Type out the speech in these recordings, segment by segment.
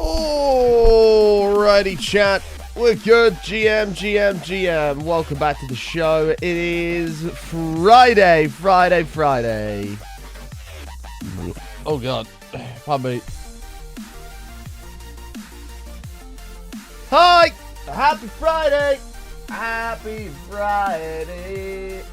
Alrighty, chat. We're good. GM. Welcome back to the show. It is Friday. Oh, God. Pardon me. Hi. Happy Friday. Happy Friday.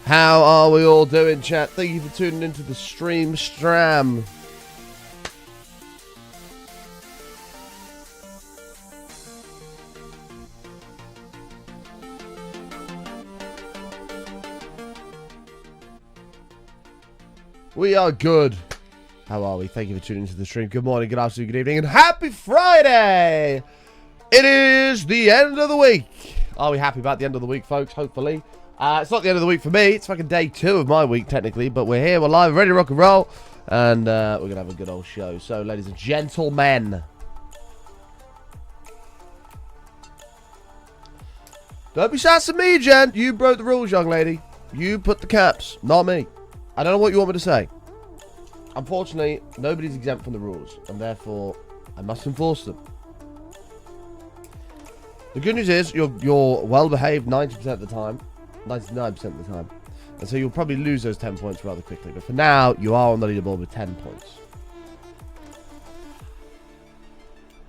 How are we all doing, chat? Thank you for tuning into the Stram. We are good. How are we? Thank you for tuning into the stream. Good morning, good afternoon, good evening, and happy Friday! It is the end of the week. Are we happy about the end of the week, folks? Hopefully. It's not the end of the week for me. It's fucking day 2 of my week, technically. But we're here, we're live, ready to rock and roll. And we're going to have a good old show. So, ladies and gentlemen. Don't be sassing me, Jen. You broke the rules, young lady. You put the caps, not me. I don't know what you want me to say. Unfortunately, nobody's exempt from the rules. And therefore, I must enforce them. The good news is, you're well-behaved 90% of the time. 99% of the time. And so you'll probably lose those 10 points rather quickly. But for now, you are on the leaderboard with 10 points.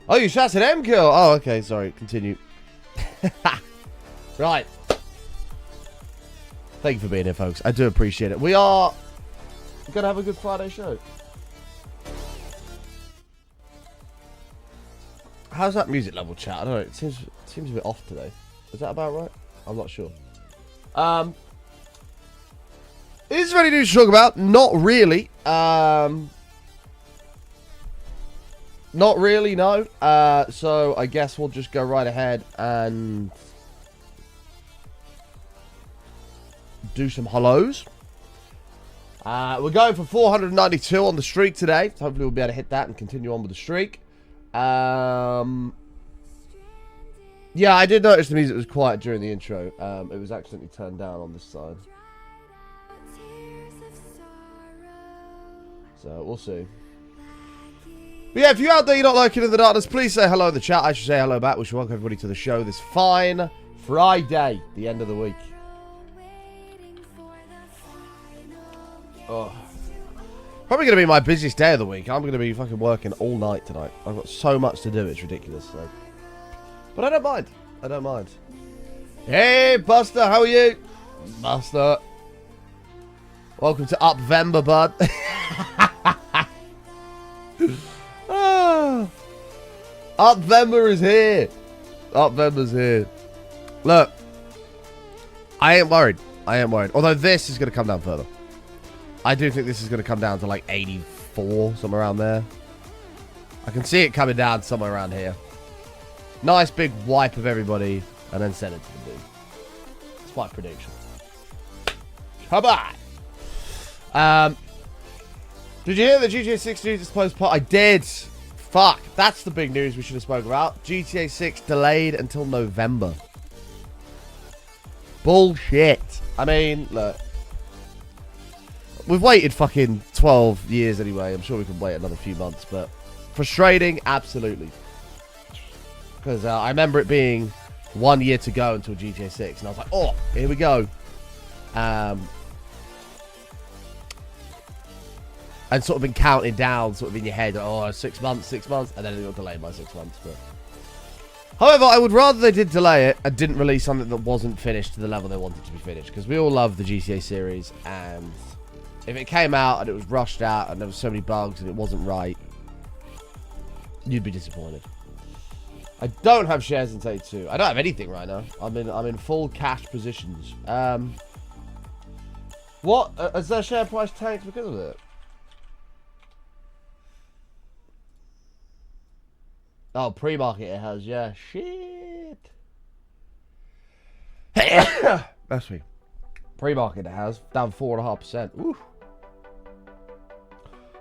Oh, you shouted M-kill. Oh, okay. Sorry. Continue. Right. Thank you for being here, folks. I do appreciate it. We are going to have a good Friday show. How's that music level, chat? I don't know. It seems a bit off today. Is that about right? I'm not sure. Is there any news to talk about? Not really. Not really, no. So I guess we'll just go right ahead and do some hellos. We're going for 492 on the streak today. So hopefully we'll be able to hit that and continue on with the streak. Yeah, I did notice the music was quiet during the intro. It was accidentally turned down on this side. So, we'll see. But yeah, if you're out there, you're not lurking in the darkness, please say hello in the chat. I should say hello back. We should welcome everybody to the show this fine Friday, the end of the week. Oh. Probably going to be my busiest day of the week. I'm going to be fucking working all night tonight. I've got so much to do, it's ridiculous. So. But I don't mind. I don't mind. Hey, Buster, how are you? Buster. Welcome to Upvember, bud. Upvember is here. Upvember's here. Look. I ain't worried. I ain't worried. Although this is going to come down further. I do think this is going to come down to like 84, somewhere around there. I can see it coming down somewhere around here. Nice big wipe of everybody, and then send it to the dude. That's my prediction. Come on! Did you hear the GTA 6 news is postponed? I did! Fuck, that's the big news we should have spoken about. GTA 6 delayed until November. Bullshit. I mean, look. We've waited fucking 12 years anyway. I'm sure we can wait another few months, but frustrating, absolutely. Because I remember it being 1 year to go until GTA 6, and I was like, oh, here we go. And sort of been counting down sort of in your head, oh, 6 months, and then it got delayed by 6 months. But however, I would rather they did delay it and didn't release something that wasn't finished to the level they wanted to be finished. Because we all love the GTA series, and if it came out and it was rushed out and there was so many bugs and it wasn't right, you'd be disappointed. I don't have shares in Take-Two. I don't have anything right now. I'm in full cash positions. What? Has their share price tanked because of it? Oh, pre-market it has, yeah. Shit. That's me. Pre-market it has. Down 4.5%. Ooh.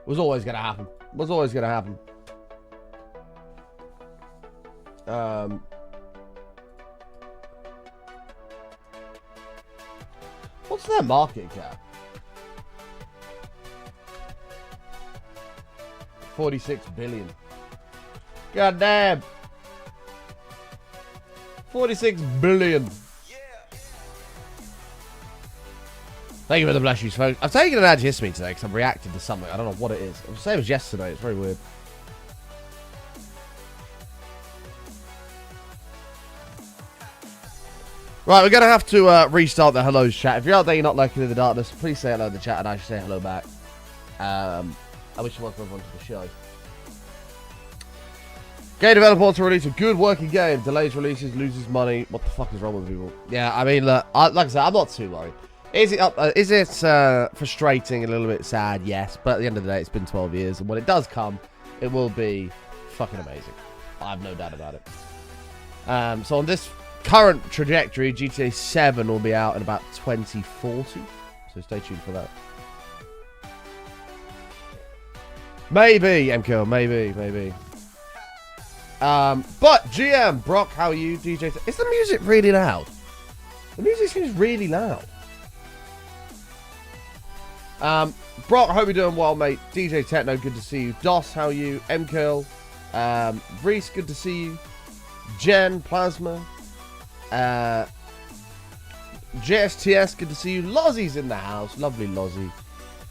Was always going to happen. Was always going to happen. What's their market cap? 46 billion. God damn. 46 billion. Thank you for the blushies, folks. I've taken an antihistamine today because I'm reacting to something. I don't know what it is. It was the same as yesterday. It's very weird. Right, we're going to have to restart the hellos chat. If you're out there, you're not lurking in the darkness, please say hello in the chat and I should say hello back. I wish you welcome everyone to the show. Game developer wants to release a good working game. Delays releases, loses money. What the fuck is wrong with people? Yeah, I mean, look, like I said, I'm not too worried. Is it frustrating, a little bit sad? Yes, but at the end of the day, it's been 12 years, and when it does come, it will be fucking amazing. I have no doubt about it. So on this current trajectory, GTA 7 will be out in about 2040. So stay tuned for that. Maybe, MKO, maybe. But GM, Brock, how are you? DJ, is the music really loud? The music seems really loud. Brock, I hope you're doing well, mate. DJ Techno, good to see you. DOS, how are you? MKO, Reese, good to see you. Jen, Plasma, JSTS, good to see you. Lozzie's in the house, lovely Lozzie.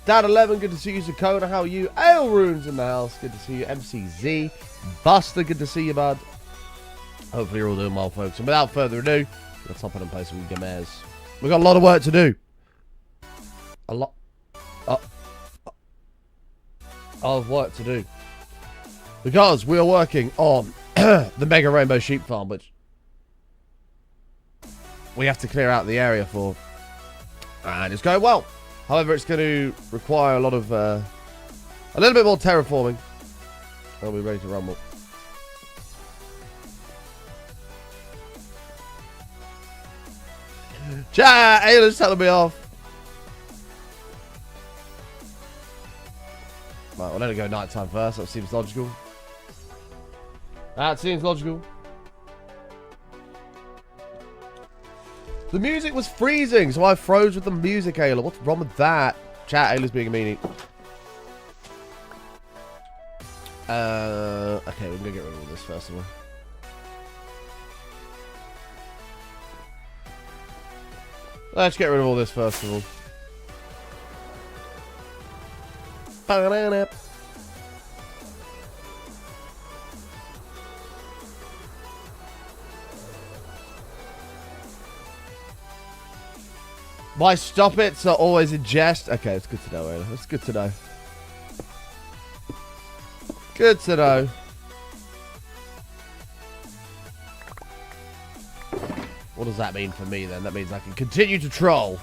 Dad11, good to see you. Zakona, how are you? Ale Runes in the house, good to see you. MCZ, Buster, good to see you, bud. Hopefully you're all doing well, folks. And without further ado, let's hop in and play some games. We've got a lot of work to do. A lot of work to do. Because we are working on the Mega Rainbow Sheep Farm, which we have to clear out the area for. And it's going well. However, it's going to require a lot of, a little bit more terraforming. And we're ready to rumble. Chat, Ayla's telling me off. Right, we'll let it go nighttime first. That seems logical. That seems logical. The music was freezing, so I froze with the music, Ayla. What's wrong with that? Chat, Ayla's being a meanie. Okay, we're gonna get rid of all this first of all. Let's get rid of all this first of all. My stop it's are always in jest. Okay, it's good to know, Ayla. It's good to know. Good to know. What does that mean for me then? That means I can continue to troll.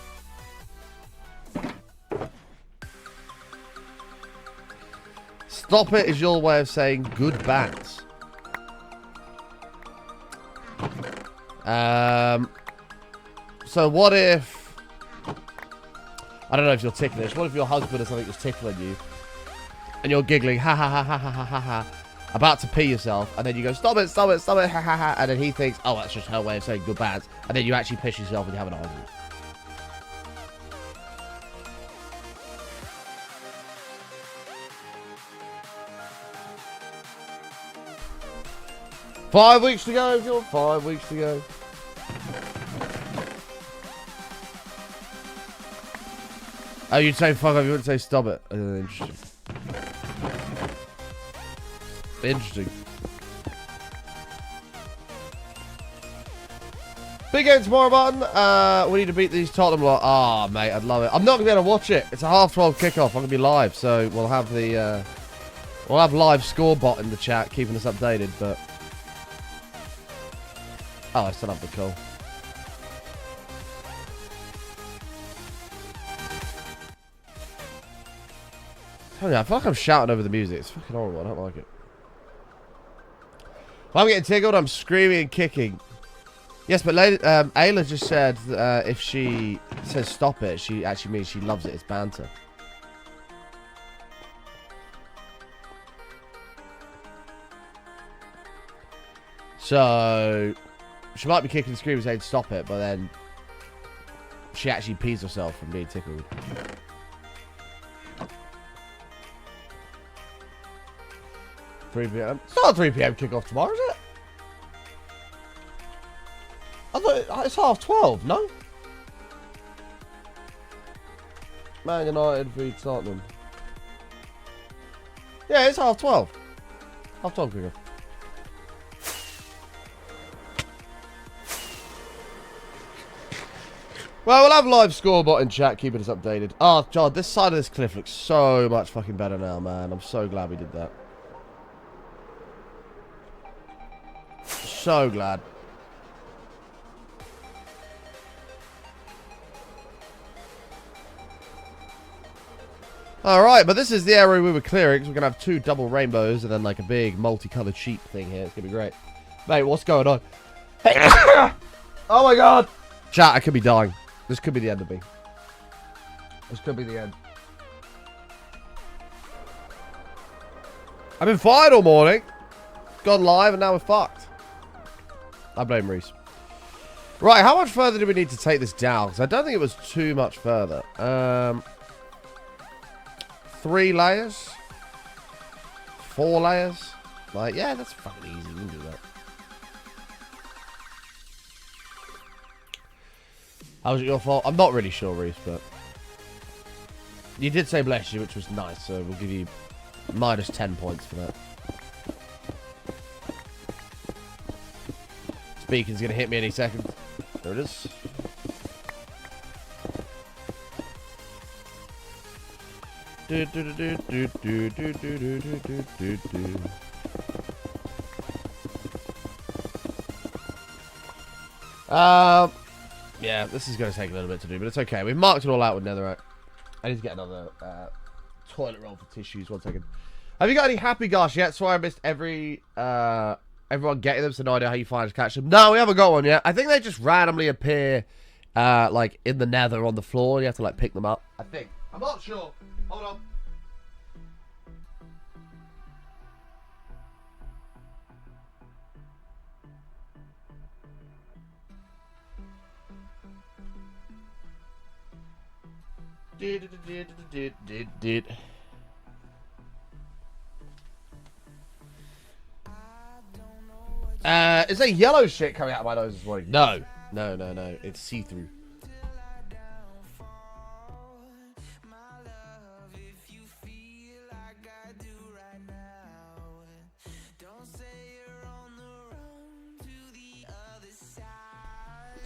Stop it is your way of saying good bats. So what if... I don't know if you're ticklish. What if your husband or something was tickling you? And you're giggling, ha ha ha ha ha ha ha ha. About to pee yourself. And then you go, stop it, stop it, stop it, ha ha ha. And then he thinks, oh, that's just her way of saying good bats. And then you actually piss yourself and you have an argument. Five weeks to go, John. 5 weeks to go. Oh, you'd say fuck off, you wouldn't say stop it. Interesting. Interesting. Big game tomorrow, Martin. We need to beat these Tottenham lot. Ah, oh, mate, I'd love it. I'm not going to be able to watch it. It's a 12:30 kickoff. I'm going to be live, so we'll have the... we'll have live score bot in the chat, keeping us updated, but... Oh, I still have the call. Oh yeah, I feel like I'm shouting over the music. It's fucking horrible. I don't like it. If I'm getting tickled, I'm screaming and kicking. Yes, but Ayla just said if she says stop it, she actually means she loves it. It's banter. So she might be kicking and screaming saying stop it, but then she actually pees herself from being tickled. 3 PM. It's not a 3 PM kickoff tomorrow, is it? I thought it's 12:30, no? Man United v Tottenham. Yeah, it's 12:30. 12:30 kickoff. Well, we'll have live scorebot in chat, keeping us updated. Oh, God, this side of this cliff looks so much fucking better now, man. I'm so glad we did that. So glad. Alright, but this is the area we were clearing. So we're going to have 2 double rainbows and then like a big multicolored sheep thing here. It's going to be great. Mate, what's going on? Oh my God. Chat, I could be dying. This could be the end of me. This could be the end. I've been fired all morning. Gone live and now we're fucked. I blame Reese. Right, how much further do we need to take this down? Because I don't think it was too much further. 3 layers? 4 layers? Like, yeah, that's fucking easy. We can do that. How was it your fault? I'm not really sure, Reese, but you did say bless you, which was nice, so we'll give you minus 10 points for that. Beacon's gonna hit me any second. There it is. Yeah, this is gonna take a little bit to do, but it's okay. We've marked it all out with netherite. I need to get another toilet roll for tissues. 1 second. Have you got any happy gosh yet? Sorry I missed everyone getting them, so no idea how you find to catch them. No, we haven't got one yet. I think they just randomly appear, like, in the nether on the floor, and you have to, like, pick them up. I think. I'm not sure. Hold on. Is there yellow shit coming out of my nose this morning? No. No, no, no. It's see-through.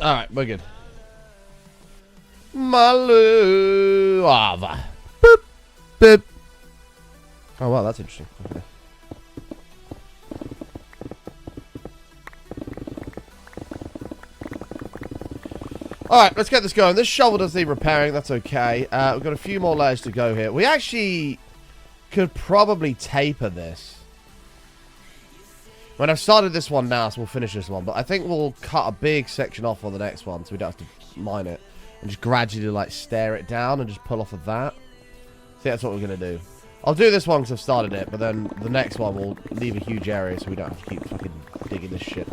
Alright, we're good. My love. Boop. Boop. Oh, wow, that's interesting. Okay. Alright, let's get this going. This shovel does need repairing. That's okay. We've got a few more layers to go here. We actually could probably taper this. When I've started this one now, so we'll finish this one. But I think we'll cut a big section off on the next one, so we don't have to mine it. And just gradually, like, stare it down and just pull off of that. I think that's what we're going to do. I'll do this one because I've started it, but then the next one will leave a huge area so we don't have to keep fucking digging this shit.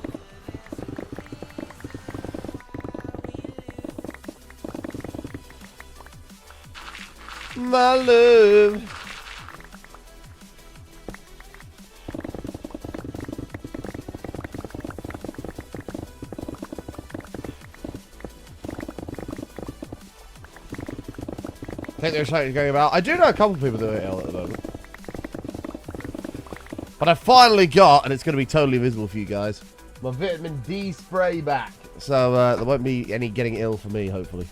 My love. I think there's something going about. I do know a couple of people do it at the moment. But I finally got, and it's going to be totally visible for you guys, my vitamin D spray back. So there won't be any getting ill for me, hopefully.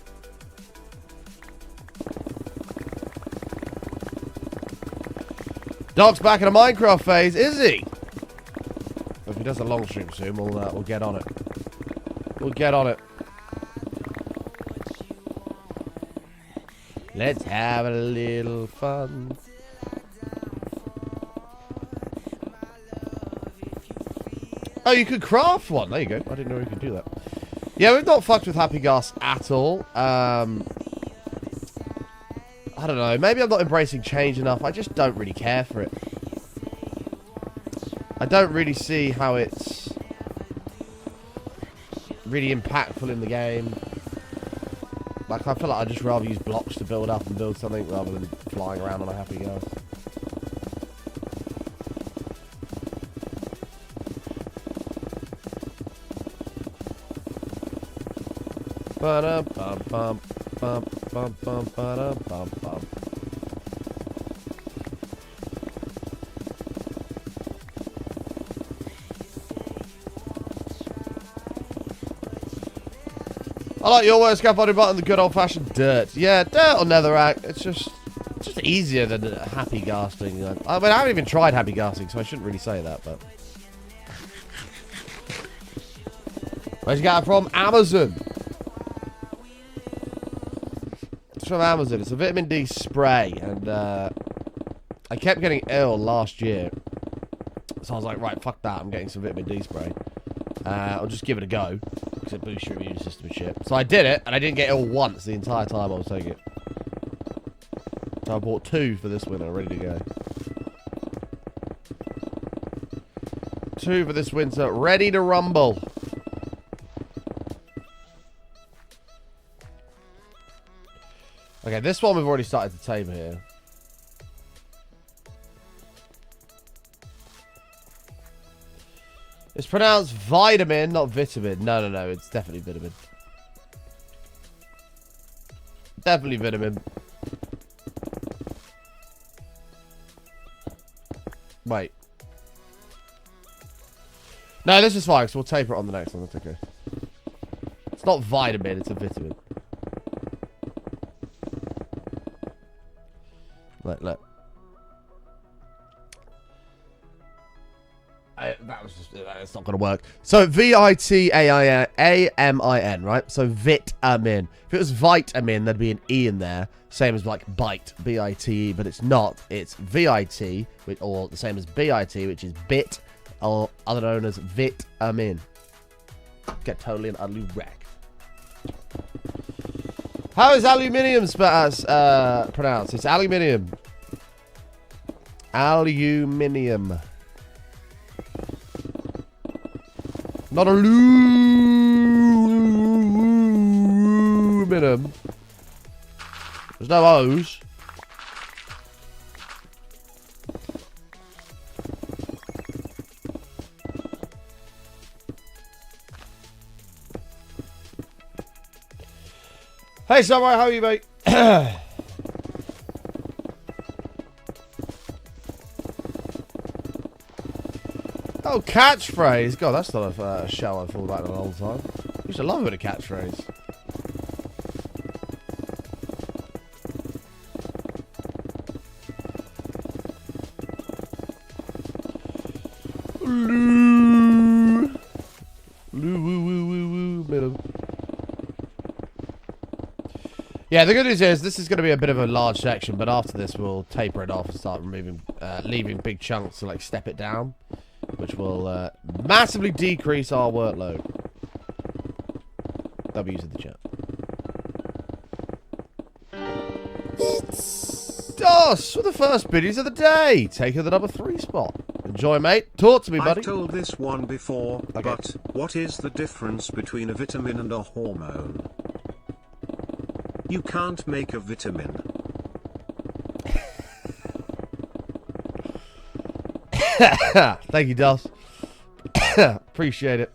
Doc's back in a Minecraft phase, is he? If he does a long stream soon, we'll get on it. We'll get on it. Let's have a little fun. Oh, you could craft one. There you go. I didn't know you could do that. Yeah, we've not fucked with Happy Gas at all. I don't know. Maybe I'm not embracing change enough. I just don't really care for it. I don't really see how it's really impactful in the game. Like, I feel like I'd just rather use blocks to build up and build something rather than flying around on a happy gas. Ba-da-bum-bum, bum-bum-bum-ba-da-bum-bum. I like your work scaffolding button, the good old-fashioned dirt. Yeah, dirt or netherrack. It's just easier than happy casting. I mean, I haven't even tried happy casting, so I shouldn't really say that. But where'd you get it from? Amazon. It's from Amazon. It's a vitamin D spray, and I kept getting ill last year, so I was like, right, fuck that. I'm getting some vitamin D spray. I'll just give it a go. It boosts your immune system and shit. So I did it, and I didn't get ill once the entire time I was taking it. So I bought 2 for this winter, ready to go. 2 for this winter, ready to rumble. Okay, this one we've already started to tame here. It's pronounced vitamin, not vitamin. No, it's definitely vitamin. Definitely vitamin. Wait. No, this is fine, so we'll taper it on the next one. That's okay. It's not vitamin, it's a vitamin. Look. It's not going to work. So, V-I-T-A-M-I-N, right? So, vitamin. If it was vitamin, there'd be an E in there. Same as, like, bite, B-I-T-E, but it's not. It's V-I-T, or the same as B-I-T, which is bit, or other known as vitamin. Get totally and utterly wrecked. How is aluminium pronounced? It's aluminium. Aluminium. Not aluminum. There's no O's. Hey, Samurai, how are you, mate? Oh, catchphrase. God, that's not a show I've thought about in a long time. I used to love a bit of catchphrase. Yeah, the good news is this is going to be a bit of a large section, but after this we'll taper it off and start removing, leaving big chunks to like step it down, which will massively decrease our workload. W's in the chat. DOS for the first biddies of the day, taking the number 3 spot. Enjoy, mate. Talk to me, buddy. I've told this one before, okay. But what is the difference between a vitamin and a hormone? You can't make a vitamin. Thank you, DOS. Appreciate it.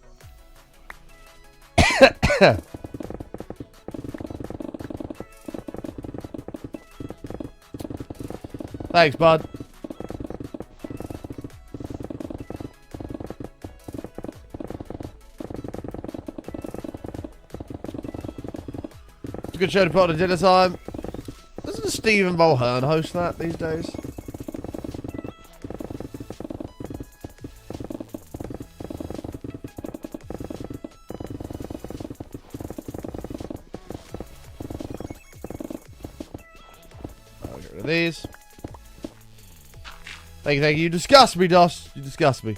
Thanks, bud. It's a good show to put on at dinner time. Doesn't Stephen Mulhern host that these days? I'll get rid of these. Thank you. You disgust me, DOS. You disgust me.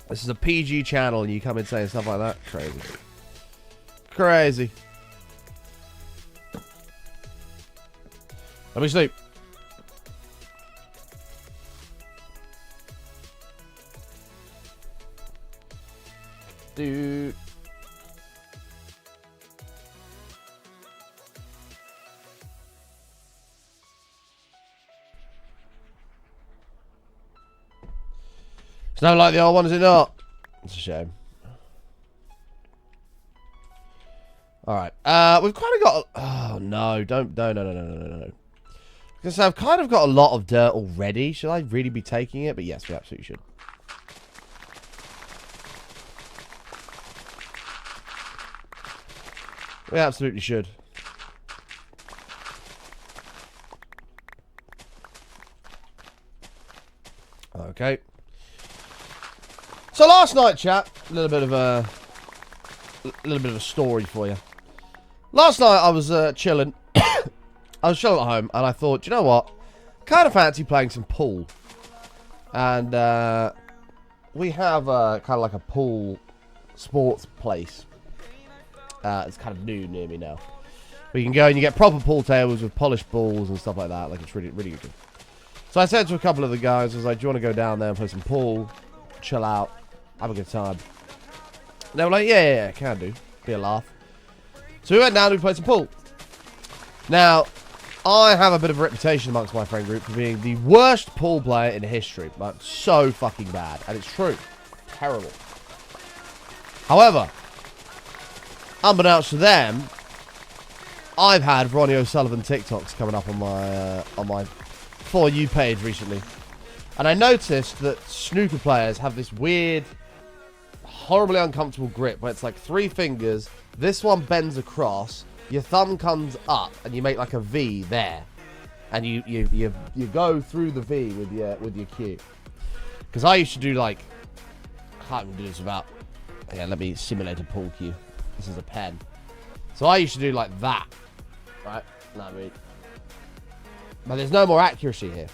This is a PG channel and you come in saying stuff like that? Crazy. Crazy. Let me sleep. Dude. It's not like the old one, is it not? It's a shame. Alright. We've kind of got... Oh, no. No. Because I've kind of got a lot of dirt already. Should I really be taking it? But yes, we absolutely should. We absolutely should. Okay. So last night, chat, a little bit of a story for you. Last night I was chilling. I was chilling at home, and I thought, you know what? Kind of fancy playing some pool. And we have kind of like a pool sports place. It's kind of new near me now. But you can go and you get proper pool tables with polished balls and stuff like that. Like, it's really, really good. So I said to a couple of the guys, I was like, do you want to go down there and play some pool? Chill out. Have a good time. And they were like, yeah, can do. Be a laugh. So we went down and we played some pool. Now, I have a bit of a reputation amongst my friend group for being the worst pool player in history. Like, so fucking bad. And it's true. Terrible. However, unbeknownst to them, I've had Ronnie O'Sullivan TikToks coming up on my For You page recently. And I noticed that snooker players have this weird, horribly uncomfortable grip where it's like 3 fingers, this one bends across, your thumb comes up, and you make like a V there. And you go through the V with your cue. Because I used to do like, I can't even do this without, yeah, let me simulate a pool cue. This is a pen. So I used to do like that. Right? But there's no more accuracy here.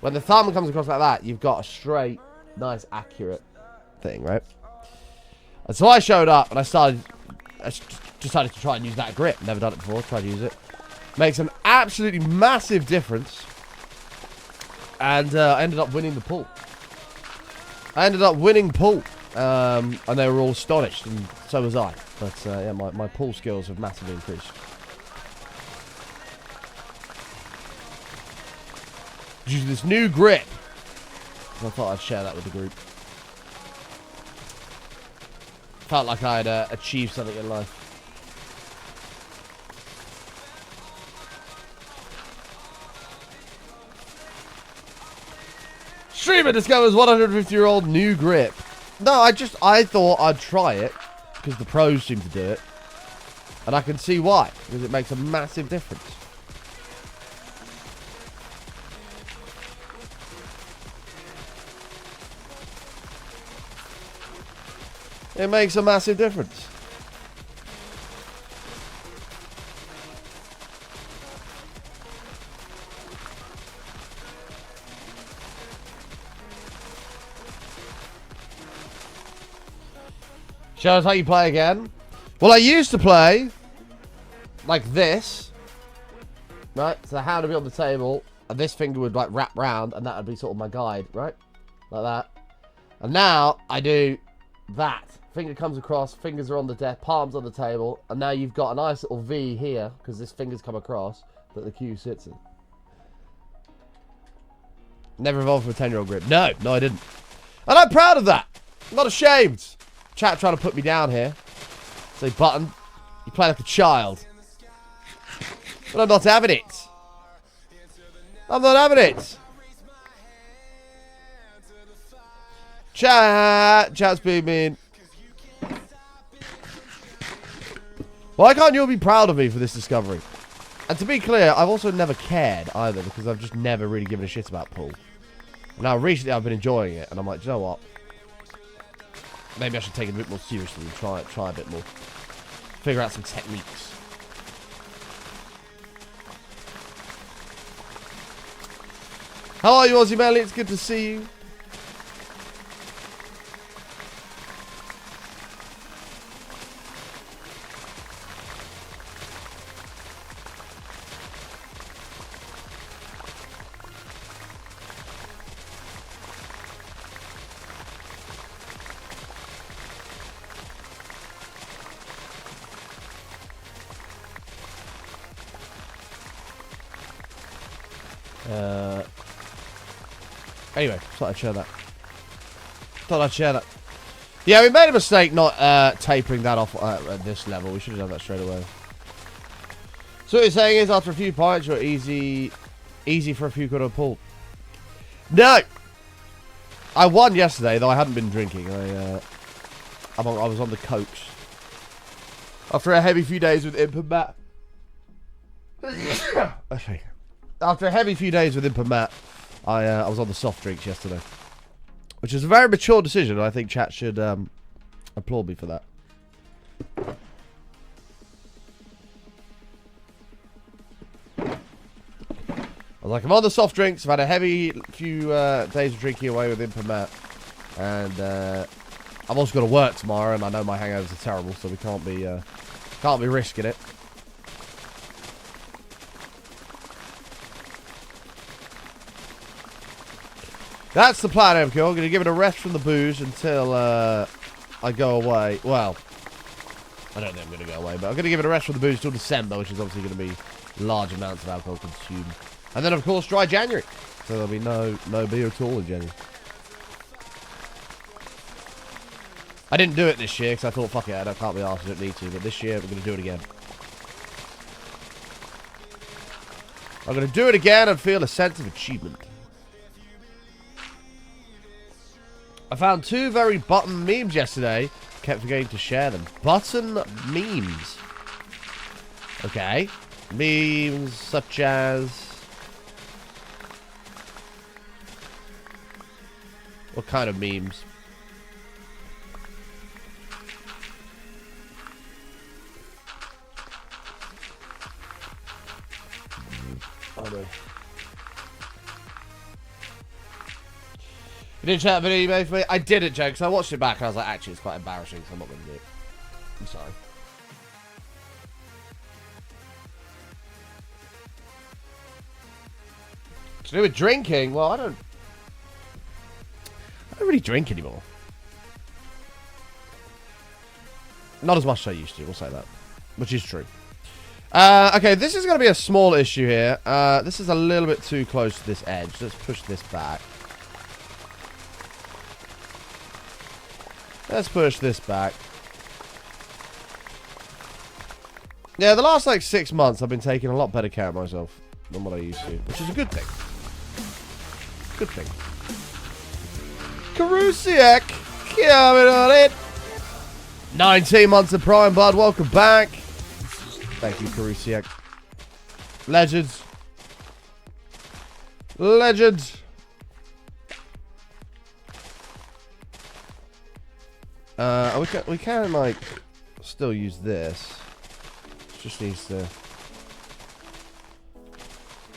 When the thumb comes across like that, you've got a straight, nice, accurate thing, right? And so I showed up and I decided to try and use that grip. Never done it before. Tried to use it. Makes an absolutely massive difference. And I ended up winning the pool. And they were all astonished, and so was I. But yeah, my pool skills have massively increased. Due to this new grip. I thought I'd share that with the group. Felt like I had achieved something in life. Streamer discovers 150-year-old new grip. No, I thought I'd try it because the pros seem to do it. And I can see why. Because it makes a massive difference. It makes a massive difference. Show us how you play again. Well, I used to play like this. Right? So the hand would be on the table, and this finger would like wrap round, and that would be sort of my guide, right? Like that. And now I do that. Finger comes across, fingers are on the deck, palms on the table, and now you've got a nice little V here, because this finger's come across, that the cue sits in. Never evolved from a 10-year-old grip. No, I didn't. And I'm proud of that. I'm not ashamed. Chat trying to put me down here. Say, Button, you play like a child. But I'm not having it. I'm not having it. Chat's being mean. Why can't you all be proud of me for this discovery? And to be clear, I've also never cared either, because I've just never really given a shit about pool. Now, recently I've been enjoying it, and I'm like, do you know what? Maybe I should take it a bit more seriously and try a bit more. Figure out some techniques. How are you, Aussie Melly? It's good to see you. Anyway, thought I'd share that. Yeah, we made a mistake not tapering that off at this level. We should have done that straight away. So what you're saying is, after a few pints, you're easy for a few quid a pull. No! I won yesterday, though I hadn't been drinking. I was on the cokes. After a heavy few days with Imp and Matt. After a heavy few days with Imp and Matt, I was on the soft drinks yesterday. Which is a very mature decision, and I think chat should applaud me for that. I was like, I'm on the soft drinks. I've had a heavy few days of drinking away with Imp and Matt. And I've also got to work tomorrow, and I know my hangovers are terrible, so we can't be risking it. That's the plan, MQ. I'm going to give it a rest from the booze until I go away. Well, I don't think I'm going to go away, but I'm going to give it a rest from the booze until December, which is obviously going to be large amounts of alcohol consumed. And then, of course, dry January. So there'll be no beer at all in January. I didn't do it this year because I thought, fuck it, I can't be arsed, I don't need to. But this year, we're going to do it again. I'm going to do it again and feel a sense of achievement. I found 2 very button memes yesterday. Kept forgetting to share them. Button memes. Okay. Memes such as... What kind of memes? Oh no. You didn't chat video you made for me? I didn't, Joe, because I watched it back and I was like, actually, it's quite embarrassing, so I'm not going to do it. I'm sorry. To do with drinking, well, I don't really drink anymore. Not as much as I used to, we'll say that. Which is true. Okay, this is going to be a small issue here. This is a little bit too close to this edge. Let's push this back. Let's push this back. Yeah, the last, like, 6 months, I've been taking a lot better care of myself than what I used to. Which is a good thing. Good thing. Karusiak, coming on it. 19 months of Prime, bud. Welcome back. Thank you, Karusiak. Legends. Legends. We can, like, still use this. Just needs to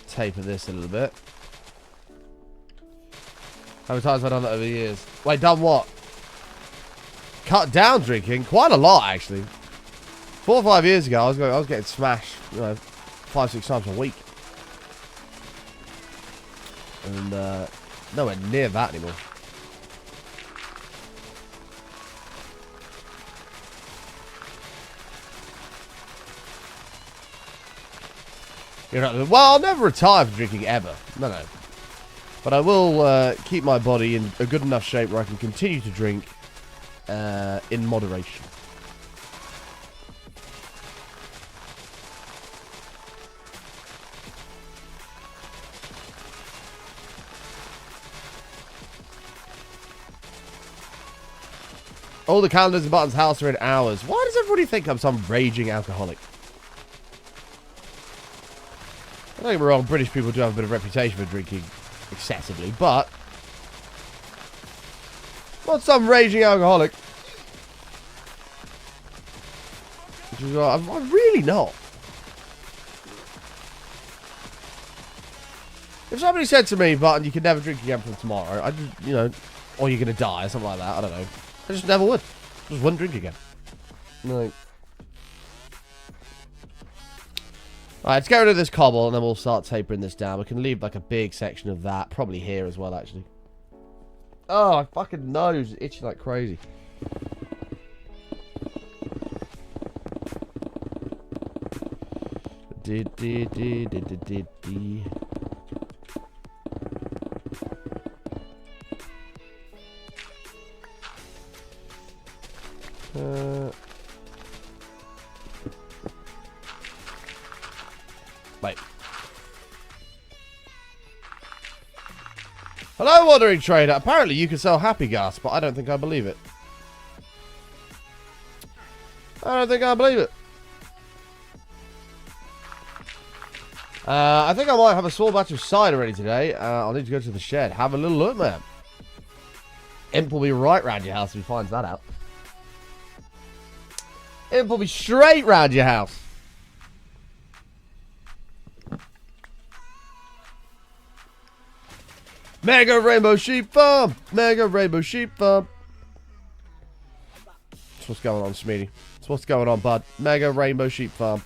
taper this a little bit. How many times have I done that over the years? Wait, done what? Cut down drinking? Quite a lot, actually. 4 or 5 years ago, I was getting smashed, you know, 5-6 times a week. And, nowhere near that anymore. You're not, well, I'll never retire from drinking ever. No. But I will keep my body in a good enough shape where I can continue to drink in moderation. All the calendars in Button's house are in hours. Why does everybody think I'm some raging alcoholic? Don't get me wrong, British people do have a bit of reputation for drinking excessively, but not some raging alcoholic. Which is I'm really not. If somebody said to me, Button, you can never drink again from tomorrow, I just, you know, or you're gonna die or something like that, I don't know. I just never would. Just wouldn't drink again. Like, alright, let's get rid of this cobble and then we'll start tapering this down. We can leave like a big section of that. Probably here as well, actually. Oh, my fucking nose is itching like crazy. Wait. Hello, Wandering Trader. Apparently you can sell Happy Gas, but I don't think I believe it. I don't think I believe it. I think I might have a small batch of cider ready today. I'll need to go to the shed. Have a little look, man. Imp will be right round your house if he finds that out. Imp will be straight round your house. Mega Rainbow Sheep Farm! Mega Rainbow Sheep Farm. That's what's going on, Smeedy. That's what's going on, bud. Mega Rainbow Sheep Farm.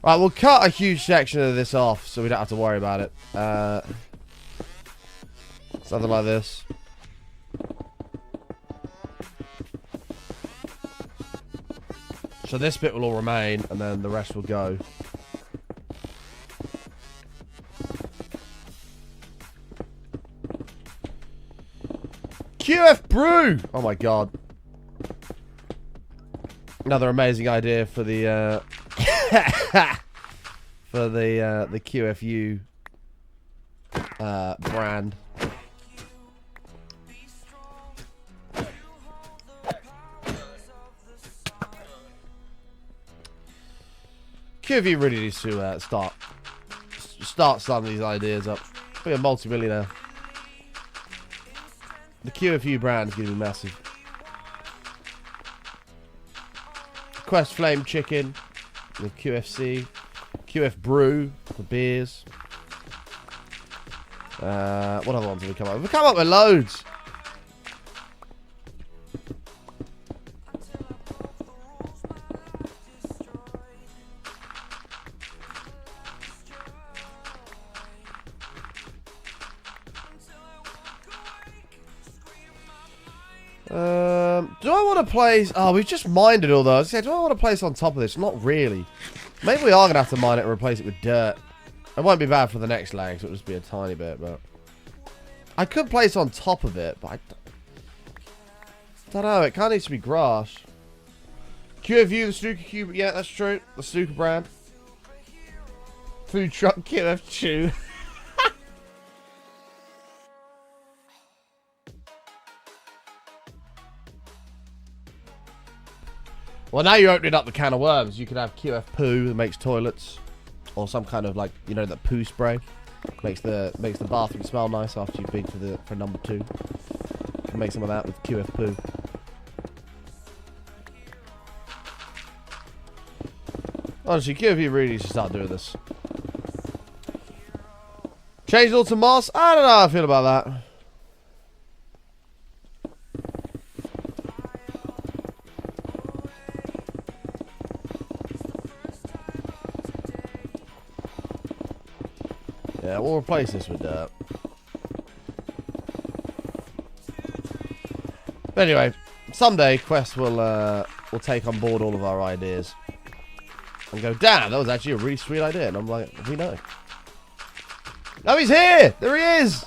Right, we'll cut a huge section of this off so we don't have to worry about it. Something like this. So this bit will all remain, and then the rest will go. QF Brew! Oh my god. Another amazing idea for the for the QFU brand. QFU really needs to start some of these ideas up. Be a multi-millionaire. The QFU brand is going to be massive. Quest Flame Chicken with QFC. QF Brew for beers. What other ones have we come up with? We've come up with loads. Do I want to place... Oh, we've just mined it all though. Do I want to place on top of this? Not really. Maybe we are going to have to mine it and replace it with dirt. It won't be bad for the next leg, so it'll just be a tiny bit, but... I could place on top of it, but I don't know. It kind of needs to be grass. QFU, the Snooker Cube. Yeah, that's true. The Snooker brand. Food truck QF Chew. Well, now you're opening up the can of worms. You could have QF Poo that makes toilets, or some kind of like, you know, that poo spray makes the bathroom smell nice after you've been for number 2. You can make some of that with QF Poo. Honestly, QFU really needs to start doing this. Change it all to moss. I don't know how I feel about that. Yeah, we'll replace this with dirt. But anyway, someday Quest will take on board all of our ideas and go, damn, that was actually a really sweet idea. And I'm like, we know. Oh, he's here! There he is!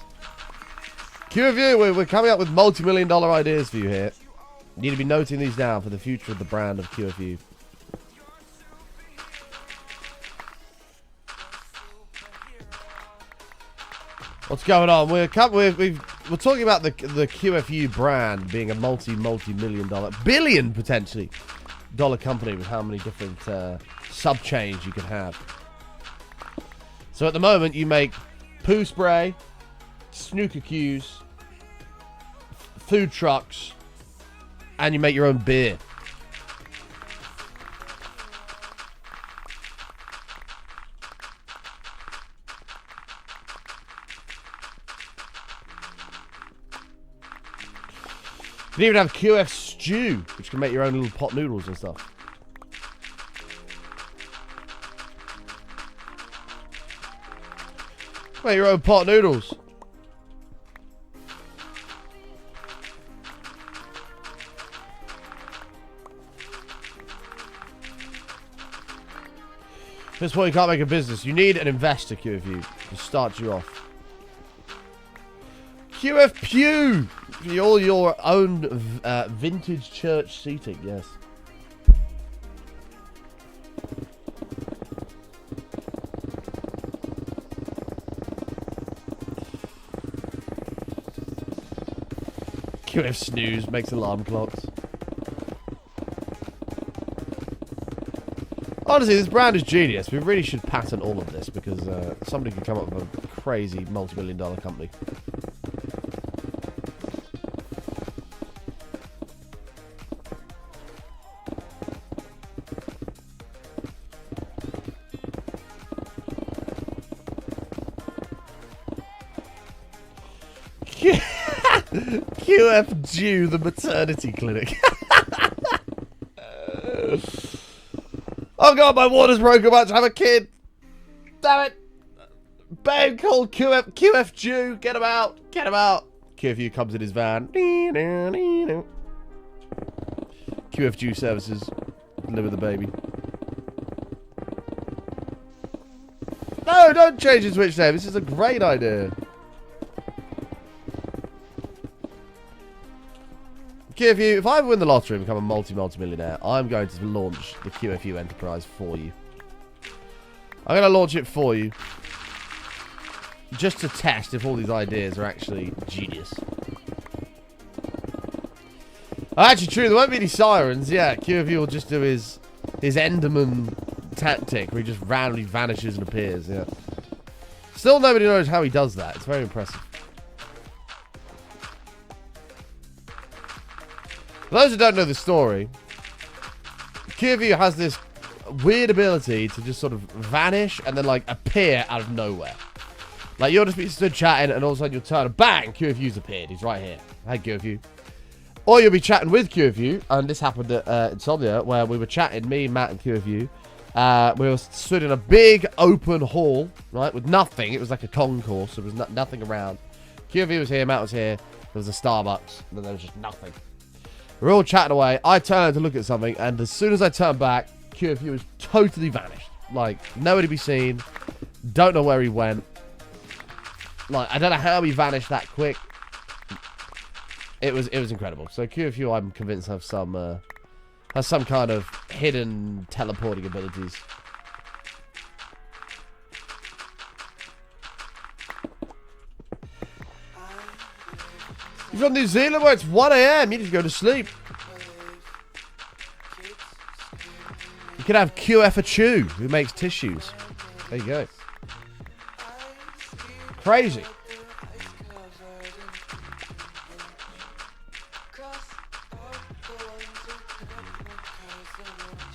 QFU, we're coming up with multi-million-dollar ideas for you here. You need to be noting these down for the future of the brand of QFU. What's going on? We're talking about the QFU brand being a multi-million-dollar, billion potentially dollar company with how many different sub-chains you could have. So at the moment you make poo spray, snooker cues, food trucks, and you make your own beer. You can even have QF Stew, which can make your own little pot noodles and stuff. Make your own pot noodles. This point you can't make a business. You need an investor, QFU, to start you off. QF Pew! All your own vintage church seating, yes. QF snooze makes alarm clocks. Honestly, this brand is genius. We really should patent all of this because somebody could come up with a crazy multi-million-dollar company. QF Jew, the maternity clinic. Oh god, my water's broken. I'm about to have a kid. Damn it. Babe called QF Jew. Get him out. Get him out. QFU comes in his van. QF Jew services. Deliver the baby. No, don't change his Twitch name. This is a great idea. QFU, if I win the lottery and become a multi-millionaire, I'm going to launch the QFU enterprise for you. I'm going to launch it for you. Just to test if all these ideas are actually genius. Oh, actually true, there won't be any sirens. Yeah, QFU will just do his Enderman tactic where he just randomly vanishes and appears. Yeah. Still nobody knows how he does that. It's very impressive. For those who don't know the story, QFU has this weird ability to just sort of vanish and then like appear out of nowhere. Like you'll just be stood chatting and all of a sudden you'll turn and bang, QFU's appeared. He's right here. Hey QFU. Or you'll be chatting with QFU, and this happened at Insomnia where we were chatting, me, Matt and QFU. We were stood in a big open hall, right, with nothing. It was like a concourse. There was nothing around. QFU was here, Matt was here. There was a Starbucks, and then there was just nothing. We're all chatting away. I turned to look at something, and as soon as I turned back, QFU was totally vanished. Like, nowhere to be seen. Don't know where he went. Like, I don't know how he vanished that quick. It was incredible. So QFU, I'm convinced, has some kind of hidden teleporting abilities. You're from New Zealand where it's 1 AM. You need to go to sleep. You could have QF a Chew, who makes tissues. There you go. Crazy.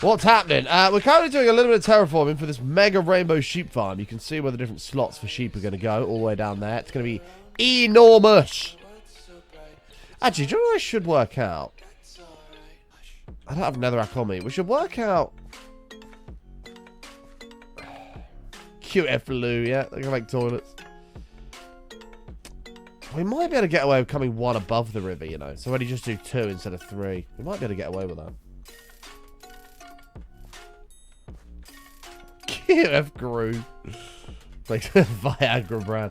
What's happening? We're currently doing a little bit of terraforming for this mega rainbow sheep farm. You can see where the different slots for sheep are going to go, all the way down there. It's going to be enormous. Actually, do you know what I should work out? I don't have netherrack on me. We should work out... QF Loo, yeah? They're going to make toilets. We might be able to get away with coming one above the river, you know. So when you just do 2 instead of 3. We might be able to get away with that. QF Grew. Like Viagra brand.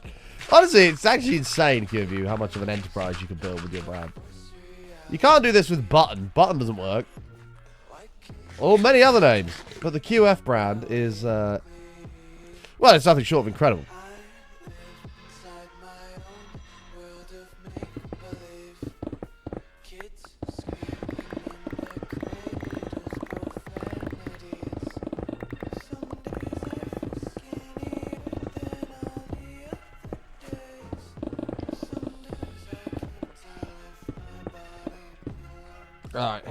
Honestly, it's actually insane, QFU, how much of an enterprise you can build with your brand. You can't do this with Button. Button doesn't work. Or many other names. But the QF brand is, well, it's nothing short of incredible. Alright.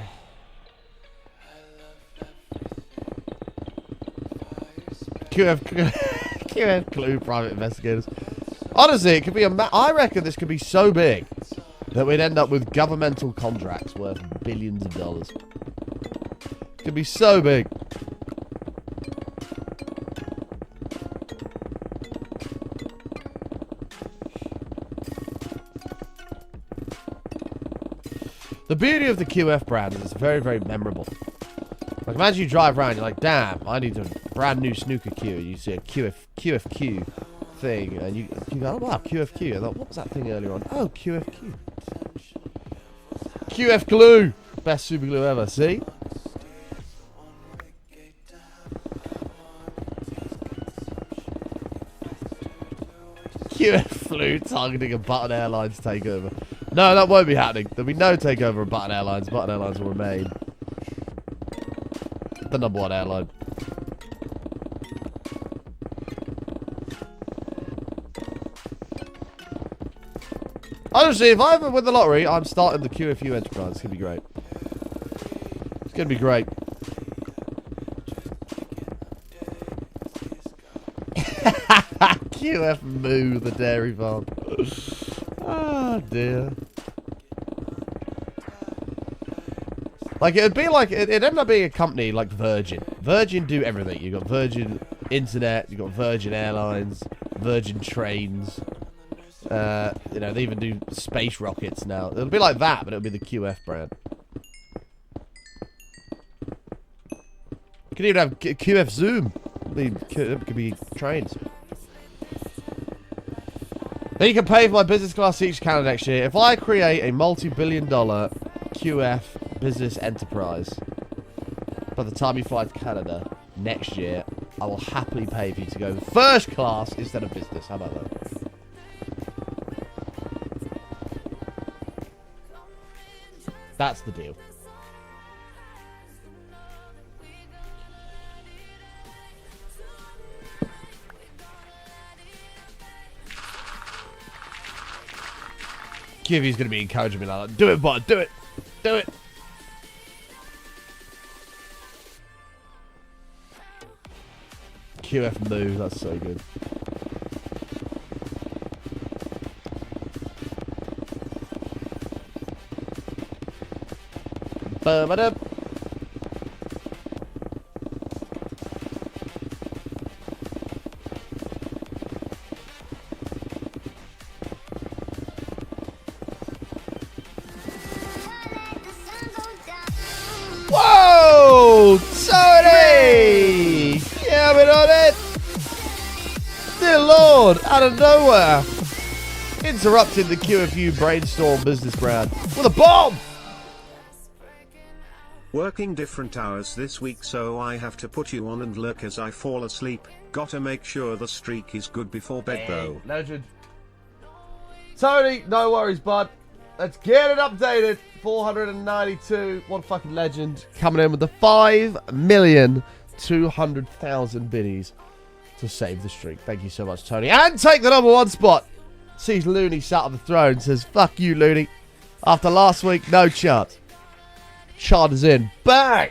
QF Clue private investigators. Honestly, it could be I reckon this could be so big that we'd end up with governmental contracts worth billions of dollars. It could be so big. The beauty of the QF brand is it's very, very memorable. Like, imagine you drive around, you're like, damn, I need a brand new snooker queue. You see a QFQ thing, and you go, oh, wow, QFQ. I thought, what was that thing earlier on? Oh, QFQ. QF glue. Best super glue ever, see? QF flu targeting a Button Airlines takeover. No, that won't be happening. There'll be no takeover of Button Airlines. Button Airlines will remain the #1 airline. Honestly, if I ever win the lottery, I'm starting the QFU enterprise. It's going to be great. It's going to be great. QF Moo, the dairy farm. Oh, dear. Like, it'd be like, it'd end up being a company like Virgin. Virgin do everything. You've got Virgin Internet, you've got Virgin Airlines, Virgin Trains. You know, they even do space rockets now. It'll be like that, but it'll be the QF brand. You could even have QF Zoom. It could be trains. Then you can pay for my business class seats to Canada next year. If I create a multi-billion-dollar QF business enterprise, by the time you fly to Canada next year, I will happily pay for you to go first class instead of business. How about that? That's the deal. QV's going to be encouraging me like that. Do it, bud. Do it. Do it. QF Moo. That's so good. Ba-ba-da. Whoa! Tony! Yeah, we're on it! Dear Lord, out of nowhere! Interrupting the QFU brainstorm business brand with a bomb! Working different hours this week, so I have to put you on and lurk as I fall asleep. Gotta make sure the streak is good before bed though. Legend. Tony, no worries, bud. Let's get it updated. 492. What a fucking legend. Coming in with the 5,200,000 biddies to save the streak. Thank you so much, Tony. And take the #1 spot. Sees Looney sat on the throne. Says, fuck you, Looney. After last week, no chance. Charters in. Bang!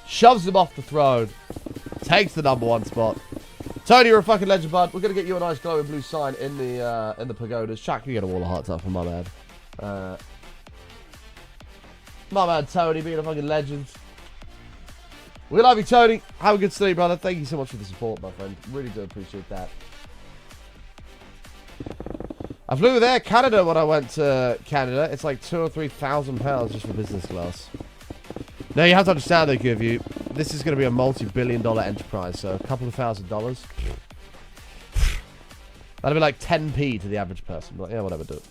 Shoves him off the throne. Takes the #1 spot. Tony, you're a fucking legend, bud. We're going to get you a nice glowing blue sign in the pagodas. Chuck, you get a wall of hearts up for my man. My man Tony being a fucking legend. We love you, Tony. Have a good sleep, brother. Thank you so much for the support, my friend. Really do appreciate that. I flew with Air Canada when I went to Canada. It's like £2,000 or £3,000 just for business class. Now, you have to understand, they give you, this is going to be a multi-billion-dollar enterprise, so a couple of $1,000s. That'll be like 10p to the average person. But yeah, whatever, do it.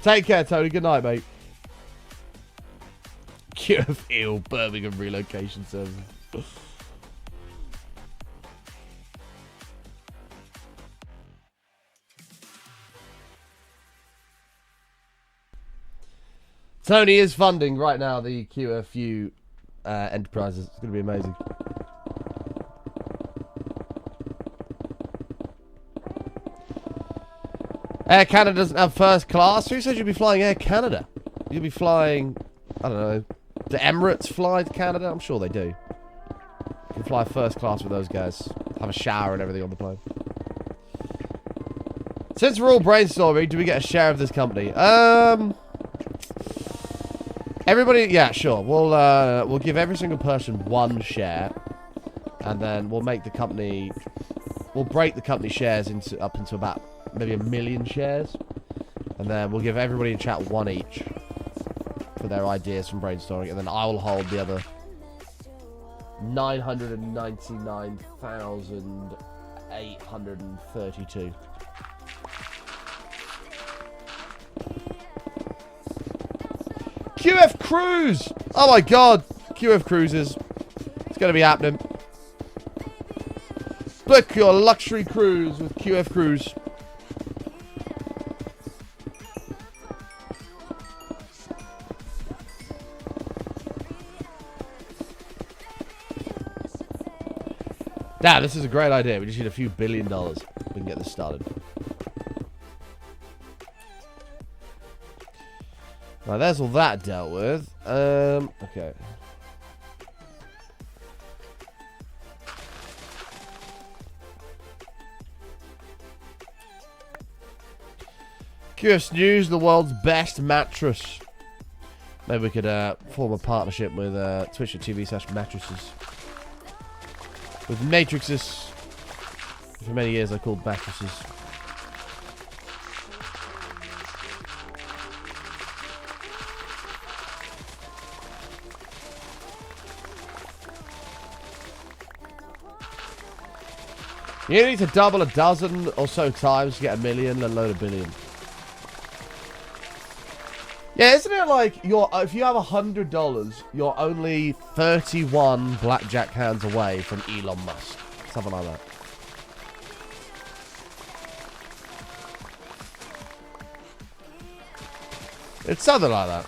Take care, Tony. Good night, mate. QFL Birmingham relocation service. Tony is funding right now the QFU enterprises. It's going to be amazing. Air Canada doesn't have first class. Who said you'd be flying Air Canada? You'll be flying, I don't know, do Emirates fly to Canada? I'm sure they do. You can fly first class with those guys. Have a shower and everything on the plane. Since we're all brainstorming, do we get a share of this company? Everybody, yeah, sure. We'll give every single person one share, and then we'll make the company. We'll break the company shares up into about maybe 1 million shares, and then we'll give everybody in chat one each for their ideas from brainstorming, and then I will hold the other 999,832. QF Cruise! Oh my god! QF Cruises. It's going to be happening. Book your luxury cruise with QF Cruise. Nah, this is a great idea. We just need a few $1 billion. We can get this started. Right, there's all that dealt with. Okay. QS News, the world's best mattress. Maybe we could form a partnership with twitch.tv/mattresses. With matrices. For many years I called mattresses. You need to double a dozen or so times to get $1 million, let alone $1 billion. Yeah, isn't it like if you have $100, you're only 31 blackjack hands away from Elon Musk, something like that. It's something like that.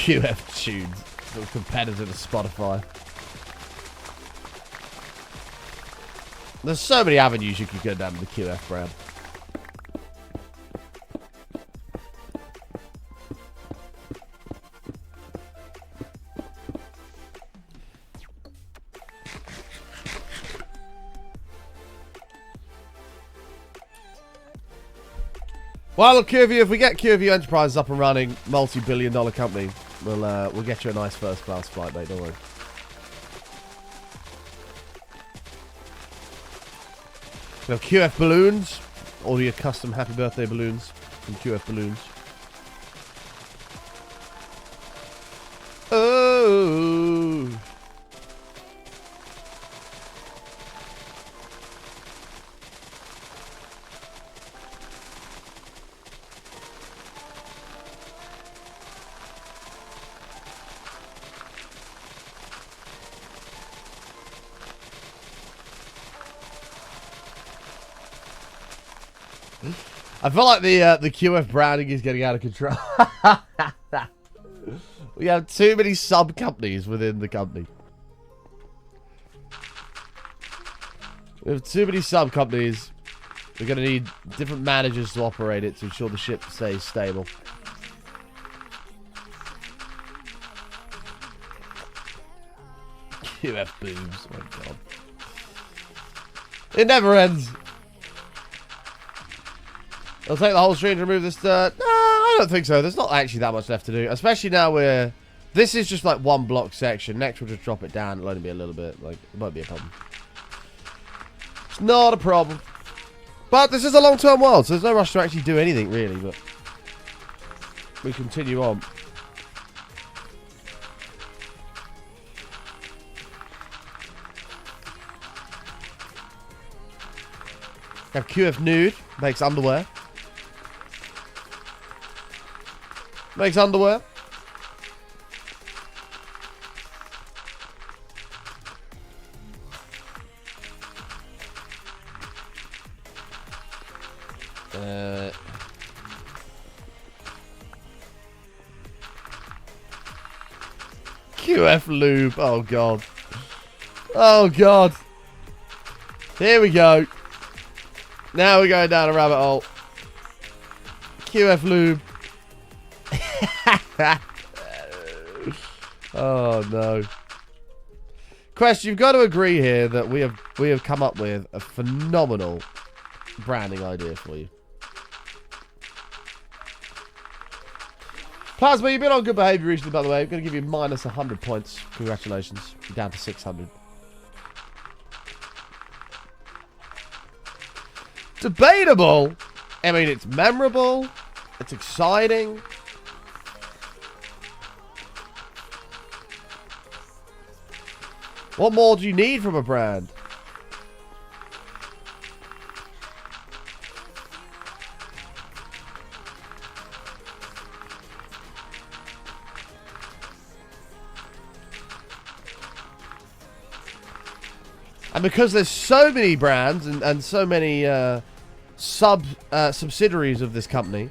QF Tunes, the competitor to Spotify. There's so many avenues you could go down to the QF brand. Well, look, QFU, if we get QFU Enterprises up and running, multi-billion-dollar company, we'll get you a nice first-class flight, mate. Don't worry. We have QF balloons, all your custom happy birthday balloons from QF balloons. Oh. I feel like the QF branding is getting out of control. We have too many sub-companies within the company. We have too many sub-companies. We're going to need different managers to operate it to ensure the ship stays stable. QF boobs. Oh my god. It never ends. It'll take the whole stream to remove this dirt. No, I don't think so. There's not actually that much left to do. Especially now we're... This is just like one block section. Next we'll just drop it down. It'll only be a little bit. Like, it won't be a problem. It's not a problem. But this is a long-term world, so there's no rush to actually do anything, really. But we continue on. Have QF Nude. Makes underwear. Makes underwear. QF Lube. Oh, God. Oh, God. Here we go. Now we're going down a rabbit hole. QF Lube. Oh no. Quest, you've got to agree here that we have come up with a phenomenal branding idea for you. Plasma, you've been on good behavior recently, by the way. I'm going to give you minus 100 points. Congratulations. You're down to 600. Debatable. I mean, it's memorable. It's exciting. What more do you need from a brand? And because there's so many brands and so many subsidiaries of this company,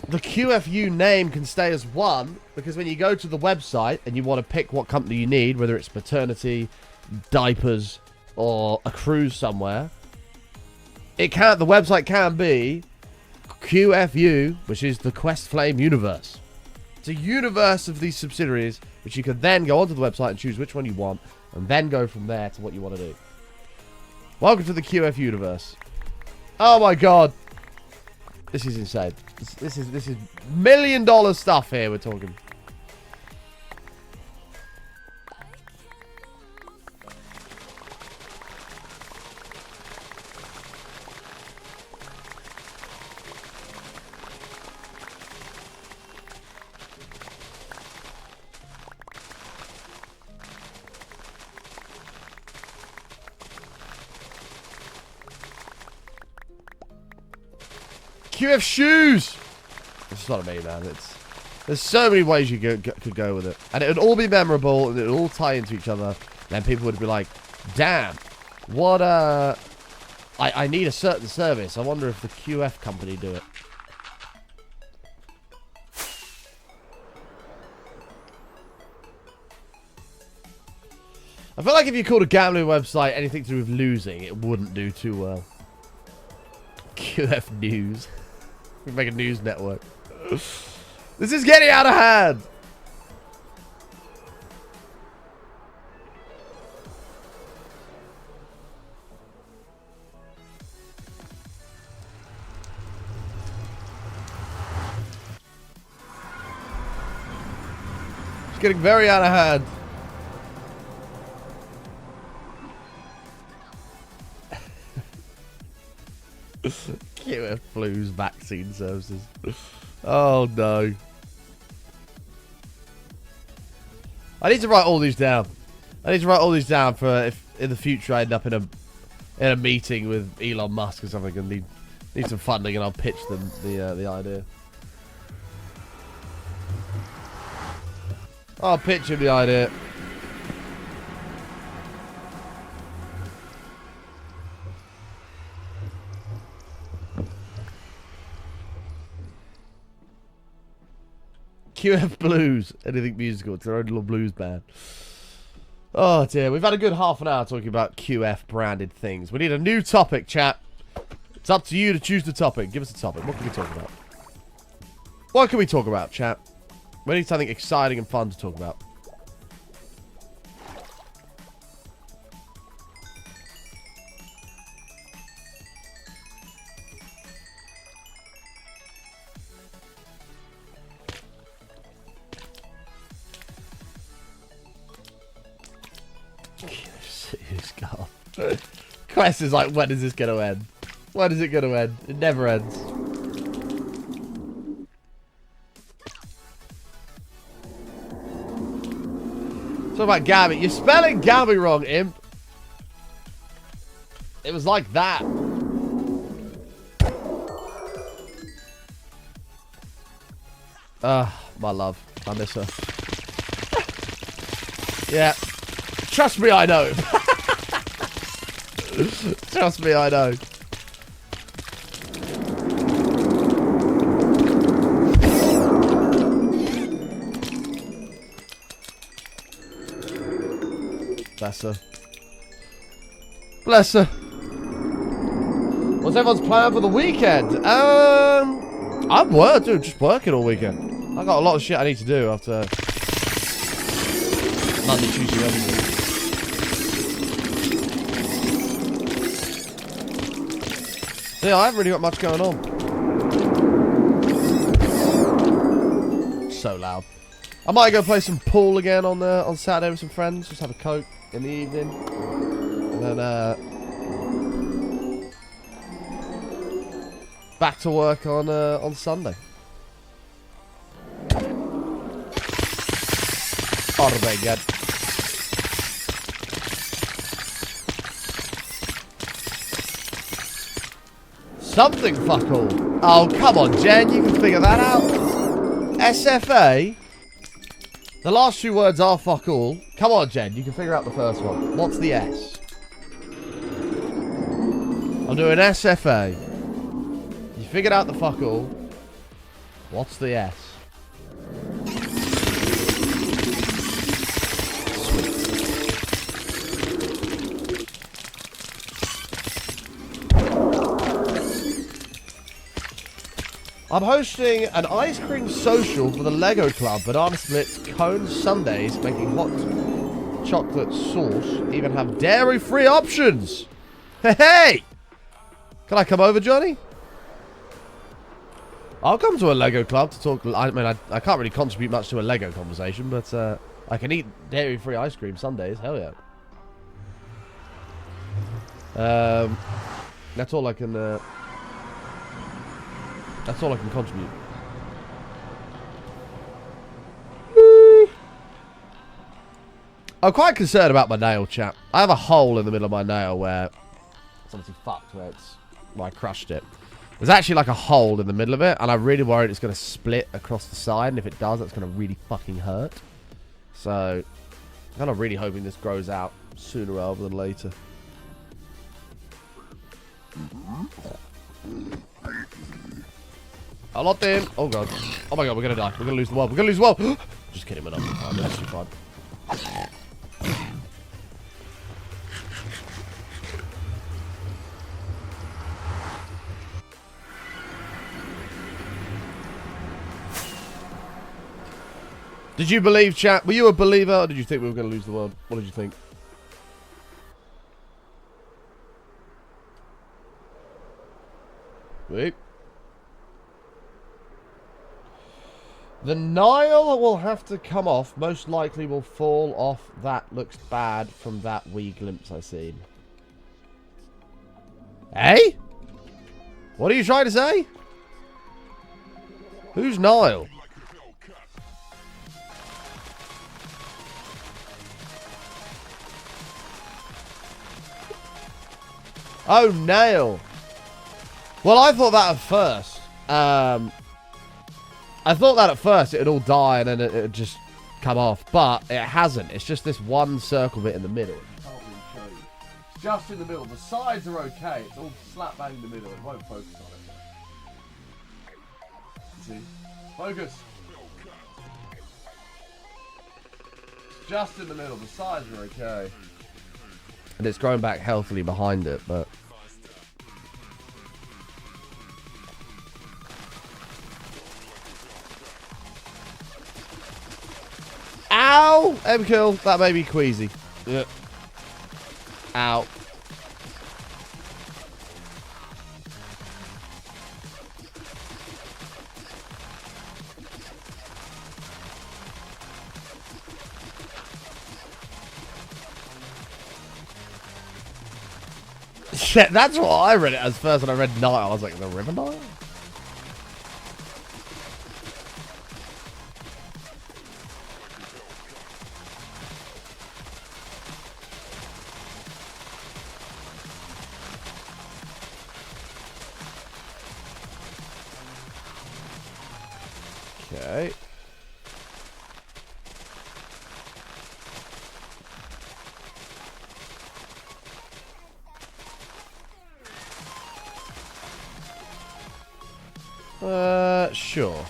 the QFU name can stay as one, because when you go to the website and you want to pick what company you need, whether it's maternity, diapers, or a cruise somewhere, the website can be QFU, which is the Quest Flame universe. It's a universe of these subsidiaries, which you can then go onto the website and choose which one you want, and then go from there to what you want to do. Welcome to the QF universe. Oh my god. This is insane. This is $1 million stuff here we're talking. QF shoes! It's not me, man. There's so many ways you could go with it. And it would all be memorable, and it would all tie into each other. Then people would be like, damn, what I need a certain service. I wonder if the QF company do it. I feel like if you called a gambling website anything to do with losing, it wouldn't do too well. QF News. We make a news network. This is getting out of hand. It's getting very out of hand. QF Blues vaccine services. Oh no. I need to write all these down. I need to write all these down for if in the future I end up in a meeting with Elon Musk or something and need some funding, and I'll pitch them the idea. I'll pitch him the idea. QF Blues. Anything musical. It's their own little blues band. Oh dear. We've had a good half an hour talking about QF branded things. We need a new topic, chat. It's up to you to choose the topic. Give us a topic. What can we talk about? What can we talk about, chat? We need something exciting and fun to talk about. Quest is like, when is this going to end? When is it going to end? It never ends. Talk about Gabby. You're spelling Gabby wrong, imp. It was like that. My love. I miss her. Yeah. Trust me, I know. Trust me, I know. Bless her. Bless her. What's everyone's plan for the weekend? I'm just working all weekend. I got a lot of shit I need to do after Monday, Tuesday, Wednesday. Yeah, I haven't really got much going on. So loud. I might go play some pool again on Saturday with some friends. Just have a Coke in the evening. And then back to work on Sunday. Oh, very good. Something fuck all. Oh, come on, Jen. You can figure that out. SFA? The last two words are fuck all. Come on, Jen. You can figure out the first one. What's the S? I'm doing SFA. You figured out the fuck all. What's the S? I'm hosting an ice cream social for the Lego Club. Banana splits, cones, sundaes, making hot chocolate sauce, even have dairy-free options. Hey, hey! Can I come over, Johnny? I'll come to a Lego Club to talk. I mean, I can't really contribute much to a Lego conversation, but I can eat dairy-free ice cream Sundays. Hell yeah. That's all I can. That's all I can contribute. I'm quite concerned about my nail, chap. I have a hole in the middle of my nail where it's obviously fucked, where I crushed it. There's actually like a hole in the middle of it, and I'm really worried it's going to split across the side, and if it does, that's going to really fucking hurt. So, I'm kind of really hoping this grows out sooner rather than later. A lot in. Oh god. Oh my god, we're gonna die. We're gonna lose the world. We're gonna lose the world. Just kidding, man. I'm actually fine. Did you believe, chat? Were you a believer, or did you think we were gonna lose the world? What did you think? Wait. The Nile will have to come off. Most likely will fall off. That looks bad from that wee glimpse I've seen. Hey? What are you trying to say? Who's Nile? Oh, Nail. Well, I thought that at first. I thought that at first it'd all die and then it'd just come off, but it hasn't. It's just this one circle bit in the middle. I can't really show you. Just in the middle. The sides are okay. It's all slap bang in the middle. It won't focus on it. See? Focus. Just in the middle. The sides are okay. And it's growing back healthily behind it, but... Ow! M-kill. That made me queasy. Yeah. Ow. Shit, that's what I read it as first when I read Nile. I was like, the River Nile? Okay. Sure.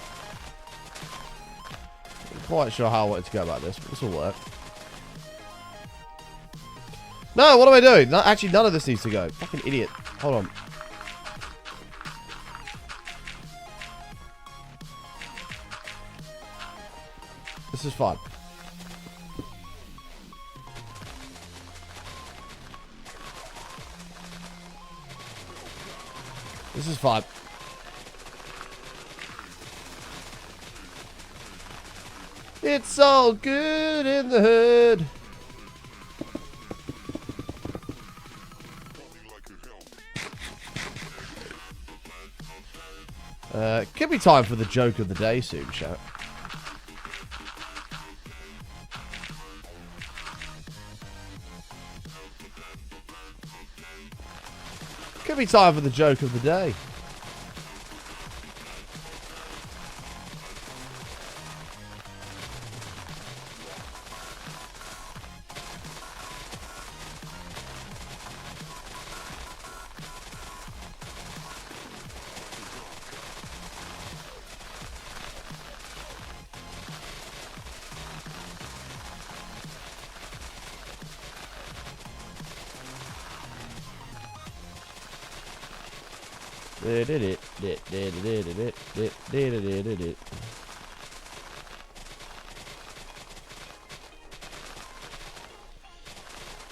I'm quite sure how I wanted to go about this, but this will work. No, what am I doing? No, actually, none of this needs to go. Fucking idiot. Hold on. This is fine. This is fine. It's all good in the hood. Could be time for the joke of the day soon, chat. Could be time for the joke of the day.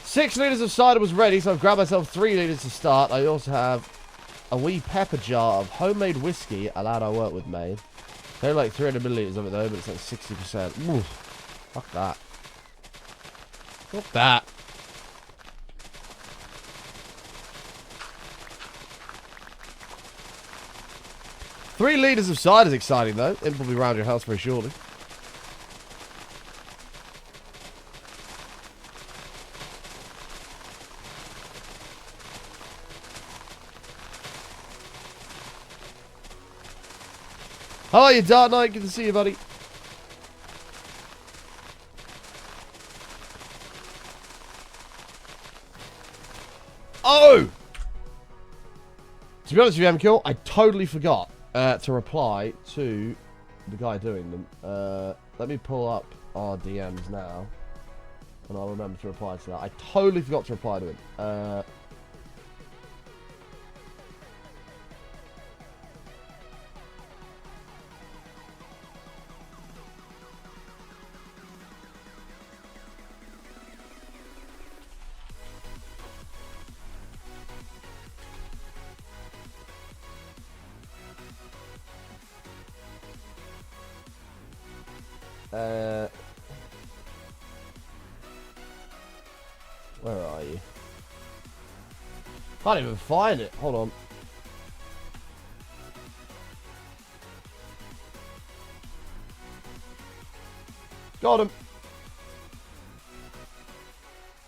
Six litres of cider was ready, so I've grabbed myself 3 litres to start. I also have a wee pepper jar of homemade whiskey, a lad I work with made. Only like 300 millilitres of it though, but it's like 60%. Ooh, fuck that. Fuck that. Three litres of cider is exciting though. It'll probably round your house very shortly. How are you, Dark Knight? Good to see you, buddy. Oh! To be honest with you, MKill, I totally forgot to reply to the guy doing them. Let me pull up our DMs now, and I'll remember to reply to that. I totally forgot to reply to him. Where are you? Can't even find it. Hold on. Got him.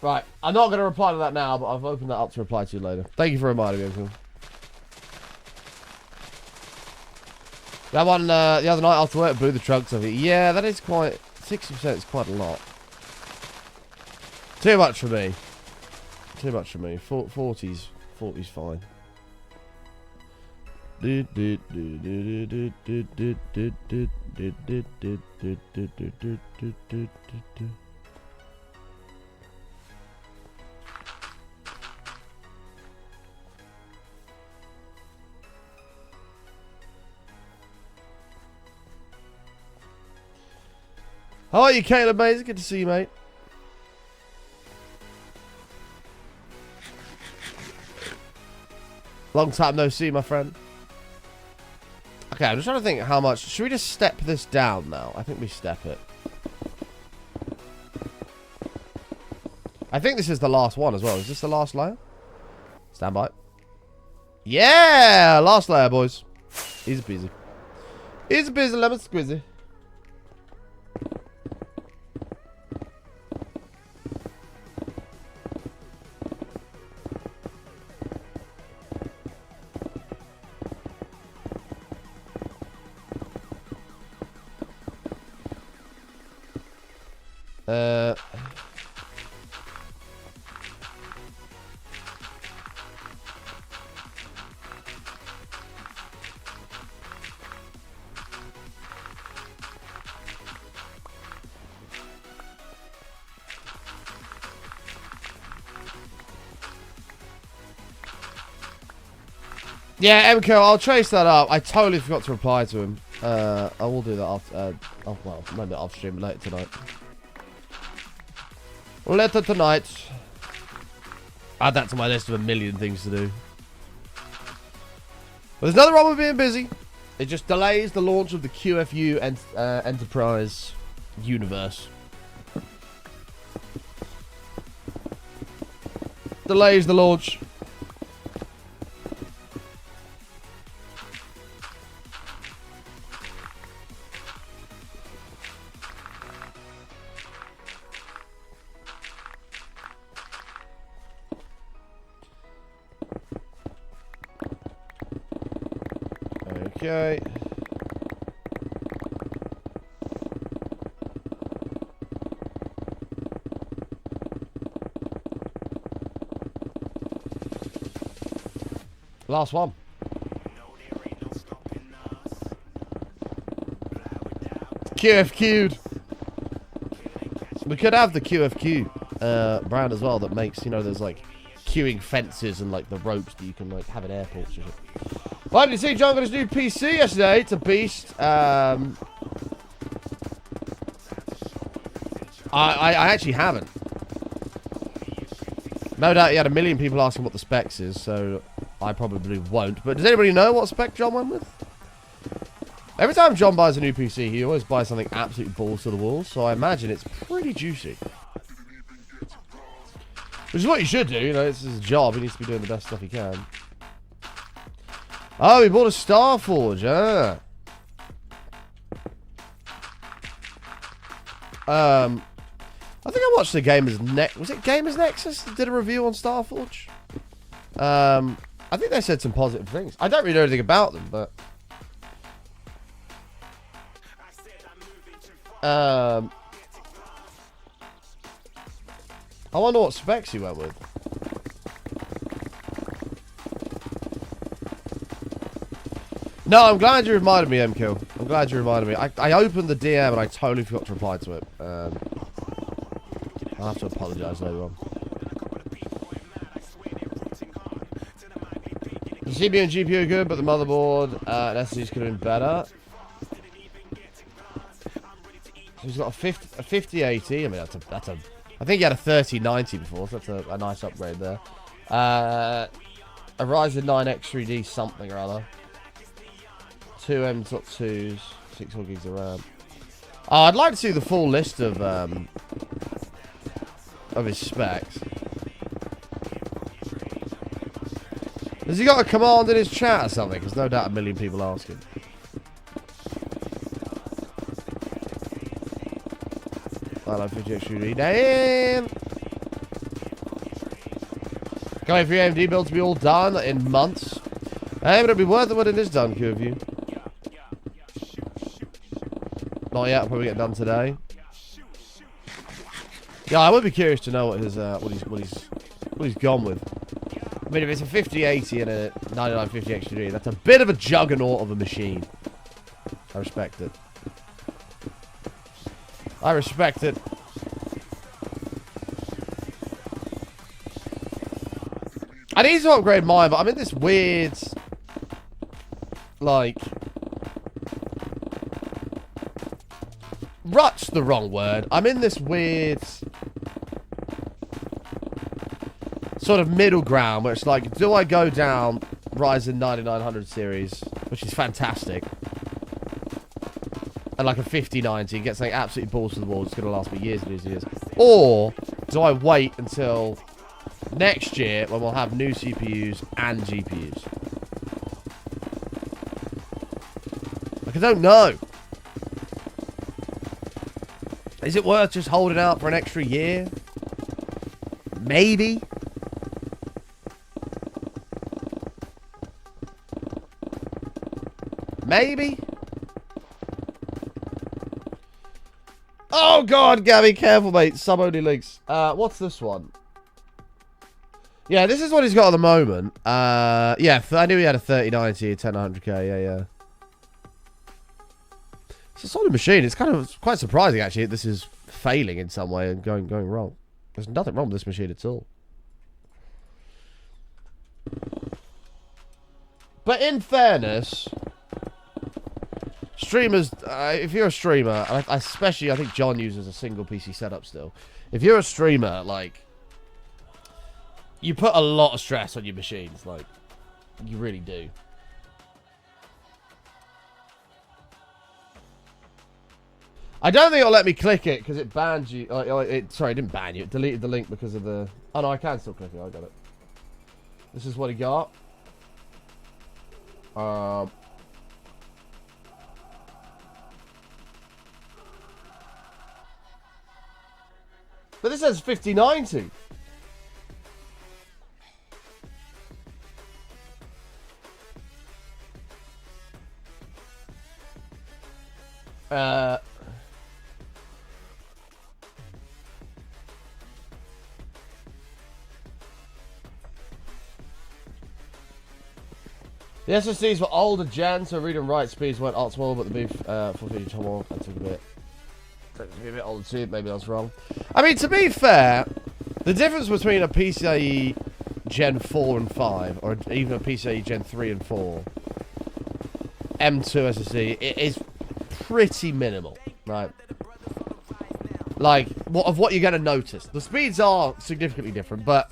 Right. I'm not going to reply to that now, but I've opened that up to reply to you later. Thank you for reminding me. That one the other night after work blew the trunks of it. Yeah, that is quite... 60% is quite a lot. Too much for me. Too much for me. 40's fine. How are you, Caleb Mason? Good to see you, mate. Long time no see, my friend. Okay, I'm just trying to think how much. Should we just step this down now? I think we step it. I think this is the last one as well. Is this the last layer? Stand by. Yeah! Last layer, boys. Easy peasy. Easy peasy, lemon squeezy. Yeah, MK, I'll trace that up. I totally forgot to reply to him. I will do that after, well, maybe off stream later tonight. Later tonight. Add that to my list of a million things to do. But there's nothing wrong with being busy. It just delays the launch of the QFU and Enterprise universe. Delays the launch. Okay. Last one. QFQ'd. We could have the QFQ brand as well that makes, you know, there's like queuing fences and like the ropes that you can like have at airports and shit. Why did you see John got his new PC yesterday? It's a beast. I actually haven't. No doubt he had a million people asking what the specs is, so I probably won't. But does anybody know what spec John went with? Every time John buys a new PC, he always buys something absolutely balls to the wall, so I imagine it's pretty juicy. Which is what you should do, you know, it's his job, he needs to be doing the best stuff he can. Oh, he bought a Starforge, ah. I think I watched the Gamers was it Gamers Nexus that did a review on Starforge? I think they said some positive things. I don't really know anything about them, but I wonder what specs he went with. No, I'm glad you reminded me, MKill. I'm glad you reminded me. I opened the DM and I totally forgot to reply to it. I'll have to apologise later on. The CPU and GPU are good, but the motherboard and SSDs could have been better. So he's got a 5080. I mean, that's a. I think he had a 3090 before, so that's a nice upgrade there. A Ryzen 9 X3D something or other. 2 M.2s, 64 gigs of RAM. Oh, I'd like to see the full list of his specs. Has he got a command in his chat or something? Because no doubt a million people asking. I like 50 X3D. Damn! Can't wait for your AMD build to be all done in months. Hey, but it'll be worth it when it is done, Q of you. Not yet, I'll probably get done today. Yeah, I would be curious to know what his what he's gone with. I mean, if it's a 5080 and a 9950 X3D, that's a bit of a juggernaut of a machine. I respect it. I respect it. I need to upgrade mine, but I'm in this weird, like, rut's the wrong word. I'm in this weird sort of middle ground where it's like, do I go down Ryzen 9900 series, which is fantastic, and like a 5090, get something absolutely balls to the wall, it's going to last me years and years and years, or do I wait until next year when we'll have new CPUs and GPUs? Like, I don't know. Is it worth just holding out for an extra year? Maybe. Maybe. Oh god, Gabby, careful, mate. Sub-only links. What's this one? Yeah, this is what he's got at the moment. Yeah, I knew he had a 3090, a 10900K. Yeah. It's a solid machine. It's kind of quite surprising, actually, that this is failing in some way and going wrong. There's nothing wrong with this machine at all. But in fairness, streamers, if you're a streamer, and especially I think John uses a single PC setup still. If you're a streamer, like, you put a lot of stress on your machines, like, you really do. I don't think it'll let me click it because it banned you. Sorry, it didn't ban you. It deleted the link because of the. Oh no, I can still click it. I got it. This is what he got. But this says 5090. The SSDs were older gen, so read and write speeds weren't optimal, but the beef 450 tomahawk that took a bit older too. Maybe I was wrong. I mean, to be fair, the difference between a PCIe Gen 4 and 5, or even a PCIe Gen 3 and 4, M2 SSD, it is pretty minimal, right? Like, of what you're going to notice. The speeds are significantly different, but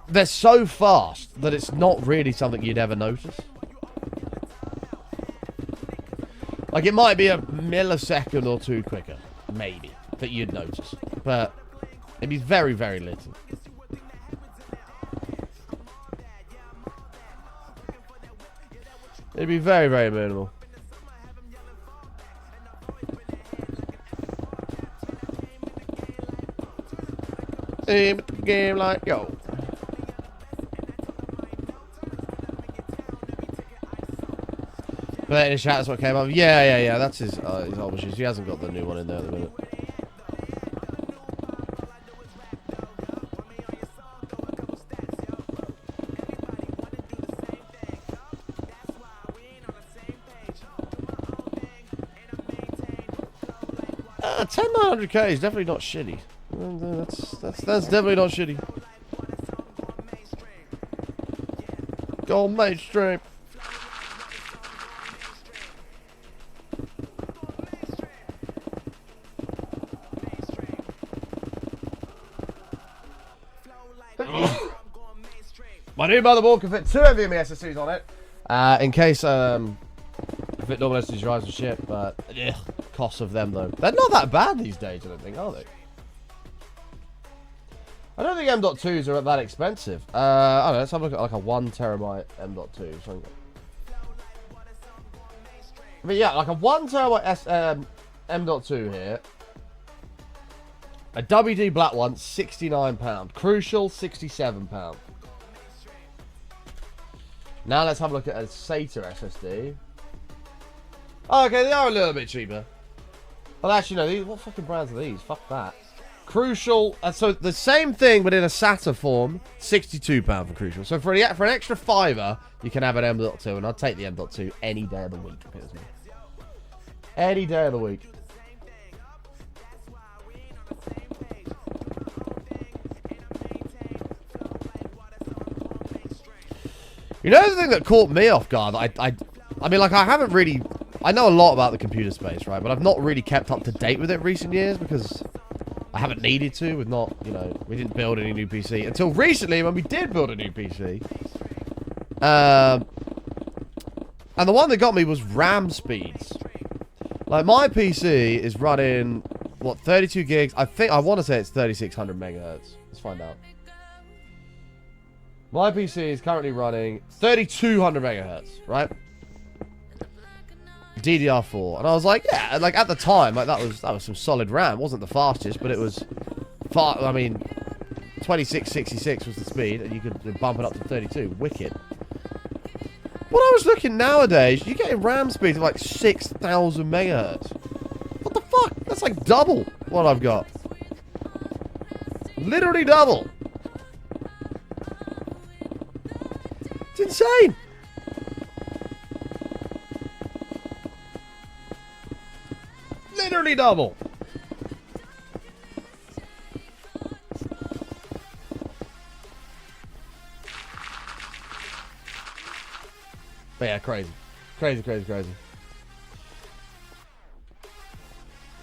they're so fast that it's not really something you'd ever notice. Like, it might be a millisecond or two quicker, maybe, that you'd notice. But it'd be very, very little. It'd be very, very minimal. Aim at the game like yo. But in the chat, that's what came up. Yeah. That's his old machine. He hasn't got the new one in there at the minute. $10,900K is definitely not shitty. That's definitely not shitty. Go mainstream. My new motherboard can fit 2 NVMe SSDs on it. In case if it normal SSDs drives and shit, but ugh, costs of them though. They're not that bad these days, I don't think, are they? I don't think M.2s are that expensive. I don't know, let's have a look at like a 1 terabyte M.2. But yeah, like a 1 terabyte M.2 here. A WD black one, £69. Crucial, £67. Now let's have a look at a SATA SSD. Oh, okay, they are a little bit cheaper. Well, actually, no, these, what fucking brands are these? Fuck that. Crucial, so the same thing, but in a SATA form, £62 for Crucial. So for an extra $5, you can have an M.2, and I'd take the M.2 any day of the week. Any day of the week. You know the thing that caught me off guard? I mean, like, I haven't really... I know a lot about the computer space, right? But I've not really kept up to date with it recent years because I haven't needed to. With not, you know, we didn't build any new PC until recently when we did build a new PC. And the one that got me was RAM speeds. Like, my PC is running, what, 32 gigs? I want to say it's 3600 megahertz. Let's find out. My PC is currently running 3200 megahertz, right? DDR4, and I was like, yeah, like at the time, like that was some solid RAM. It wasn't the fastest, but it was far. I mean, 2666 was the speed, and you could bump it up to 32. Wicked. When I was looking nowadays, you're getting RAM speeds of like 6000 megahertz. What the fuck? That's like double what I've got. Literally double. It's insane. Literally double. But yeah, crazy. Crazy.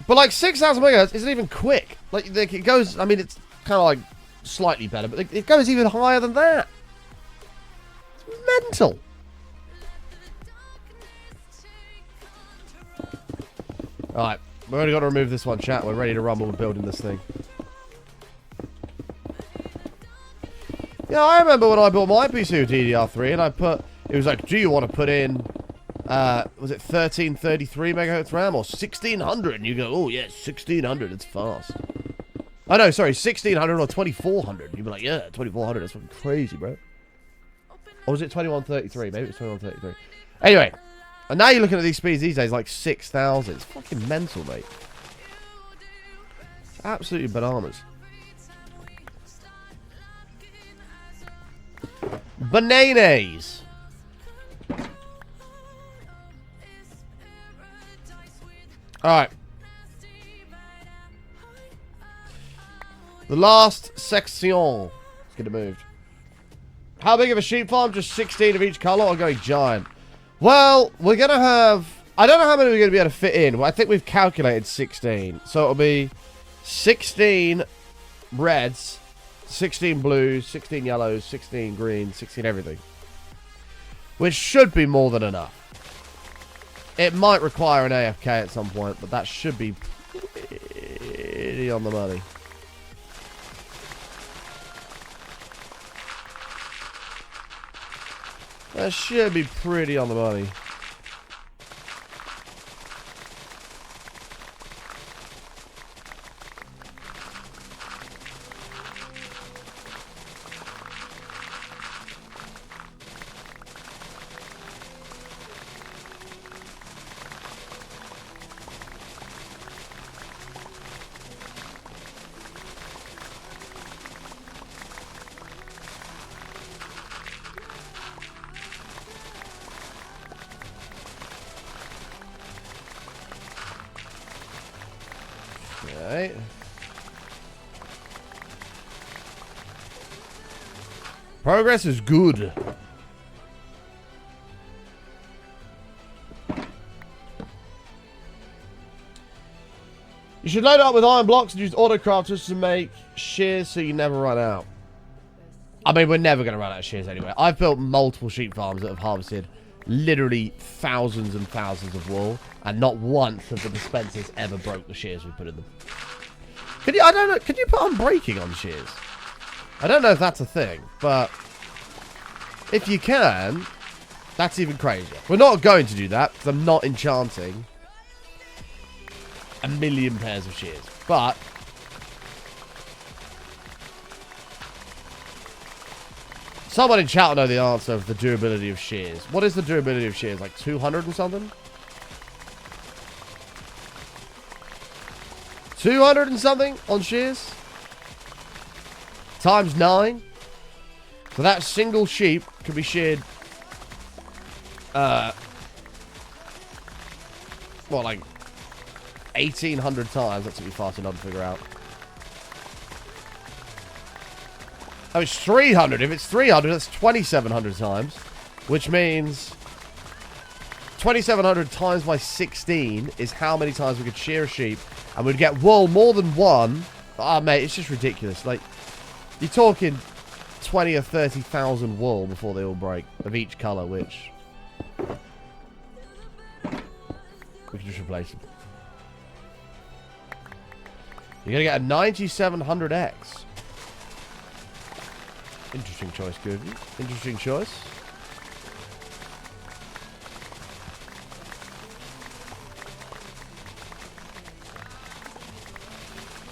But like 6000 megahertz isn't even quick. Like it goes, I mean, it's kind of like slightly better, but it goes even higher than that. It's mental. Alright, we've only got to remove this one, chat. We're ready to rumble with building this thing. Yeah, I remember when I built my PC with DDR3 and I put... It was like, do you want to put in... was it 1333 megahertz RAM or 1600? And you go, oh yeah, 1600, it's fast. Oh no, sorry, 1600 or 2400. You'd be like, yeah, 2400, that's fucking crazy, bro. Or was it 2133? Maybe it's 2133. Anyway... And now you're looking at these speeds these days, like 6,000. It's fucking mental, mate. It's absolutely bananas. Bananas. Alright. The last section. Let's get it moved. How big of a sheep farm? Just 16 of each colour or going giant? Well, we're going to have... I don't know how many we're going to be able to fit in. Well, I think we've calculated 16. So it'll be 16 reds, 16 blues, 16 yellows, 16 greens, 16 everything. Which should be more than enough. It might require an AFK at some point, but that should be pretty on the money. That should be pretty on the money. Okay. Progress is good. You should load it up with iron blocks and use autocrafters to make shears so you never run out. I mean, we're never going to run out of shears anyway. I've built multiple sheep farms that have harvested literally thousands and thousands of wool, and not once have the dispensers ever broke the shears we put in them. Could you, I don't know, could you put unbreaking on shears? I don't know if that's a thing, but if you can, that's even crazier. We're not going to do that, because I'm not enchanting a million pairs of shears. But someone in chat will know the answer of the durability of shears. What is the durability of shears? Like 200 and something? 200 and something on shears? Times 9. So that single sheep could be sheared, what, like 1,800 times? That's going to be far too long to figure out. Oh, it's 300. If it's 300, that's 2,700 times. Which means 2,700 times by 16 is how many times we could shear a sheep. And we'd get wool more than one. Ah, mate, it's just ridiculous. Like, you're talking 20 or 30,000 wool before they all break. Of each colour, which we can just replace them. You're going to get a 9700X. Interesting choice, Goofy. Interesting choice.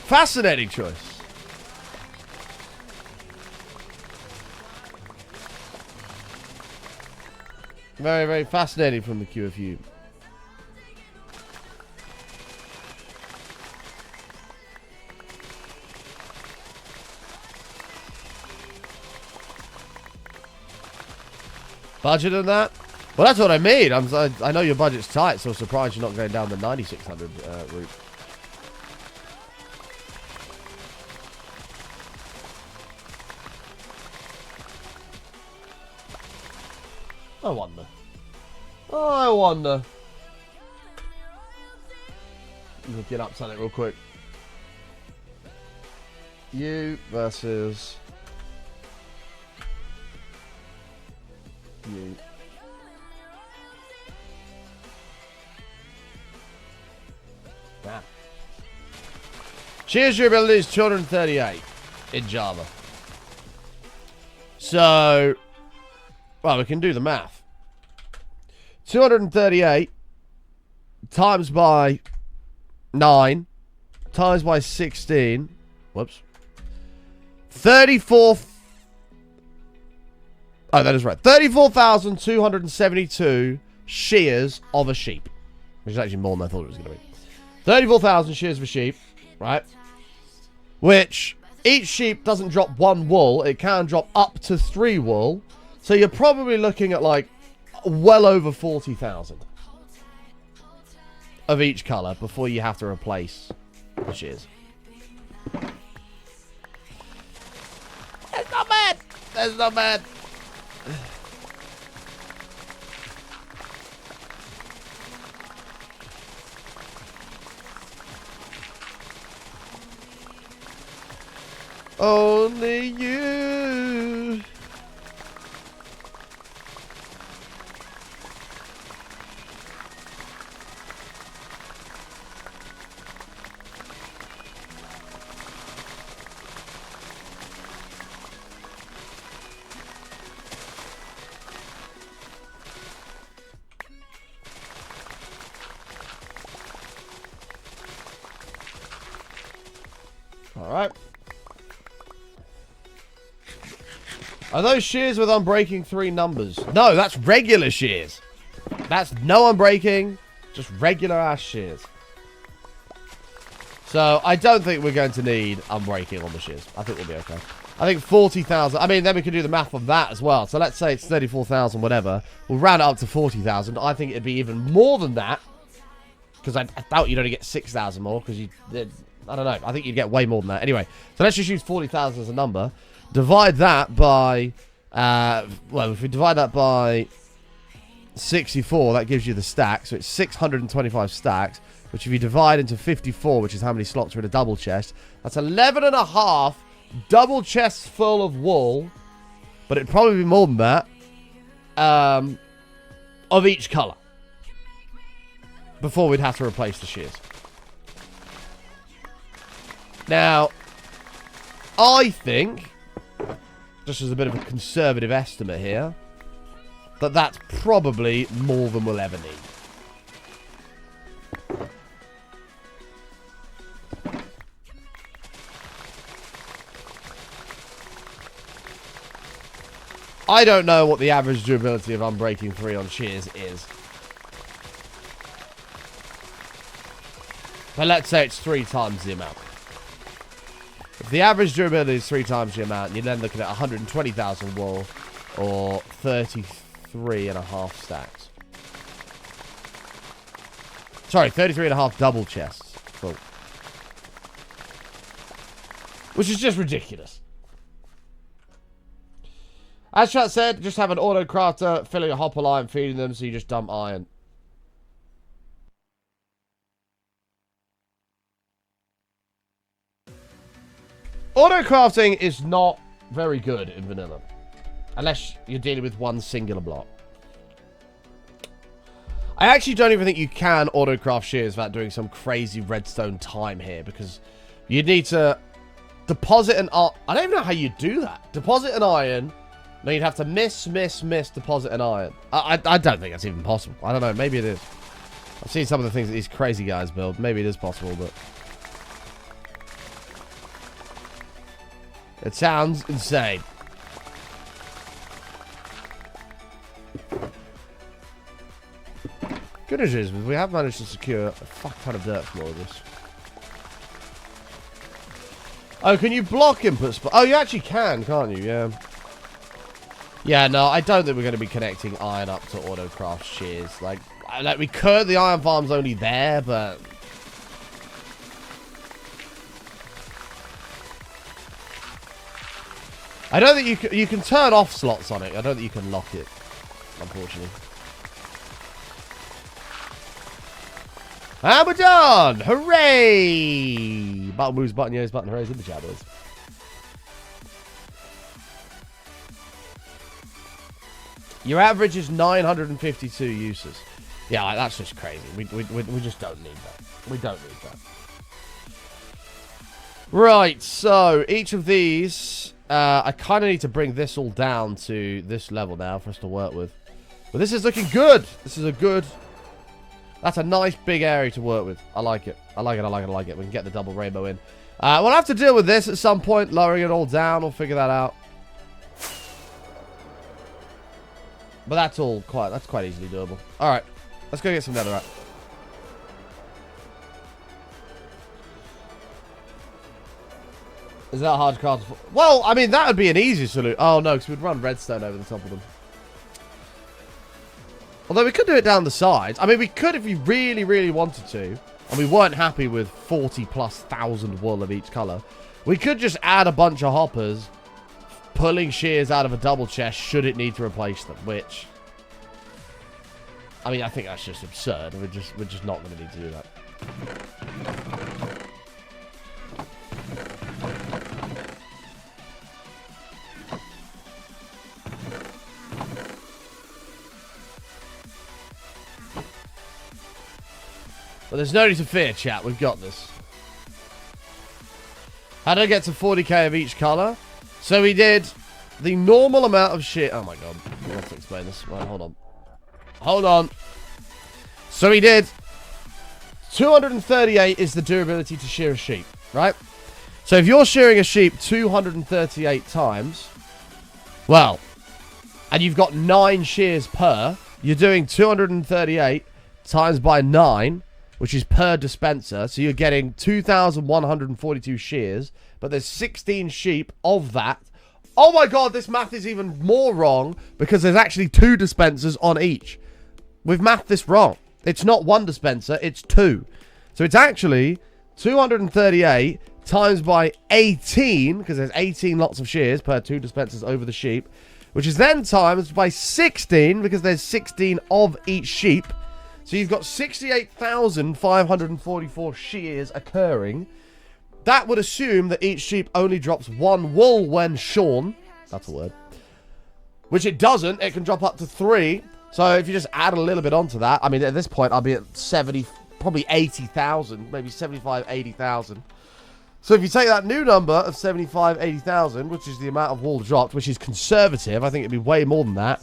Fascinating choice. Very, very fascinating from the QFU. Budget on that? Well, that's what I mean. I know your budget's tight, so I'm surprised you're not going down the 9,600 route. I wonder. I wonder. We'll get up something real quick. You versus you. Nah. Shears durability is 238 in Java. So, well, we can do the math. 238 times by 9 times by 16. Whoops. 34. Oh, that is right. 34,272 shears of a sheep. Which is actually more than I thought it was going to be. 34,000 shears of a sheep. Right? Which, each sheep doesn't drop 1 wool. It can drop up to 3 wool. So you're probably looking at like well over 40,000 of each colour before you have to replace the shears. That's not bad. That's not bad. Only you. Alright. Are those shears with unbreaking 3 numbers? No, that's regular shears. That's no unbreaking, just regular ass shears. So, I don't think we're going to need unbreaking on the shears. I think we'll be okay. I think 40,000. I mean, then we can do the math on that as well. So, let's say it's 34,000, whatever. We'll round it up to 40,000. I think it'd be even more than that. Because I doubt you'd only get 6,000 more. Because I don't know. I think you'd get way more than that. Anyway, so let's just use 40,000 as a number. Divide that by, well, if we divide that by 64, that gives you the stack. So it's 625 stacks, which if you divide into 54, which is how many slots are in a double chest, that's 11.5 double chests full of wool. But it'd probably be more than that, of each color. Before we'd have to replace the shears. Now, I think, just as a bit of a conservative estimate here, that that's probably more than we'll ever need. I don't know what the average durability of Unbreaking 3 on shears is. But let's say it's 3 times the amount. If the average durability is 3 times the amount, you're then looking at 120,000 wool or 33.5 stacks. Sorry, 33.5 double chests. Cool. Which is just ridiculous. As chat said, just have an auto crafter filling a hopper line, feeding them, so you just dump iron. Auto crafting is not very good in vanilla. Unless you're dealing with one singular block. I actually don't even think you can auto craft shears without doing some crazy redstone time here. Because you'd need to deposit an iron. I don't even know how you do that. Deposit an iron. Then you'd have to miss, deposit an iron. I don't think that's even possible. I don't know. Maybe it is. I've seen some of the things that these crazy guys build. Maybe it is possible, but... it sounds insane. Good news is, we have managed to secure a fuck ton of dirt from all of this. Oh, can you block inputs? Oh, you actually can, can't you? Yeah. Yeah, no, I don't think we're going to be connecting iron up to autocraft shears. Like we could, the iron farm's only there, but... I don't think you can turn off slots on it. I don't think you can lock it, unfortunately. And we're done! Hooray! Button moves, button yos, button hoorays in the chat, boys. Your average is 952 uses. Yeah, that's just crazy. We just don't need that. We don't need that. Right, so each of these... I kind of need to bring this all down to this level now for us to work with. But this is looking good. This is a good... That's a nice big area to work with. I like it. I like it, I like it, I like it. We can get the double rainbow in. We'll have to deal with this at some point. Lowering it all down. We'll figure that out. But that's quite easily doable. Alright. Let's go get some netherite. Is that hard to craft? Well, I mean, that would be an easy solution. Oh, no, because we'd run redstone over the top of them. Although we could do it down the sides. I mean, we could if we really, really wanted to. And we weren't happy with 40,000+ wool of each color. We could just add a bunch of hoppers, pulling shears out of a double chest should it need to replace them. Which, I mean, I think that's just absurd. We're just not going to need to do that. But there's no need to fear, chat. We've got this. How did I get to 40k of each color? So we did the normal amount of shit. Oh my god. I have to explain this. Right, hold on. Hold on. So we did 238 is the durability to shear a sheep, right? So if you're shearing a sheep 238 times, well, and you've got 9 shears per, you're doing 238 times by 9, which is per dispenser. So you're getting 2,142 shears, but there's 16 sheep of that. Oh my god, this math is even more wrong because there's actually 2 dispensers on each. We've mathed this wrong. It's not 1 dispenser, it's 2. So it's actually 238 times by 18, because there's 18 lots of shears per 2 dispensers over the sheep, which is then times by 16, because there's 16 of each sheep. So you've got 68,544 shears occurring. That would assume that each sheep only drops 1 wool when shorn. That's a word. Which it doesn't. It can drop up to 3. So if you just add a little bit onto that, I mean, at this point, I'll be at 70, probably 80,000, maybe 75, 80,000. So if you take that new number of 75, 80,000, which is the amount of wool dropped, which is conservative, I think it'd be way more than that,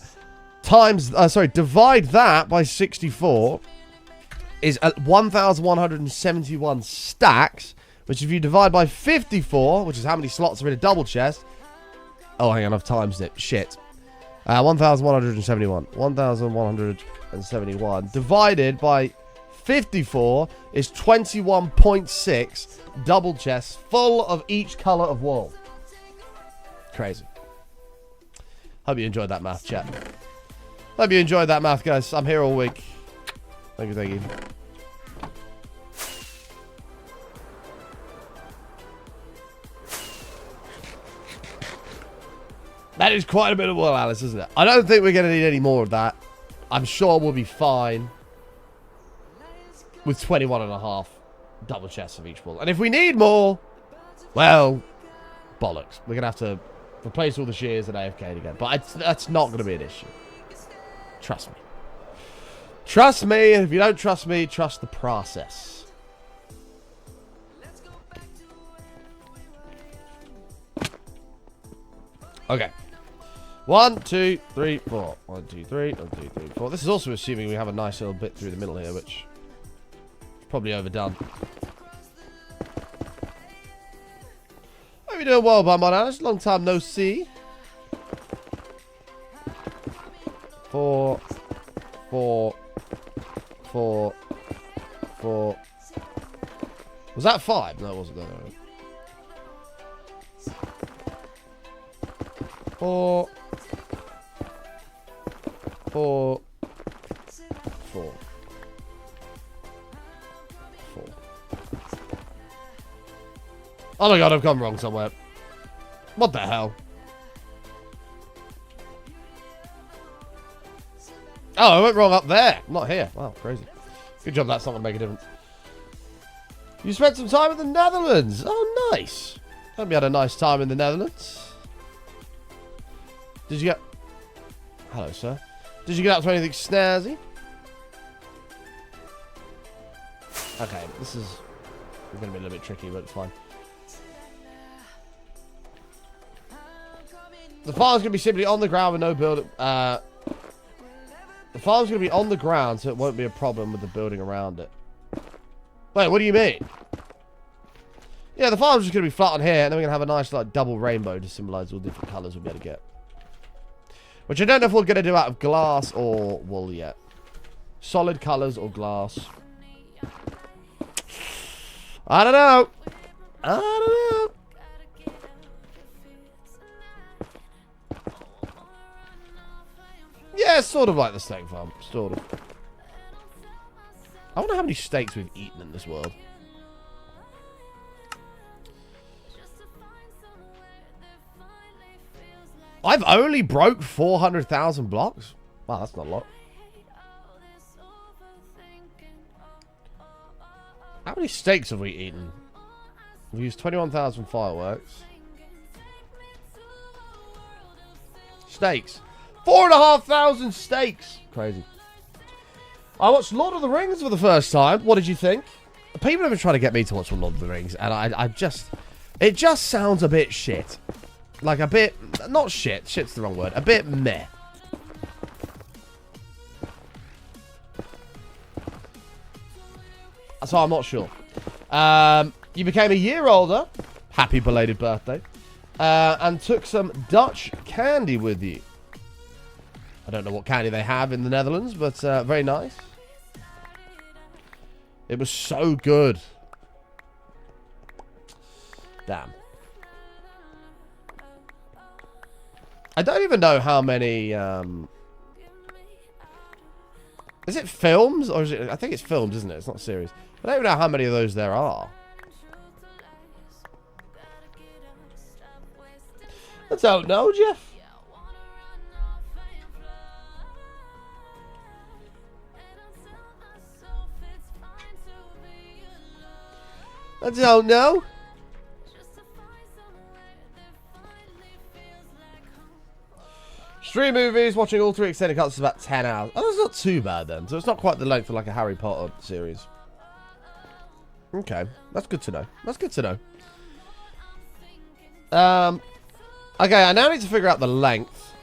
divide that by 64 is at 1,171 stacks, which if you divide by 54, which is how many slots are in a double chest. Oh, hang on, I've times it. Shit. 1,171. 1,171 divided by 54 is 21.6 double chests full of each color of wool. Crazy. Hope you enjoyed that math, chat. Hope you enjoyed that math, guys. I'm here all week. Thank you, thank you. That is quite a bit of wool, Alice, isn't it? I don't think we're going to need any more of that. I'm sure we'll be fine with 21.5 double chests of each wool. And if we need more, well, bollocks. We're going to have to replace all the shears and AFK again. But that's not going to be an issue. Trust me. Trust me, and if you don't trust me, trust the process. Okay. 1, 2, 3, 4. 1, 2, 3, 1, 2, 3, 4. This is also assuming we have a nice little bit through the middle here, which is probably overdone. Hope you're doing well, Bum Alice. Long time no see. 4, 4, 4, 4. Was that 5? No, it wasn't. No. 4, 4, 4, 4. Oh my god, I've gone wrong somewhere. What the hell? Oh, I went wrong up there. Not here. Wow, crazy. Good job that's not going to make a difference. You spent some time in the Netherlands. Oh, nice. Hope you had a nice time in the Netherlands. Did you get... Hello, sir. Did you get up to anything snazzy? Okay, this is going to be a little bit tricky, but it's fine. The farm's going to be simply on the ground with no building... the farm's going to be on the ground, so it won't be a problem with the building around it. Wait, what do you mean? Yeah, the farm's just going to be flat on here, and then we're going to have a nice like double rainbow to symbolize all the different colours we'll be able to get. Which I don't know if we're going to do out of glass or wool yet. Solid colours or glass. I don't know. I don't know. Yeah, sort of like the steak farm. Sort of. I wonder how many steaks we've eaten in this world. I've only broke 400,000 blocks? Wow, that's not a lot. How many steaks have we eaten? We've used 21,000 fireworks. Steaks. 4,500 steaks. Crazy. I watched Lord of the Rings for the first time. What did you think? People have been trying to get me to watch Lord of the Rings, and I just... It just sounds a bit shit. Like a bit... Not shit. Shit's the wrong word. A bit meh. So I'm not sure. You became a year older. Happy belated birthday. And took some Dutch candy with you. I don't know what candy they have in the Netherlands, but very nice. It was so good. Damn. I don't even know how many... Is it films? Or is it... I think it's films, isn't it? It's not series. I don't even know how many of those there are. I don't know, Jeff. I don't know. StreamVODs, watching all 3 extended cuts is about 10 hours. Oh, that's not too bad then. So it's not quite the length of like a Harry Potter series. Okay, that's good to know. That's good to know. Okay, I now need to figure out the length.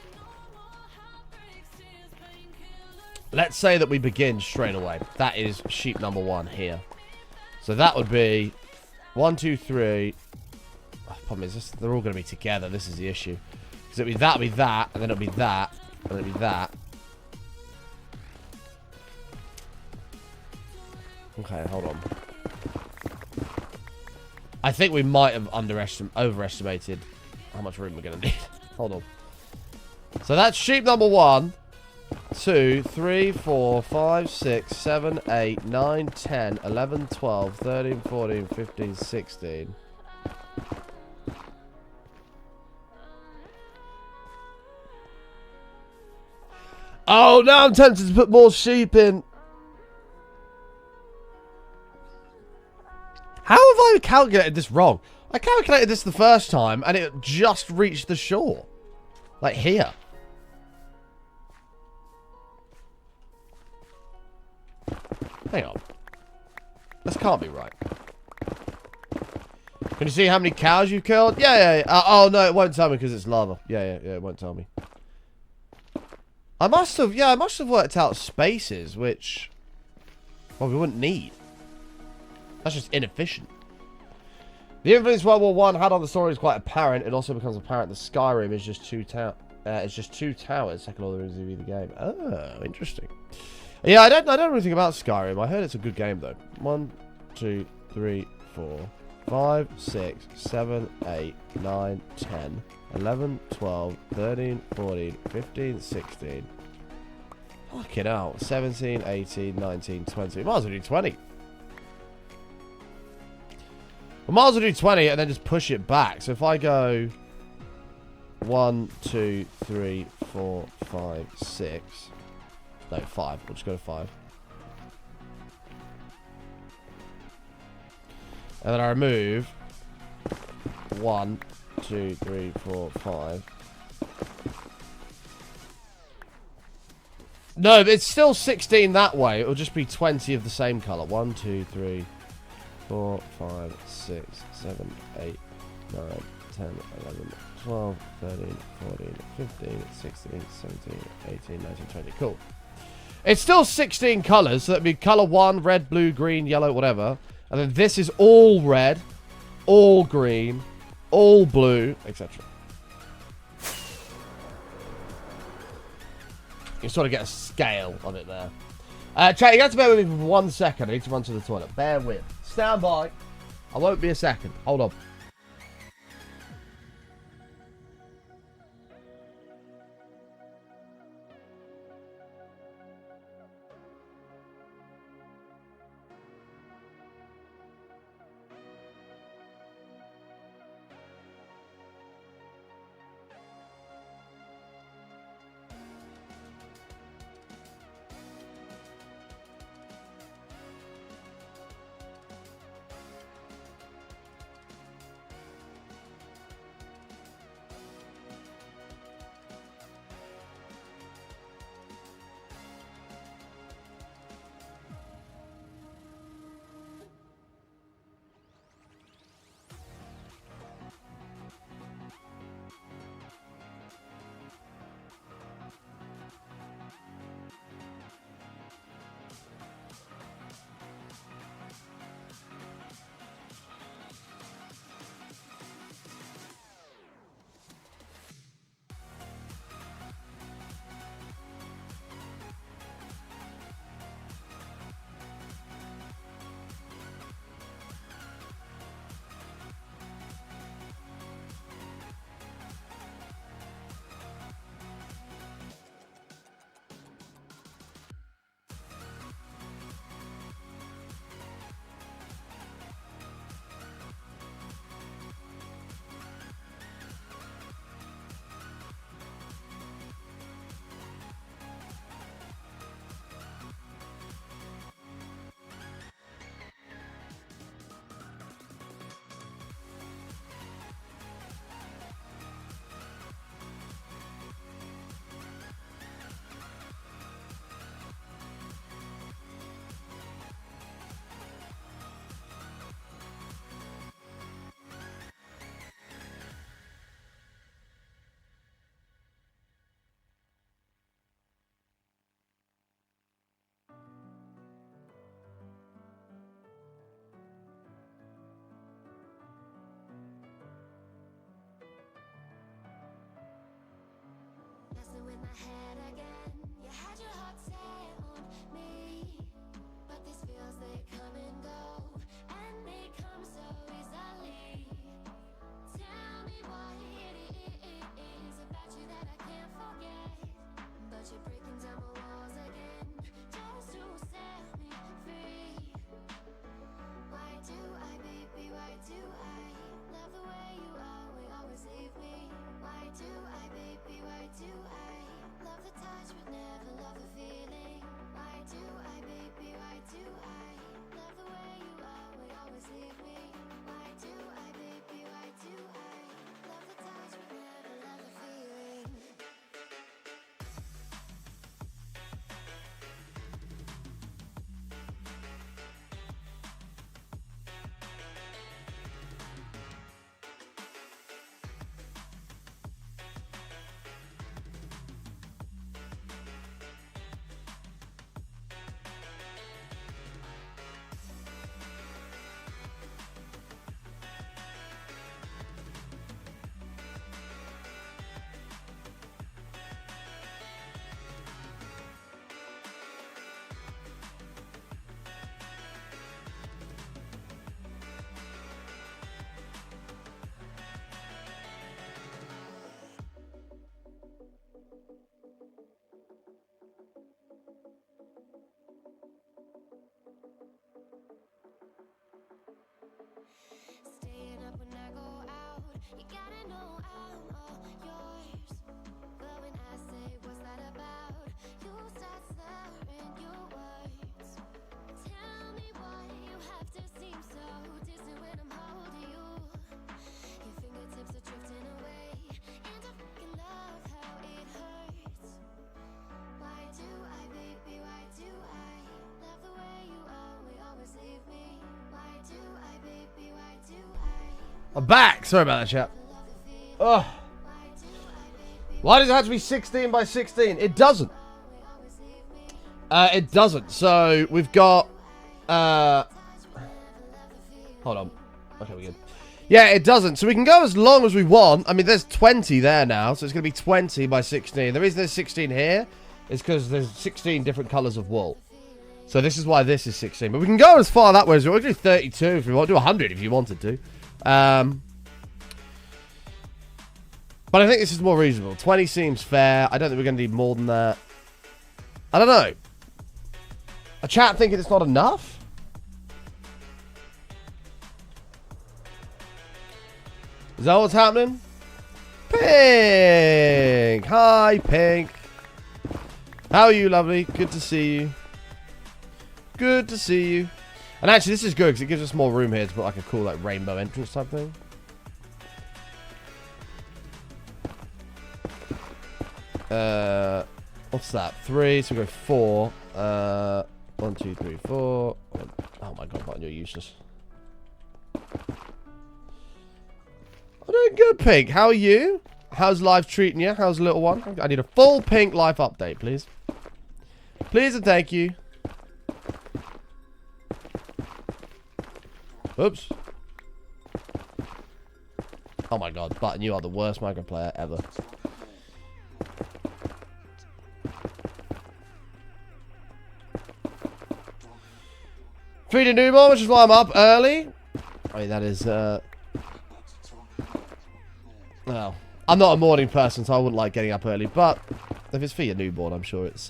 Let's say that we begin straight away. That is sheep number 1 here. So that would be 1, 2, 3. Oh, problem is, they're all going to be together. This is the issue. Because it'll be that, and then it'll be that, and then it'll be that. Okay, hold on. I think we might have overestimated how much room we're going to need. Hold on. So that's sheep number 1, 2, 3, 4, 5, 6, 7, 8, 9, 10, 11, 12, 13, 14, 15, 16. Oh, now I'm tempted to put more sheep in. How have I calculated this wrong? I calculated this the first time and it just reached the shore. Like here. Hang on. This can't be right. Can you see how many cows you've killed? Yeah. Oh, no, it won't tell me because it's lava. Yeah, it won't tell me. I must have worked out spaces, which, well, we wouldn't need. That's just inefficient. The influence World War I had on the story is quite apparent. It also becomes apparent that Skyrim is just two towers. Second order is the game. Oh, interesting. Yeah, I don't know anything about Skyrim. I heard it's a good game though. 1, 2, 3, 4, 5, 6, 7, 8, 9, 10, 11, 12, 13, 14, 15, 16. Fucking hell. 17, 18, 19, 20. Might as well do 20. We might as well do 20 and then just push it back. So if I go 1, 2, 3, 4, 5, 6. No, 5. We'll just go to 5. And then I remove 1, 2, 3, 4, 5. No, but it's still 16 that way. It'll just be 20 of the same colour. 1, 2, 3, 4, 5, 6, 7, 8, 9, 10, 11, 12, 13, 14, 15, 16, 17, 18, 19, 20. Cool. It's still 16 colours, so that'd be colour 1, red, blue, green, yellow, whatever. And then this is all red, all green, all blue, etc. You sort of get a scale on it there. Chat, you have to bear with me for 1 second. I need to run to the toilet. Bear with. Stand by. I won't be a second. Hold on. I'm back. Sorry about that, chat. Ugh. Why does it have to be 16 by 16? It doesn't. It doesn't. So we've got. Hold on. Okay, we're good. Yeah, it doesn't. So we can go as long as we want. I mean, there's 20 there now, so it's going to be 20 by 16. The reason there's 16 here is because there's 16 different colors of wool. So this is why this is 16. But we can go as far that way as we want. We can do 32 if we want. Do 100 if you wanted to. But I think this is more reasonable. 20 seems fair. I don't think we're going to need more than that. I don't know. A chat thinking it's not enough? Is that what's happening? Pink! Hi, Pink. How are you, lovely? Good to see you. Good to see you. And actually, this is good because it gives us more room here to put like a cool like rainbow entrance type thing. What's that? 3. So we go 4. 1, 2, 3, 4. Oh my god, button, you're useless. I'm doing good, Pink. How are you? How's life treating you? How's little one? I need a full Pink life update, please. Please and thank you. Oops. Oh my god, Button, you are the worst Minecraft player ever. Feed a newborn, which is why I'm up early. I mean, that is, well, I'm not a morning person, so I wouldn't like getting up early, but if it's for your newborn, I'm sure it's,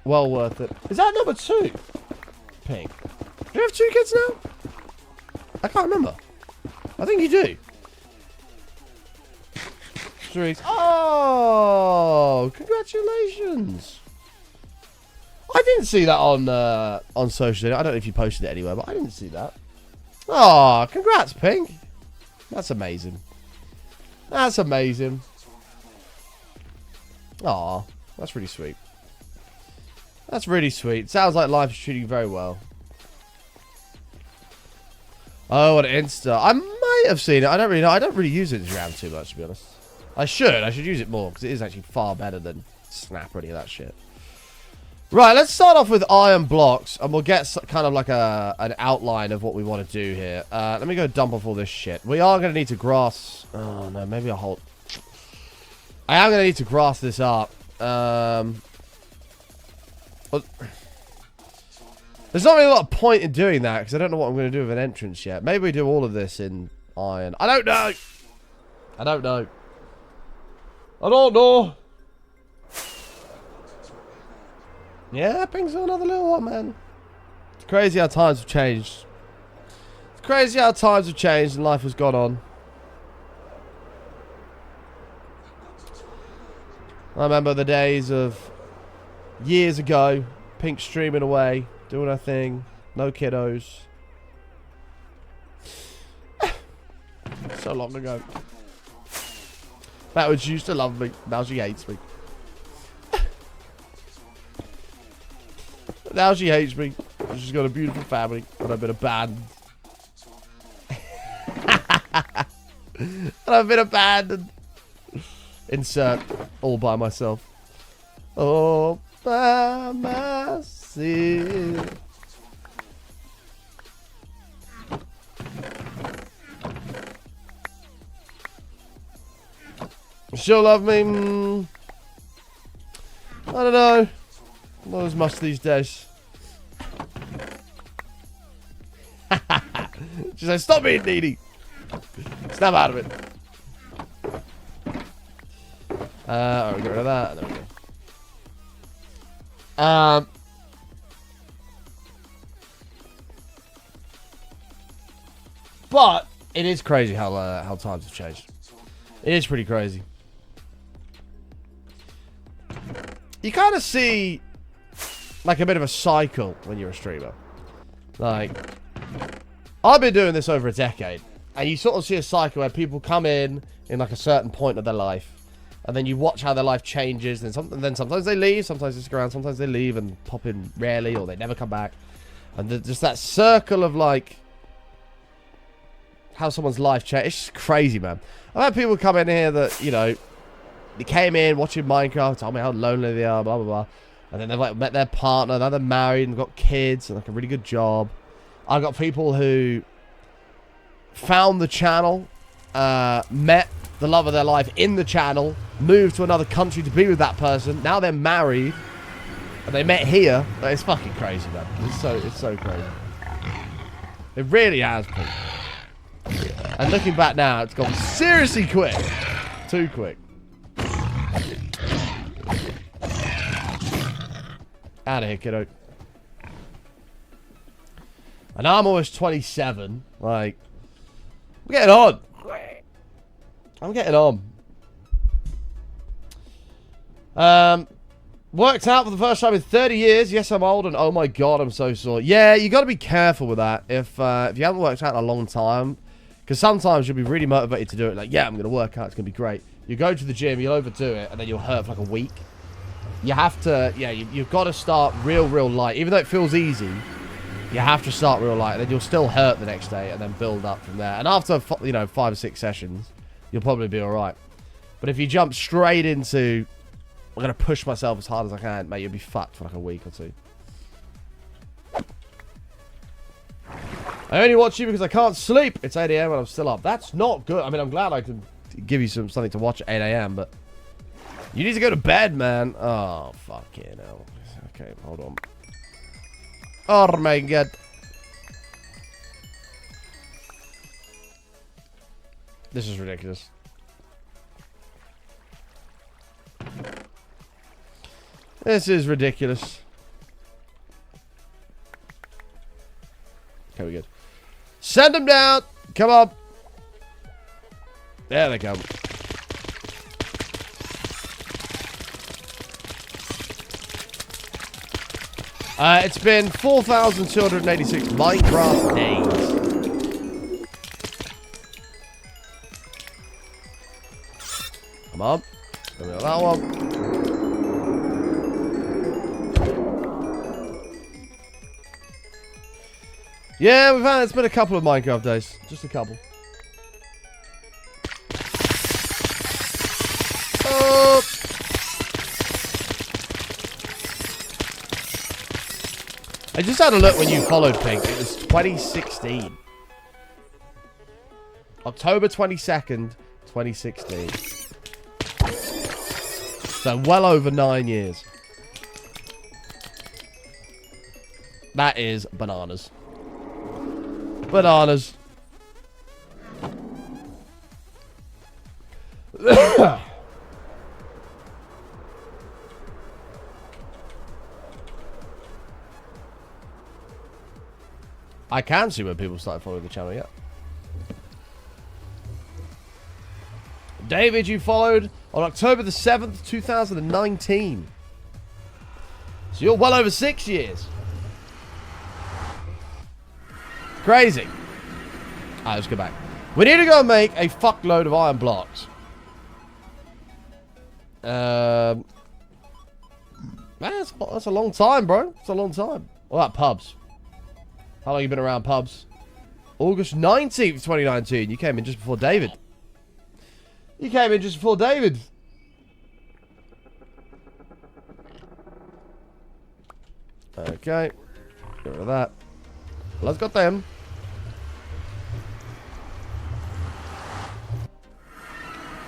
well worth it. Is that number 2? Pink. Do you have 2 kids now? I can't remember. I think you do. 3. Oh, congratulations. I didn't see that on social. I don't know if you posted it anywhere, but I didn't see that. Oh, congrats, Pink. That's amazing. That's amazing. Oh, that's really sweet. That's really sweet. Sounds like life is treating you very well. Oh, an Insta. I might have seen it. I don't really know. I don't really use Instagram too much, to be honest. I should use it more because it is actually far better than Snap or any of that shit. Right, let's start off with iron blocks, and we'll get kind of like an outline of what we want to do here. Let me go dump off all this shit. We are going to need to grass... Oh, no, maybe I'll hold... I am going to need to grass this up. There's not really a lot of point in doing that, because I don't know what I'm going to do with an entrance yet. Maybe we do all of this in iron. I don't know! I don't know. I don't know! Yeah, brings on another little one, man. It's crazy how times have changed. It's crazy how times have changed and life has gone on. I remember the days of years ago, Pink streaming away, doing her thing, no kiddos. So long ago. That was used to love me, now she hates me. Now she hates me. She's got a beautiful family and I've been abandoned. And I've been abandoned. Insert all by myself. All by myself. She'll love me. I don't know. Not as much these days. She said, stop being needy. Snap out of it. Alright, get rid of that. There we go. But it is crazy how times have changed. It is pretty crazy. You kind of see like a bit of a cycle when you're a streamer. Like, I've been doing this over a decade, and you sort of see a cycle where people come in like a certain point of their life, and then you watch how their life changes, and then sometimes they leave, sometimes they stick around, sometimes they leave and pop in rarely, or they never come back. And just that circle of like how someone's life changed. It's just crazy, man. I've had people come in here that, you know, they came in watching Minecraft, told me how lonely they are, blah blah blah. And then they've like met their partner, now they're married and got kids and like a really good job. I've got people who found the channel, met the love of their life in the channel, moved to another country to be with that person. Now they're married and they met here. It's fucking crazy, man. It's so crazy. It really has, people. And looking back now, it's gone seriously quick. Too quick. Out of here, kiddo. And I'm almost 27. Like, I'm getting on. I'm getting on. Worked out for the first time in 30 years. Yes, I'm old, and oh my god, I'm so sore. Yeah, you got to be careful with that. If you haven't worked out in a long time, because sometimes you'll be really motivated to do it. Like, yeah, I'm going to work out. It's going to be great. You go to the gym, you'll overdo it, and then you'll hurt for like a week. You have to, yeah, you've got to start real light. Even though it feels easy, you have to start real light, and then you'll still hurt the next day, and then build up from there. And after, you know, 5 or 6 sessions, you'll probably be all right. But if you jump straight into, I'm going to push myself as hard as I can, mate, you'll be fucked for like a week or two. I only watch you because I can't sleep. It's 8 AM and I'm still up. That's not good. I mean, I'm glad I can give you something to watch at 8 AM, but you need to go to bed, man. Oh, fucking hell. Okay, hold on. Oh, my God. This is ridiculous. This is ridiculous. Okay, we're good. Send them down. Come on. There they come. It's been 4,286 Minecraft days. Come on. Give me that one. Yeah, it's been a couple of Minecraft days. Just a couple. Oh. I just had a look when you followed Pink. It was 2016. October 22nd, 2016. So well over 9 years. That is bananas. Bananas. I can see when people started following the channel, yeah. David, you followed on October the 7th, 2019. So you're well over 6 years. Crazy. Alright, let's go back. We need to go and make a fuckload of iron blocks. That's a long time, bro. It's a long time. What about pubs? How long have you been around pubs? August 19th, 2019. You came in just before David. You came in just before David. Okay. Get rid of that. Let's go them.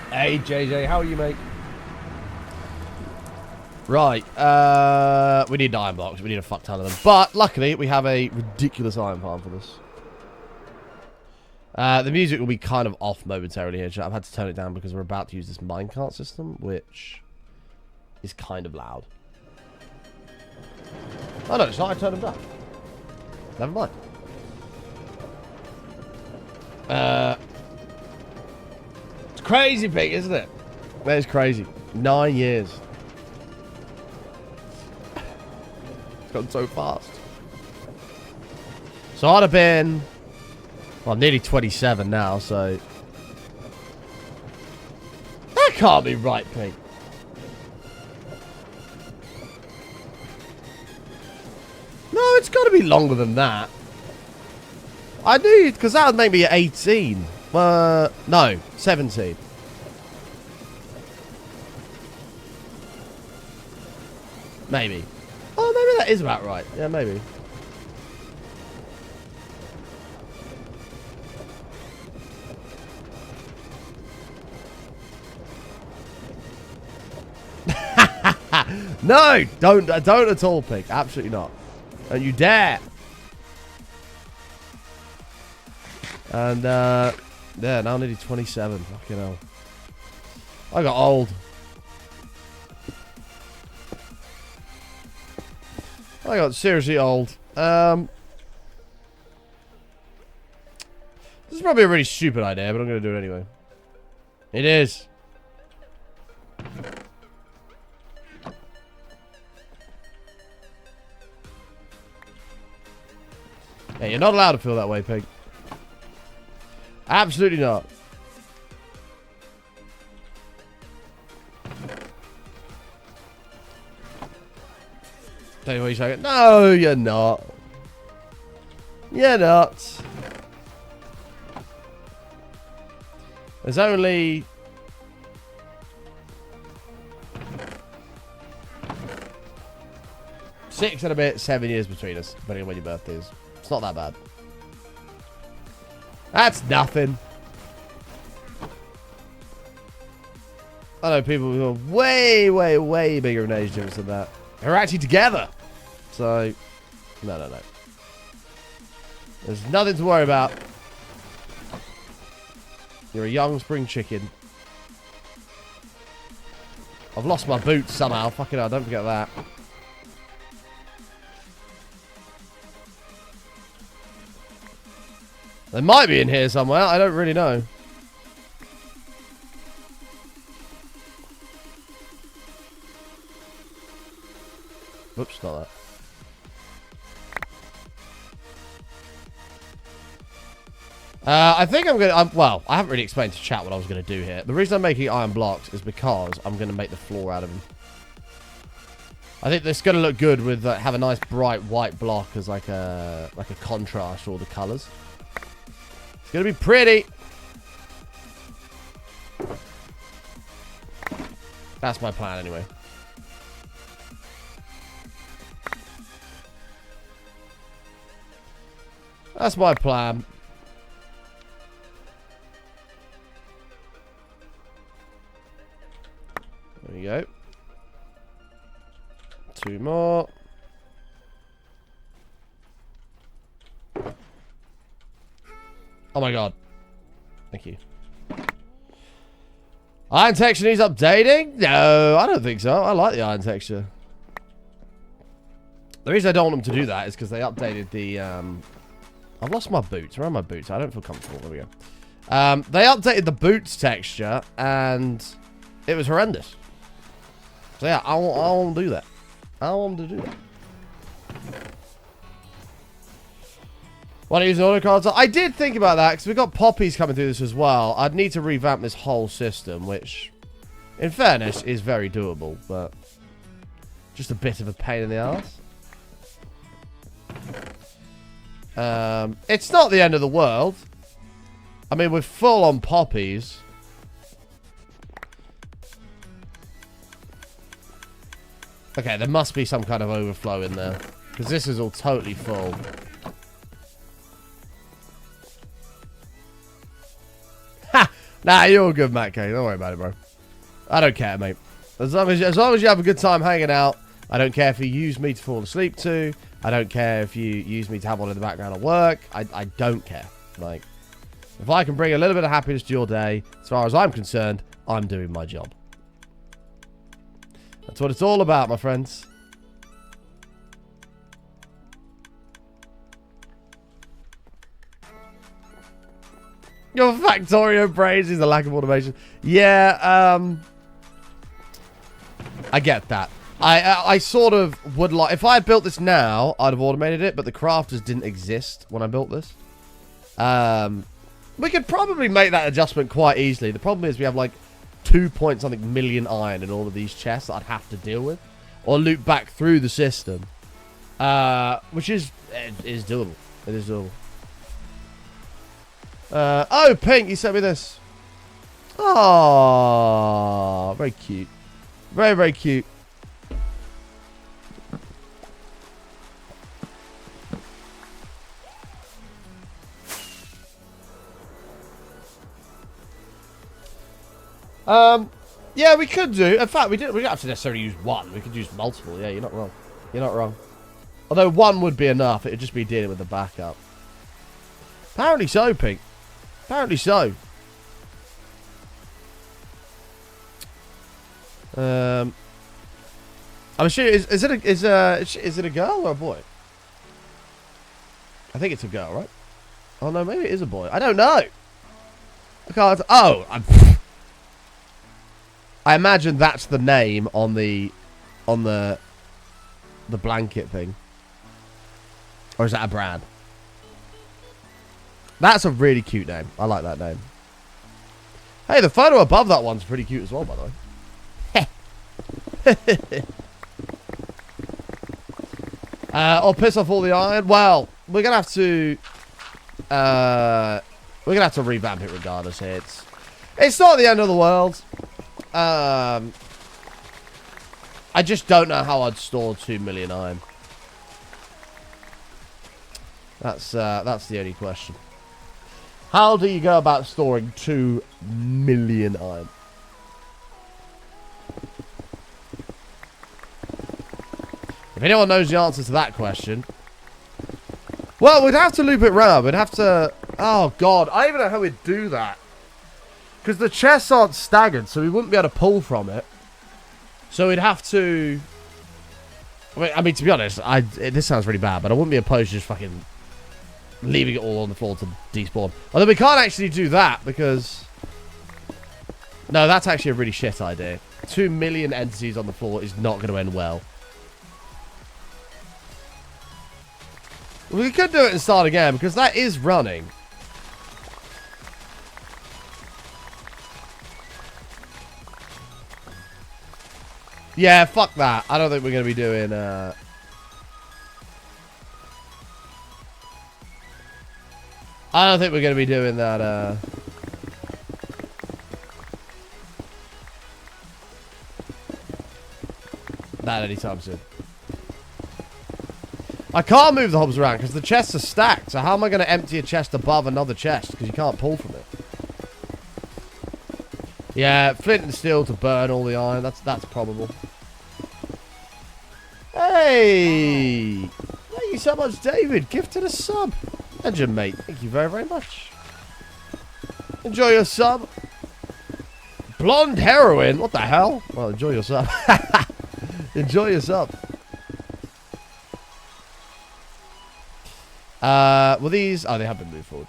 Hey, JJ. How are you, mate? Right, we need iron blocks. We need a fuck ton of them. But, luckily, we have a ridiculous iron farm for this. The music will be kind of off momentarily here. I've had to turn it down because we're about to use this minecart system, which is kind of loud. Oh, no, it's not. I turned them down. Never mind. It's crazy big, isn't it? That is crazy. 9 years. It's gone so fast. So I'd have been, well, I'm nearly 27 now, so that can't be right, Pete. No, it's got to be longer than that. I knew, because that would make me 18. No, 17. Maybe. Oh, maybe that is about right. Yeah, maybe. No, don't at all, Pig. Absolutely not. Don't you dare. And yeah, now nearly 27. Fucking hell. I got old. I got seriously old. This is probably a really stupid idea, but I'm going to do it anyway. It is. Hey, you're not allowed to feel that way, Pig. Absolutely not. Tell you what you're saying. No, you're not. You're not. There's only... six and a bit, 7 years between us, depending on when your birthday is. It's not that bad. That's nothing. I know people who are way, way, way bigger in age difference than that. They're actually together. So, no. There's nothing to worry about. You're a young spring chicken. I've lost my boots somehow. Fucking hell, don't forget that. They might be in here somewhere. I don't really know. Oops, not that. I think I'm going to... well, I haven't really explained to chat what I was going to do here. The reason I'm making iron blocks is because I'm going to make the floor out of them. I think this is going to look good with... have a nice bright white block as like a contrast for all the colours. It's going to be pretty. That's my plan anyway. That's my plan. There we go. 2 more. Oh my god. Thank you. Iron texture needs updating? No, I don't think so. I like the iron texture. The reason I don't want them to do that is because they updated the... I've lost my boots. Where are my boots? I don't feel comfortable. There we go. They updated the boots texture, and it was horrendous. So yeah, I won't do that. I want to do that. Want to use an auto console? I did think about that, because we've got poppies coming through this as well. I'd need to revamp this whole system, which, in fairness, is very doable, but just a bit of a pain in the ass. It's not the end of the world. I mean, we're full on poppies. Okay, there must be some kind of overflow in there, because this is all totally full. Ha! Nah, you're all good, Matt K. Don't worry about it, bro. I don't care, mate. As long as you have a good time hanging out. I don't care if you use me to fall asleep to. I don't care if you use me to have one in the background at work. I don't care. Like, if I can bring a little bit of happiness to your day, as far as I'm concerned, I'm doing my job. That's what it's all about, my friends. Your Factorio brains is the lack of automation. Yeah, I get that. I sort of would like... If I had built this now, I'd have automated it, but the crafters didn't exist when I built this. We could probably make that adjustment quite easily. The problem is we have like 2 point something million iron in all of these chests that I'd have to deal with. Or loop back through the system. Which is doable. It is doable. Oh, Pink, you sent me this. Oh, very cute. Very, very cute. Yeah, we could do. In fact, we don't have to necessarily use one. We could use multiple. Yeah, you're not wrong. You're not wrong. Although one would be enough. It would just be dealing with the backup. Apparently so, Pink. Apparently so. I'm sure. Is it a girl or a boy? I think it's a girl, right? Oh no, maybe it is a boy. I don't know. I can't. Oh, I imagine that's the name on the blanket thing. Or is that a brand? That's a really cute name. I like that name. Hey, the photo above that one's pretty cute as well, by the way. I'll piss off all the iron. Well, we're gonna have to revamp it regardless here. It's not the end of the world. I just don't know how I'd store 2 million iron. That's the only question. How do you go about storing 2 million iron? If anyone knows the answer to that question, well, we'd have to loop it round. We'd have to... Oh, God. I don't even know how we'd do that. Because the chests aren't staggered, so we wouldn't be able to pull from it. So we'd have to... I mean, to be honest, this sounds really bad, but I wouldn't be opposed to just fucking leaving it all on the floor to despawn. Although we can't actually do that, because... No, that's actually a really shit idea. 2 million entities on the floor is not going to end well. We could do it and start again, because that is running. Yeah, fuck that. I don't think we're going to be doing... I don't think we're going to be doing that... that anytime soon. I can't move the hobs around because the chests are stacked. So how am I going to empty a chest above another chest? Because you can't pull from it. Yeah, flint and steel to burn all the iron. That's probable. Hey! Thank you so much, David. Gifted a sub. Legend, mate. Thank you very, very much. Enjoy your sub. Blonde heroin. What the hell? Well, enjoy your sub. Enjoy your sub. Well, these... Oh, they have been moved forward.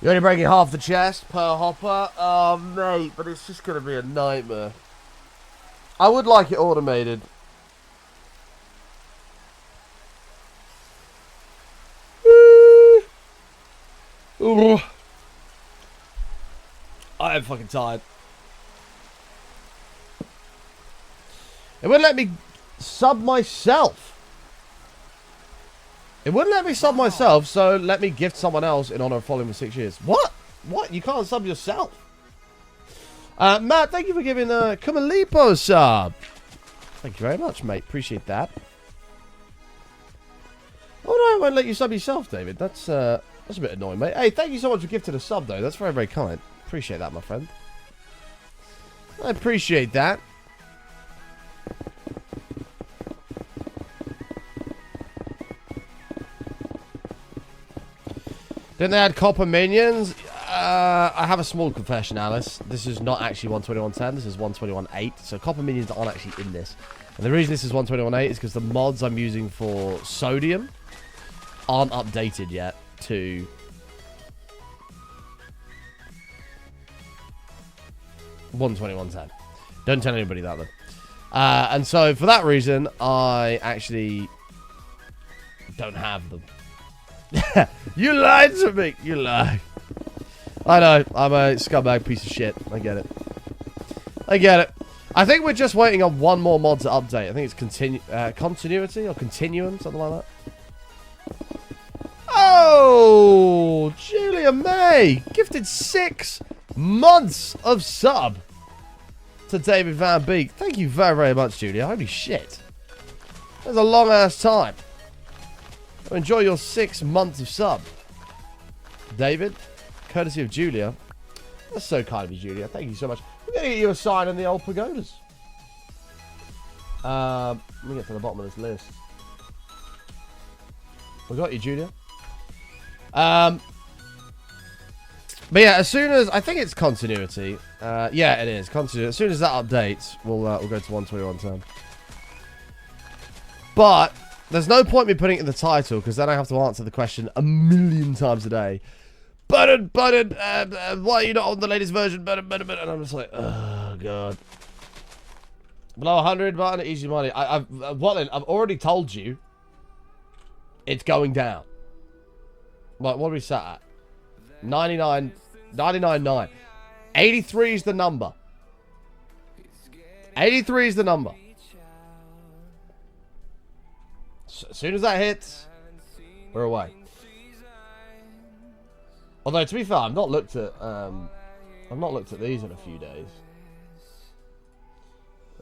You're only breaking half the chest per hopper? Oh, mate, but it's just going to be a nightmare. I would like it automated. Ooh. I am fucking tired. It wouldn't let me sub myself. It wouldn't let me sub myself, so let me gift someone else in honor of following for 6 years. What? What? You can't sub yourself? Matt, thank you for giving a Kumalipo sub. Thank you very much, mate. Appreciate that. Oh, no, I won't let you sub yourself, David. That's a bit annoying, mate. Hey, thank you so much for gifting a sub, though. That's very, very kind. Appreciate that, my friend. I appreciate that. Didn't they add copper minions? I have a small confession, Alice. This is not actually 121.10. This is 121.8. So copper minions aren't actually in this. And the reason this is 121.8 is because the mods I'm using for sodium aren't updated yet to... $121.10. Don't tell anybody that, though. And so, for that reason, I actually don't have them. You lied to me! You lied. I know. I'm a scumbag piece of shit. I get it. I get it. I think we're just waiting on one more mod to update. I think it's continuity or continuum, something like that. Oh! Julia May! Gifted 6 months of sub to David Van Beek. Thank you very, very much, Julia. Holy shit. That's a long-ass time. Enjoy your 6 months of sub. David, courtesy of Julia. That's so kind of you, Julia. Thank you so much. We're going to get you a sign in the old pagodas. Let me get to the bottom of this list. We got you, Julia. But yeah, as soon as... I think it's continuity. Yeah, it is. Continuity. As soon as that updates, we'll go to 121.10. But... there's no point me putting it in the title, because then I have to answer the question a million times a day. Button, why are you not on the latest version? Button. And I'm just like, oh, God. Below 100, button, easy money. I've already told you it's going down. What are we sat at? 99.9. 83 is the number. 83 is the number. As soon as that hits, we're away. Although to be fair, I've not looked at these in a few days.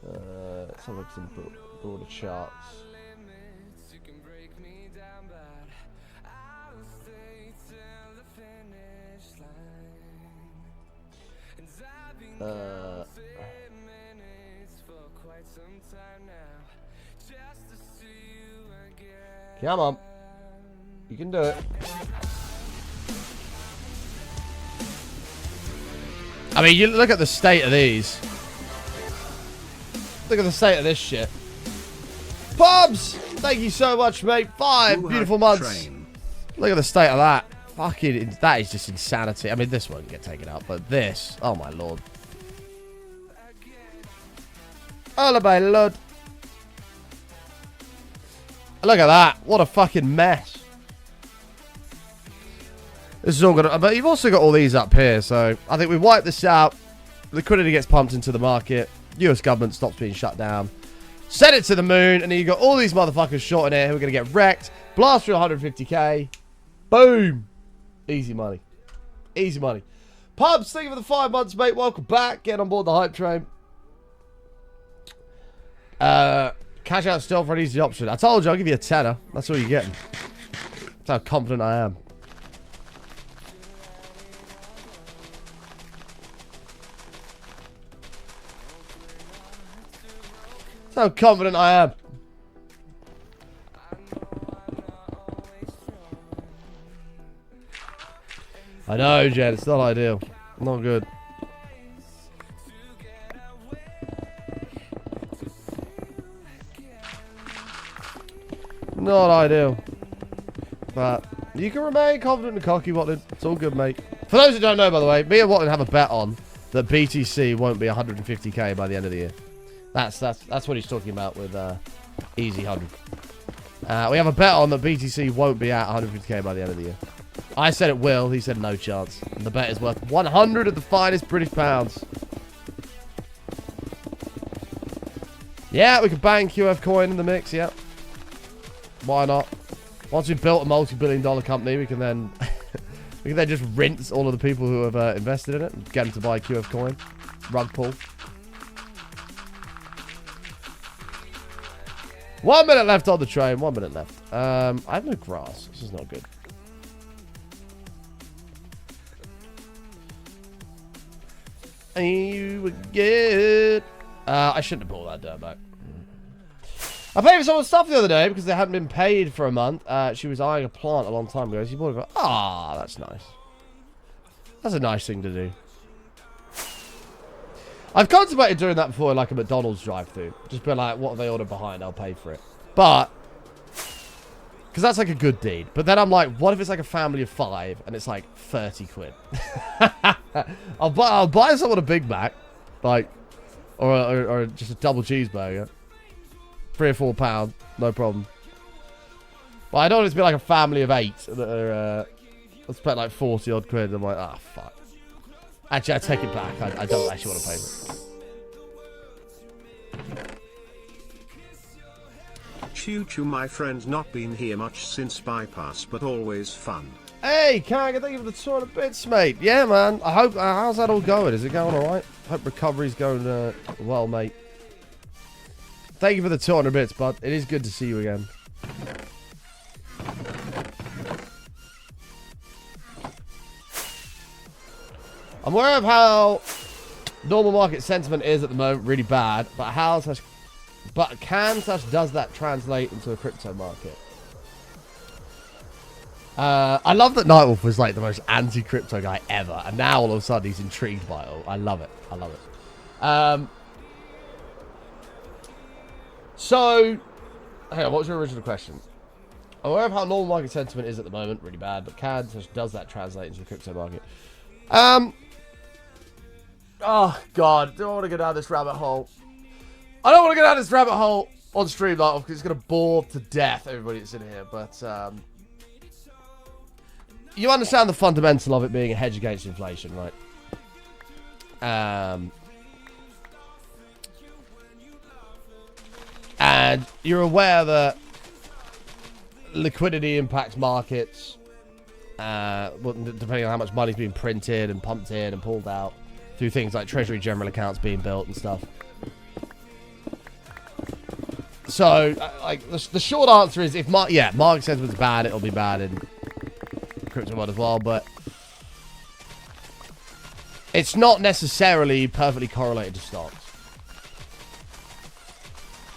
Let's have a look at some broader charts. Come on. You can do it. I mean, you look at the state of these. Look at the state of this shit. Pubs! Thank you so much, mate. 5 beautiful months. Look at the state of that. Fucking, that is just insanity. I mean, this won't get taken out, but this, oh my lord. Oh my lord. Look at that. What a fucking mess. This is all gonna... but you've also got all these up here, so I think we wipe this out. Liquidity gets pumped into the market. US government stops being shut down. Send it to the moon, and then you got all these motherfuckers short in here who are going to get wrecked. Blast through 150k. Boom. Easy money. Easy money. Pubs, thank you for the 5 months, mate. Welcome back. Get on board the hype train. Cash out still for an easy option. I told you, I'll give you a tenner. That's all you're getting. That's how confident I am. That's how confident I am. I know, Jen. It's not ideal. Not good. Not ideal. But you can remain confident and cocky, Watling. It's all good, mate. For those who don't know, by the way, me and Watling have a bet on that BTC won't be 150k by the end of the year. That's what he's talking about with Easy 100. We have a bet on that BTC won't be at 150k by the end of the year. I said it will. He said no chance. And the bet is worth 100 of the finest British pounds. Yeah, we can bang QF coin in the mix. Yeah. Why not? Once we've built a multi-billion-dollar company, we can then just rinse all of the people who have invested in it and get them to buy QF coin. Rug pull. 1 minute left on the train. 1 minute left. I have no grass. This is not good. You were good. I shouldn't have bought that dirt back. I paid for someone's stuff the other day because they hadn't been paid for a month. She was eyeing a plant a long time ago. She bought it. Ah, that's nice. That's a nice thing to do. I've contemplated doing that before, like a McDonald's drive-thru. Just be like, what have they ordered behind? I'll pay for it. But because that's like a good deed. But then I'm like, what if it's like a family of 5 and it's like 30 quid? I'll buy someone a Big Mac, like, or just a double cheeseburger. £3 or £4, no problem. But I don't want it to be like a family of 8 that are, I spent like 40 odd quid. I'm like, ah, fuck. Actually, I take it back. I don't actually want to pay for it. Choo-choo, my friend, not been here much since bypass, but always fun. Hey, Kang, thank you for the 200 bits, mate. Yeah, man. I hope, how's that all going? Is it going alright? Hope recovery's going well, mate. Thank you for the 200 bits, bud. It is good to see you again. I'm aware of how normal market sentiment is at the moment, really bad, but does that translate into a crypto market? I love that Nightwolf was like the most anti-crypto guy ever, and now all of a sudden he's intrigued by it all. I love it. I love it. So, hang on, what was your original question? I'm aware of how normal market sentiment is at the moment, really bad, but does that translate into the crypto market? Oh, God, do I want to go down this rabbit hole? I don't want to go down this rabbit hole on stream, because it's going to bore to death everybody that's in here, but you understand the fundamental of it being a hedge against inflation, right? And you're aware that liquidity impacts markets, depending on how much money's being printed and pumped in and pulled out through things like treasury general accounts being built and stuff. So, like, the short answer is, if market sentiment's bad, it'll be bad in crypto world as well, but it's not necessarily perfectly correlated to stocks.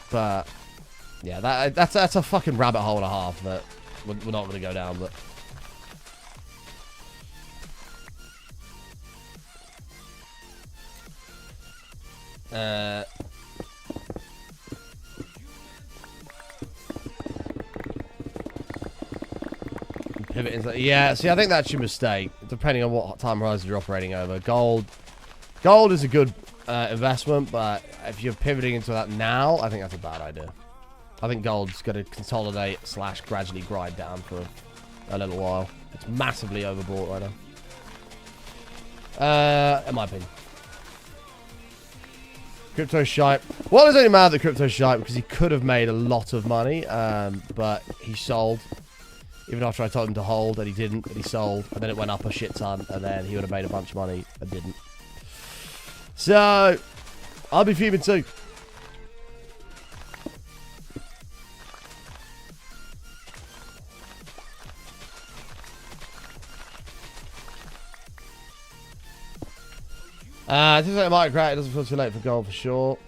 But yeah, that's a fucking rabbit hole and a half that we're not going to go down. But pivot into, yeah. See, I think that's your mistake. Depending on what time horizon you're operating over, gold is a good investment, but if you're pivoting into that now, I think that's a bad idea. I think gold's going to consolidate / gradually grind down for a little while. It's massively overbought right now. In my opinion. Crypto's shite. Well, it's only mad that crypto's shite because he could have made a lot of money, but he sold. Even after I told him to hold, and he didn't, and he sold, and then it went up a shit ton, and then he would have made a bunch of money and didn't. So, I'll be fuming too. I think it might crack. It doesn't feel too late for gold for sure.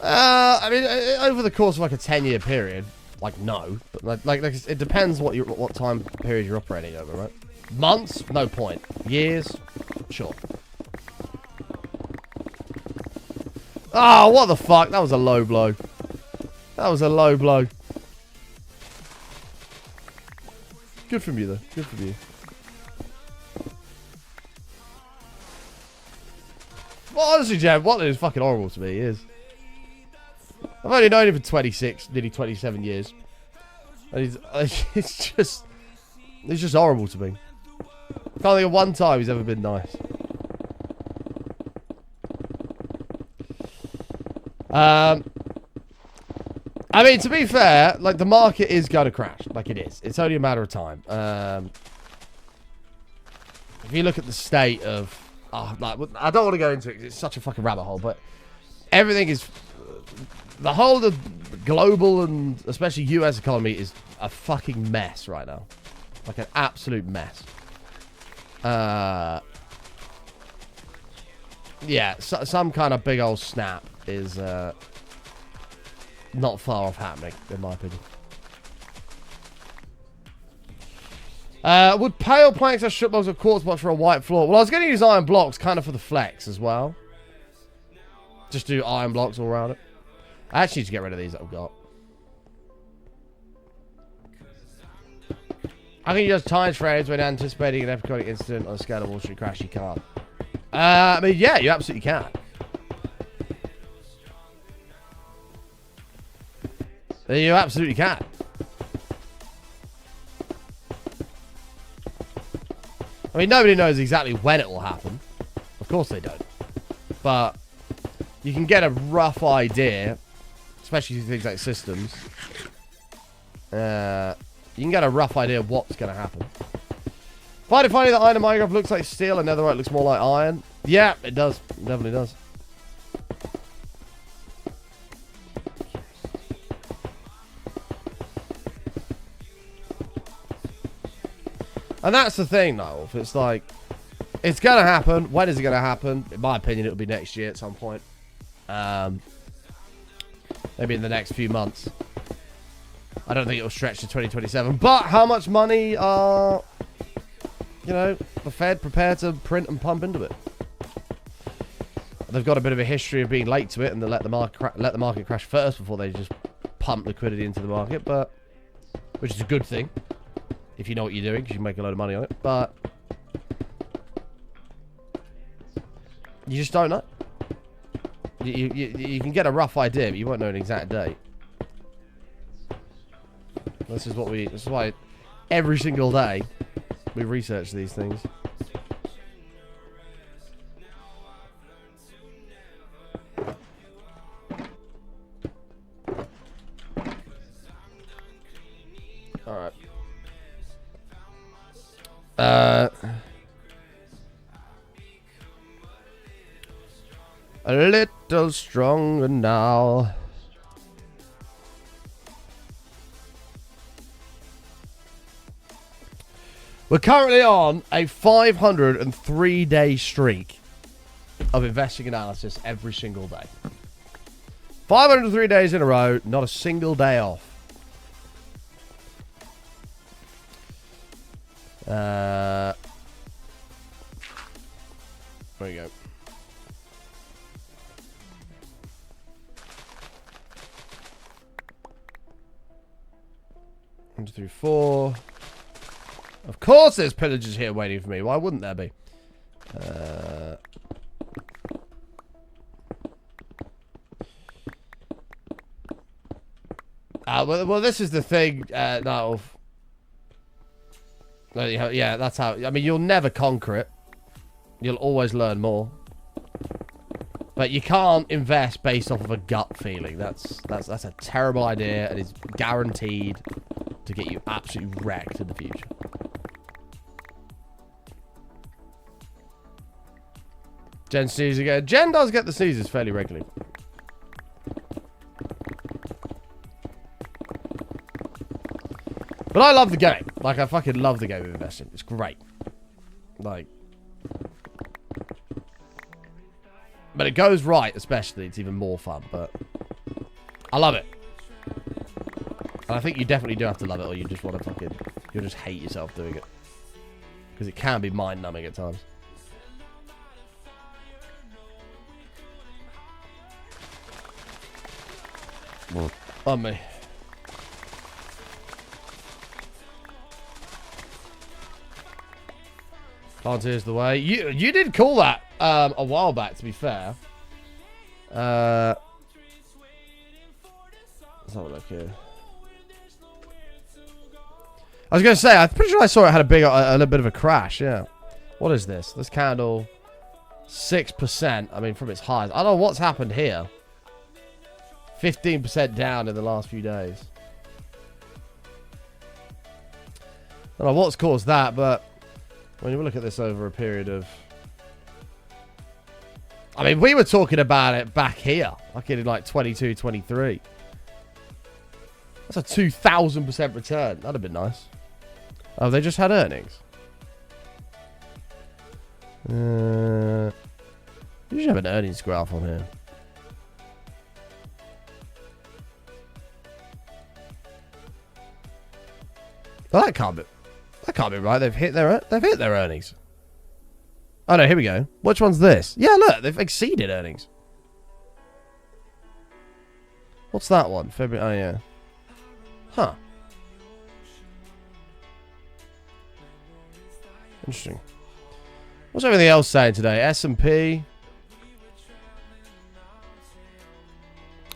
I mean, over the course of like a 10-year period, like no, but like it depends what time period you're operating over, right? Months, no point. Years, sure. Oh, what the fuck? That was a low blow. That was a low blow. Good from you, though. Good from you. Well, honestly, Jen, what is fucking horrible to me is... I've only known him for 26, nearly 27 years. And it's just horrible to me. I can't think of one time he's ever been nice. I mean, to be fair, like, the market is going to crash. Like, it is. It's only a matter of time. If you look at the state of... Oh, like, I don't want to go into it because it's such a fucking rabbit hole, but everything is... The whole of the global and especially US economy is a fucking mess right now. Like an absolute mess. Yeah, some kind of big old snap is not far off happening, in my opinion. Would pale planks have strip blocks or quartz blocks for a white floor? Well, I was going to use iron blocks kind of for the flex as well. Just do iron blocks all around it. I actually need to get rid of these that I've got. I think you just time frames when anticipating an epic incident on a scale of Wall Street crash. You can't. I mean, yeah, you absolutely can. You absolutely can. I mean, nobody knows exactly when it will happen. Of course they don't. But you can get a rough idea, especially things like systems. You can get a rough idea of what's going to happen. Find it funny that iron in Minecraft looks like steel and netherite looks more like iron. Yeah, it does. It definitely does. And that's the thing, Noel. It's like, it's going to happen. When is it going to happen? In my opinion, it'll be next year at some point. Maybe in the next few months. I don't think it'll stretch to 2027. But how much money are, you know, the Fed prepared to print and pump into it? They've got a bit of a history of being late to it and they let the market crash first before they just pump liquidity into the market, but which is a good thing if you know what you're doing because you can make a load of money on it. But you just don't know. You can get a rough idea, but you won't know an exact date. This is why every single day we research these things. All right. A little stronger now. We're currently on a 503-day streak of investing analysis every single day. 503 days in a row, not a single day off. There we go. One, two, three, four. Of course there's pillagers here waiting for me. Why wouldn't there be? Well, this is the thing, no. Yeah, that's how... I mean, you'll never conquer it. You'll always learn more. But you can't invest based off of a gut feeling. That's a terrible idea and is guaranteed to get you absolutely wrecked in the future. Jen sneezes again. Jen does get the sneezes fairly regularly. But I love the game. Like, I fucking love the game of investing. It's great. Like... But it goes right, especially. It's even more fun, but I love it. And I think you definitely do have to love it, or you just want to fucking... You'll just hate yourself doing it. Because it can be mind-numbing at times. On me. Volunteers the way. You did call that a while back, to be fair. Let's have a look here. I was going to say, I'm pretty sure I saw it had a little bit of a crash, yeah. What is this? This candle, 6%. I mean, from its highs. I don't know what's happened here. 15% down in the last few days. I don't know what's caused that, but when you look at this over a period of... I mean, we were talking about it back here. Like in like 22, 23. That's a 2,000% return. That'd have been nice. Oh, they just had earnings. You should have an earnings graph on here. Well, that can't be right. They've hit their earnings. Oh no, here we go. Which one's this? Yeah, look, they've exceeded earnings. What's that one? February. Oh yeah. Huh. Interesting. What's everything else saying today? S&P.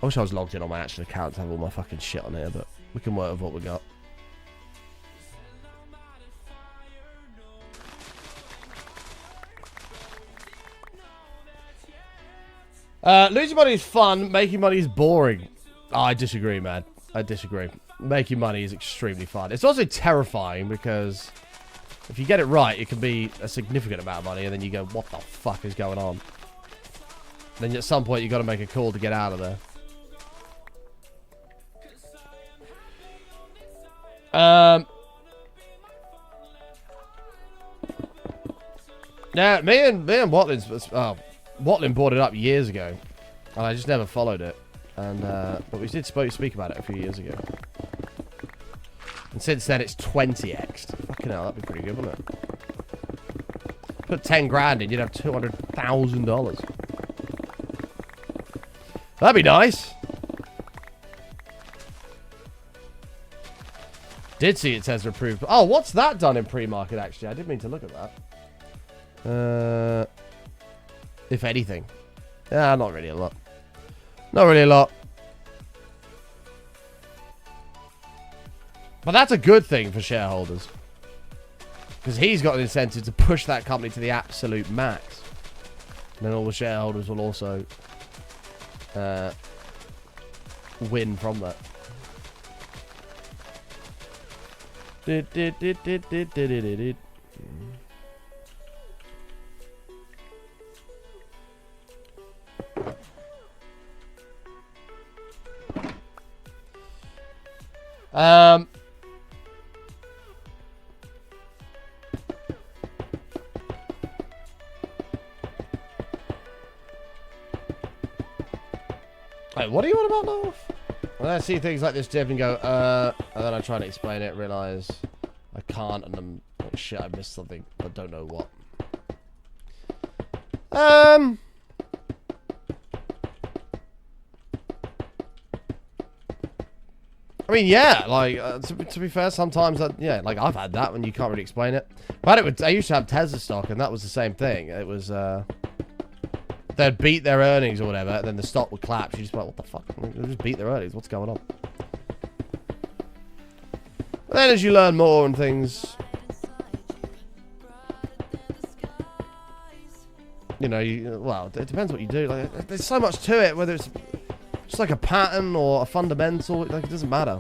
I wish I was logged in on my actual account to have all my fucking shit on here, but we can work with what we got. Losing money is fun. Making money is boring. Oh, I disagree, man. I disagree. Making money is extremely fun. It's also terrifying because if you get it right, it can be a significant amount of money, and then you go, what the fuck is going on? Then at some point, you've got to make a call to get out of there. Yeah, me and Watlin's... Oh, Watlin brought it up years ago, and I just never followed it. And but we did speak about it a few years ago. And since then, it's 20x'd. Fucking hell, that'd be pretty good, wouldn't it? Put 10 grand in, you'd have $200,000. That'd be nice. Did see it says approved. Oh, what's that done in pre-market, actually? I didn't mean to look at that. If anything. Yeah, not really a lot. Not really a lot. But that's a good thing for shareholders. Because he's got an incentive to push that company to the absolute max. And then all the shareholders will also win from that. Wait, what are you on about now? When I see things like this dip and go, and then I try to explain it, realize I can't, and I'm like, shit, I missed something, but don't know what. I mean, yeah, like, to be fair, sometimes, yeah, like, I've had that when you can't really explain it. But I used to have Tesla stock, and that was the same thing. It was, they'd beat their earnings or whatever, and then the stock would collapse. You just like, what the fuck? They just beat their earnings. What's going on? But then as you learn more and things, you know, well, it depends what you do. Like, there's so much to it, whether it's just like a pattern or a fundamental, like, it doesn't matter.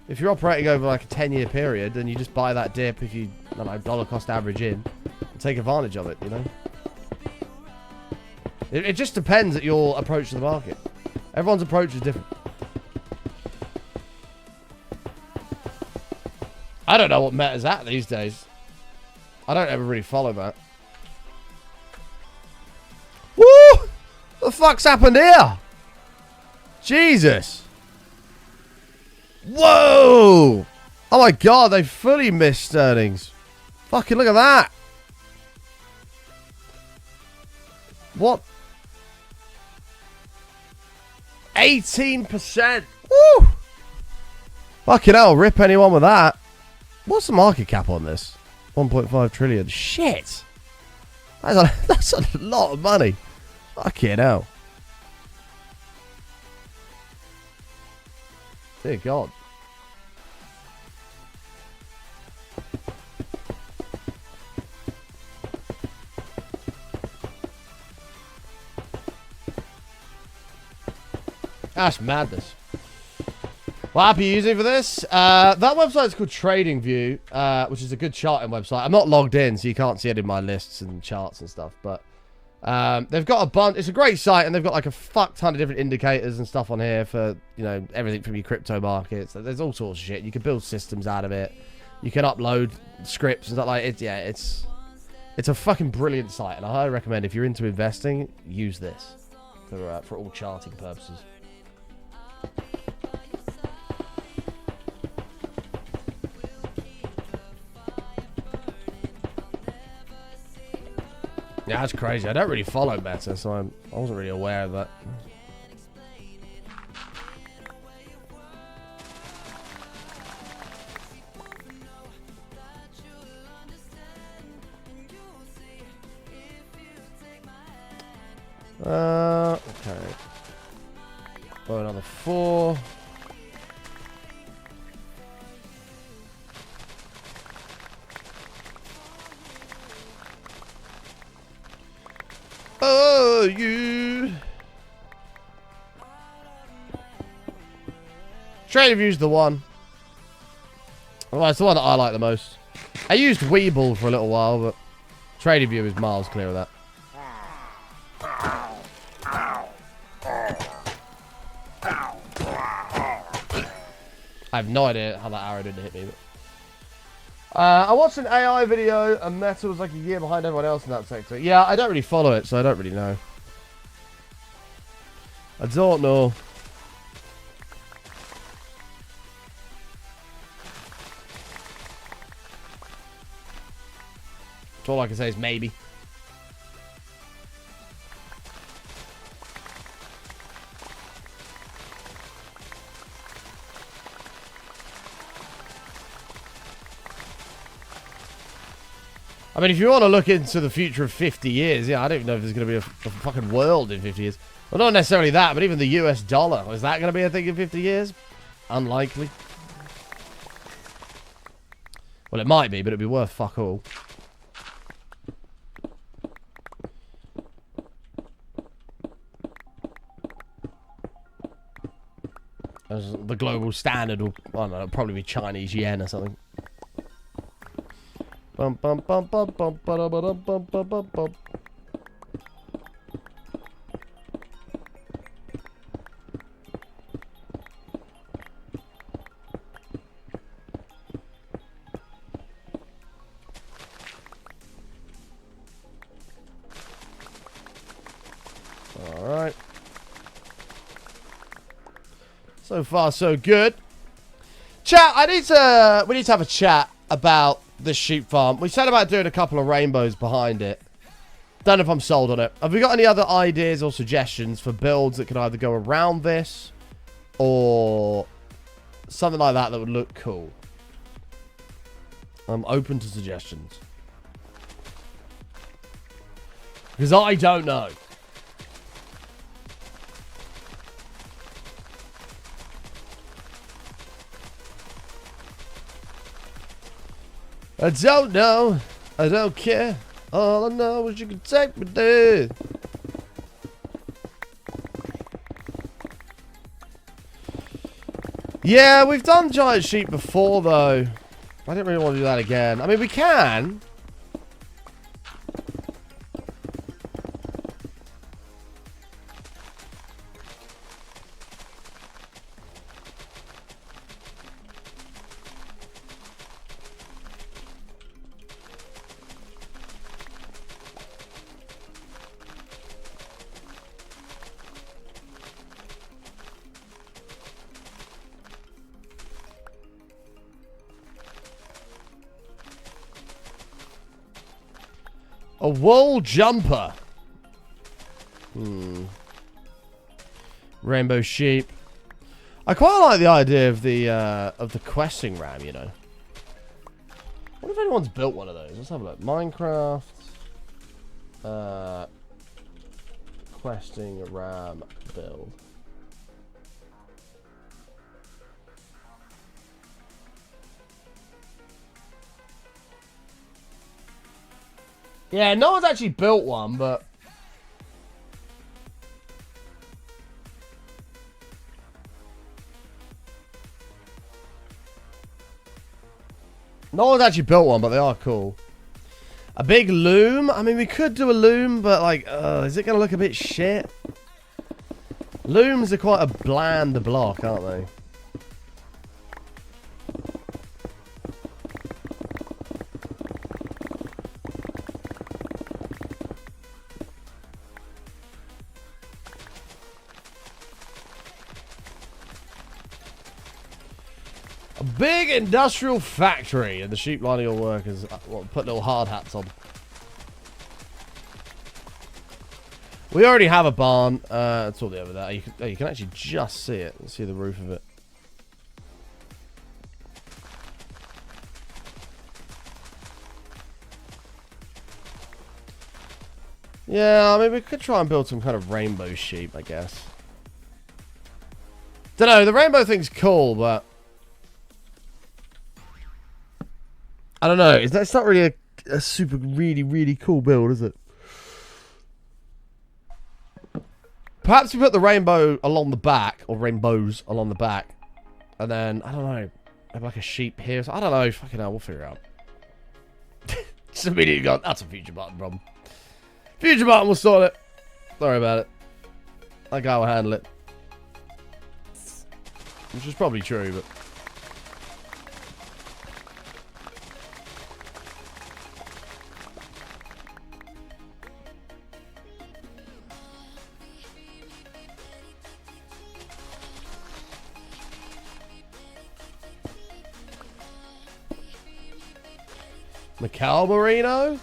If you're operating over like a 10-year period, then you just buy that dip if you, I don't know, dollar cost average in and take advantage of it, you know? It just depends at your approach to the market. Everyone's approach is different. I don't know what Meta's at these days. I don't ever really follow that. Woo! What the fuck's happened here? Jesus. Whoa! Oh my god, they fully missed Sterling's. Fucking look at that. What? 18%. Woo! Fucking hell, rip anyone with that. What's the market cap on this? 1.5 trillion. Shit. That's a lot of money. Fucking hell. Dear God. That's madness. What app are you using for this? That website's called TradingView, which is a good charting website. I'm not logged in, so you can't see it in my lists and charts and stuff. But they've got a bunch. It's a great site, and they've got like a fuck ton of different indicators and stuff on here for, you know, everything from your crypto markets. There's all sorts of shit. You can build systems out of it. You can upload scripts and stuff like it. Yeah, it's a fucking brilliant site, and I highly recommend if you're into investing, use this for all charting purposes. Yeah, that's crazy. I don't really follow Meta, so I wasn't really aware of that. Okay. Oh, another 4. Oh, you. TradingView's the one. Well, it's the one that I like the most. I used Weeble for a little while, but TradingView is miles clear of that. I have no idea how that arrow didn't hit me. But I watched an AI video, and Meta was like a year behind everyone else in that sector. Yeah, I don't really follow it, so I don't really know. I don't know. All I can say is maybe. I mean, if you want to look into the future of 50 years, yeah, I don't even know if there's going to be a fucking world in 50 years. Well, not necessarily that, but even the US dollar. Is that going to be a thing in 50 years? Unlikely. Well, it might be, but it'd be worth fuck all. As the global standard will, I don't know, it'll probably be Chinese yen or something. Bum bum bum bum bum bum bum bum bum bum bum. All right. So far, so good. Chat, we need to have a chat about this sheep farm. We said about doing a couple of rainbows behind it. Don't know if I'm sold on it. Have we got any other ideas or suggestions for builds that could either go around this or something like that that would look cool? I'm open to suggestions. Because I don't know. I don't know. I don't care. All I know is you can take me there. Yeah, we've done giant sheep before, though. I didn't really want to do that again. I mean, we can. A wool jumper. Rainbow sheep. I quite like the idea of the questing ram, you know. I wonder if anyone's built one of those. Let's have a look. Minecraft. Questing ram build. Yeah, no one's actually built one, but... No one's actually built one, but they are cool. A big loom? I mean, we could do a loom, but, like, is it going to look a bit shit? Looms are quite a bland block, aren't they? A big industrial factory, and the sheep lining all workers put little hard hats on. We already have a barn. It's all the over there. You can actually just see it. See the roof of it. Yeah, I mean, we could try and build some kind of rainbow sheep, I guess. Don't know. The rainbow thing's cool, but I don't know. It's not really a super, really cool build, is it? Perhaps we put the rainbow along the back, or rainbows along the back, and then, I don't know, have like a sheep here. So I don't know. Fucking hell, we'll figure it out. Just immediately gone, that's a future button problem. Future button will sort it. Sorry about it. That guy will handle it. Which is probably true, but... Macau Marino?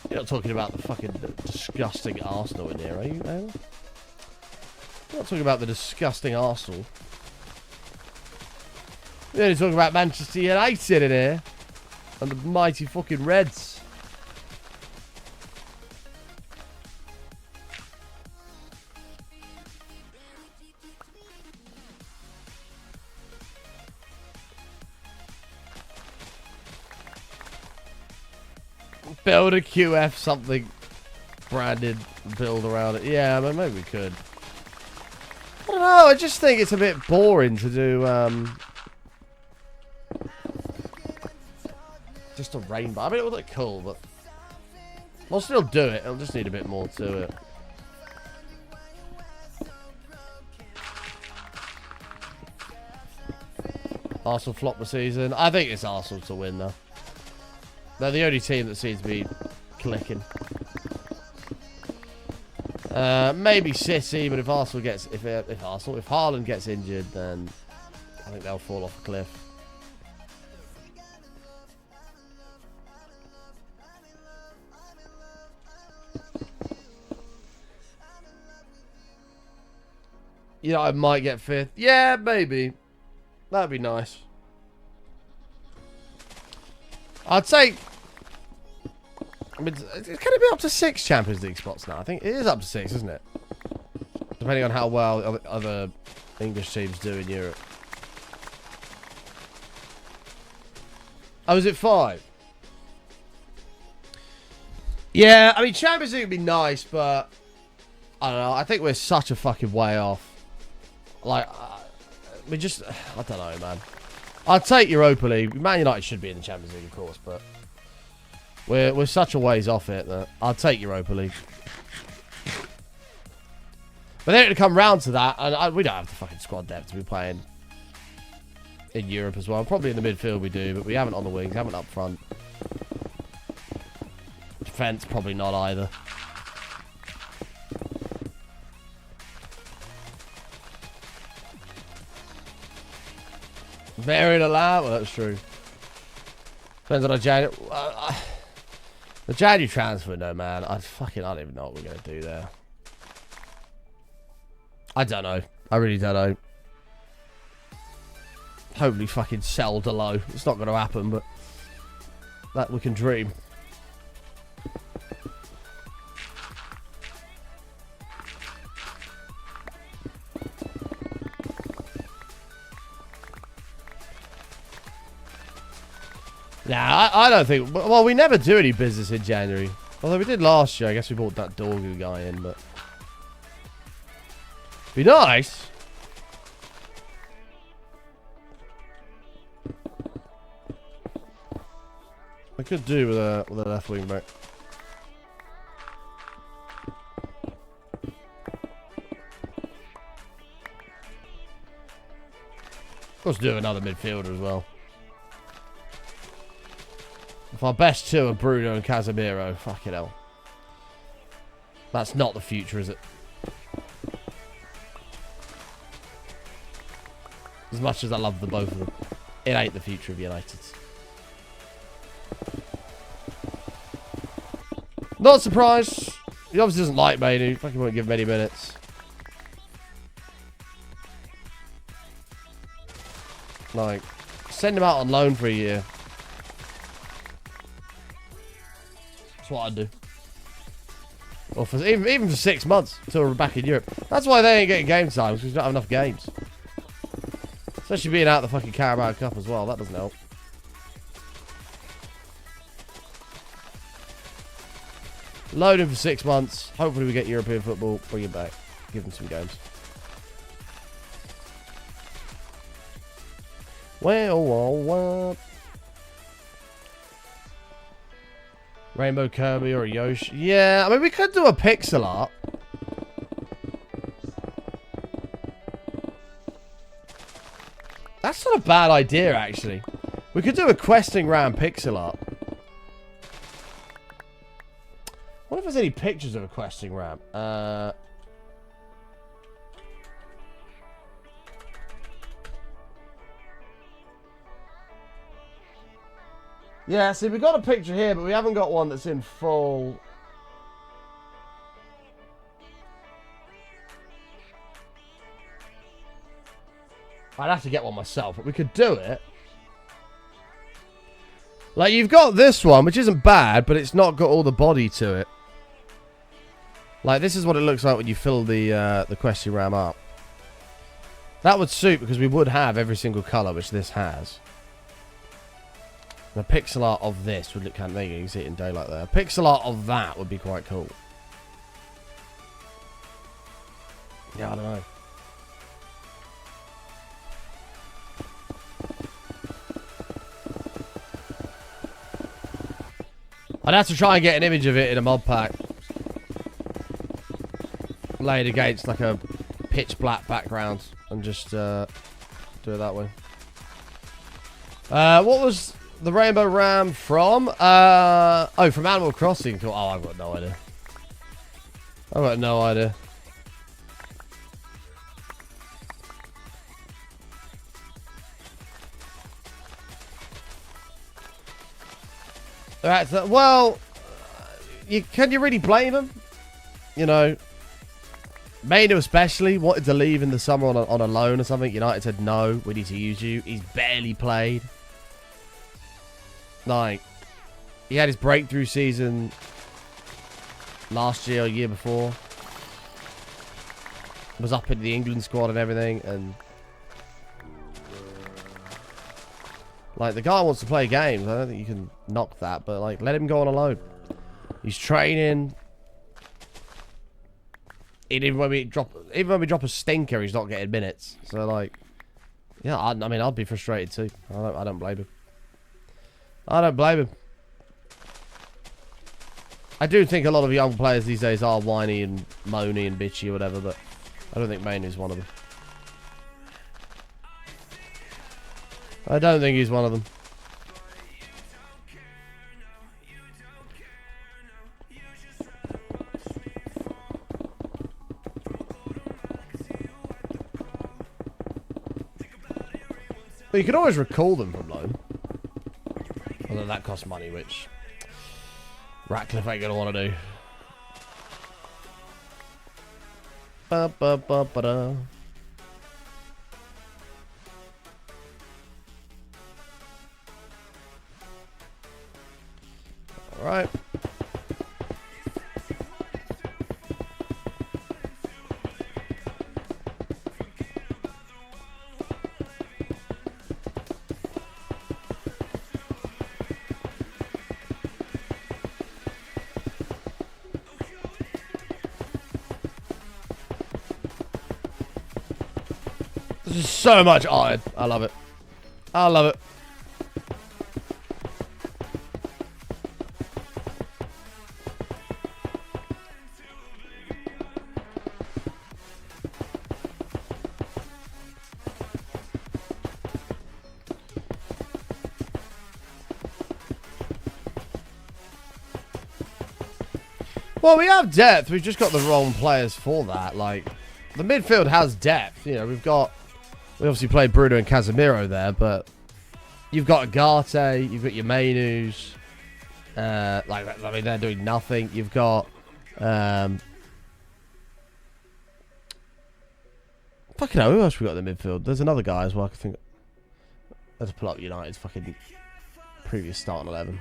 You're not talking about the fucking disgusting Arsenal in here, are you, man? You're not talking about the disgusting Arsenal. You're only talking about Manchester United in here. And the mighty fucking Reds. Build a QF something branded, build around it. Yeah, I mean, maybe we could. I don't know, I just think it's a bit boring to do, just a rainbow. I mean, it would look cool, but we'll still do it. It'll just need a bit more to it. Arsenal flop the season. I think it's Arsenal to win, though. They're the only team that seems to be clicking. Maybe City, but if Arsenal gets, if Haaland gets injured, then I think they'll fall off a cliff. You know, I might get fifth. Yeah, maybe. That'd be nice. I'd say, I mean, can it be up to 6 Champions League spots now? I think it is up to 6, isn't it? Depending on how well other English teams do in Europe. Oh, is it 5? Yeah, I mean, Champions League would be nice, but I don't know. I think we're such a fucking way off. Like, we just, I don't know, man. I'd take Europa League. Man United should be in the Champions League, of course, but we're such a ways off it that I'd take Europa League. But then to come round to that, and we don't have the fucking squad depth to be playing in Europe as well. Probably in the midfield we do, but we haven't on the wings, haven't up front. Defence, probably not either. Burying a lamb? Well, that's true. Depends on a January. The January transfer, no man. I don't even know what we're gonna do there. I don't know. I really don't know. Hopefully, fucking sell Delo. It's not gonna happen, but that we can dream. Nah, I don't think... Well, we never do any business in January. Although we did last year. I guess we brought that Dorgu guy in, but... Be nice. I could do with a left wing back. Let's do another midfielder as well. If our best two are Bruno and Casemiro, fucking hell. That's not the future, is it? As much as I love the both of them, it ain't the future of United. Not surprised. He obviously doesn't like Manu. Fucking won't give him any minutes. Like, send him out on loan for a year. That's what I'd do. Or for even for 6 months until we're back in Europe. That's why they ain't getting game time, because we don't have enough games. Especially being out the fucking Carabao Cup as well. That doesn't help. Load him for 6 months. Hopefully we get European football. Bring him back. Give him some games. Well. Rainbow Kirby or a Yoshi. Yeah, I mean, we could do a pixel art. That's not a bad idea, actually. We could do a questing round pixel art. I wonder if there's any pictures of a questing ramp. Yeah, see, we got a picture here, but we haven't got one that's in full. I'd have to get one myself, but we could do it. Like, you've got this one, which isn't bad, but it's not got all the body to it. Like, this is what it looks like when you fill the question ram up. That would suit, because we would have every single colour, which this has. The pixel art of this would look kind of... There you can see it in daylight there. Pixel art of that would be quite cool. Yeah, I don't know. I'd have to try and get an image of it in a mod pack. Lay it against like a pitch black background and just do it that way. What was the Rainbow Ram from? Oh, from Animal Crossing. Oh, I've got no idea. I've got no idea. Right, so, well, can you really blame him? You know, Manu especially wanted to leave in the summer on a loan or something. United said, no, we need to use you. He's barely played. Like, he had his breakthrough season last year or year before. Was up in the England squad and everything, and like, the guy wants to play games. I don't think you can knock that, but like, let him go on a loan. He's training. Even when we drop a stinker, he's not getting minutes. So like, yeah, I mean, I'd be frustrated too. I don't blame him. I don't blame him. I do think a lot of young players these days are whiny and moany and bitchy or whatever, but I don't think Manu's one of them. I don't think he's one of them. But you can always recall them from loan. Although of that costs money, which Ratcliffe ain't gonna want to do. Ba ba ba ba da. All right. This is so much iron. I love it. I love it. Well, we have depth. We've just got the wrong players for that. Like, the midfield has depth. You know, we obviously played Bruno and Casemiro there, but you've got Agate, you've got your Mainus. Like, I mean, they're doing nothing. You've got, fucking hell, who else we got in the midfield? There's another guy as well. I think. Let's pull up United's fucking previous starting 11.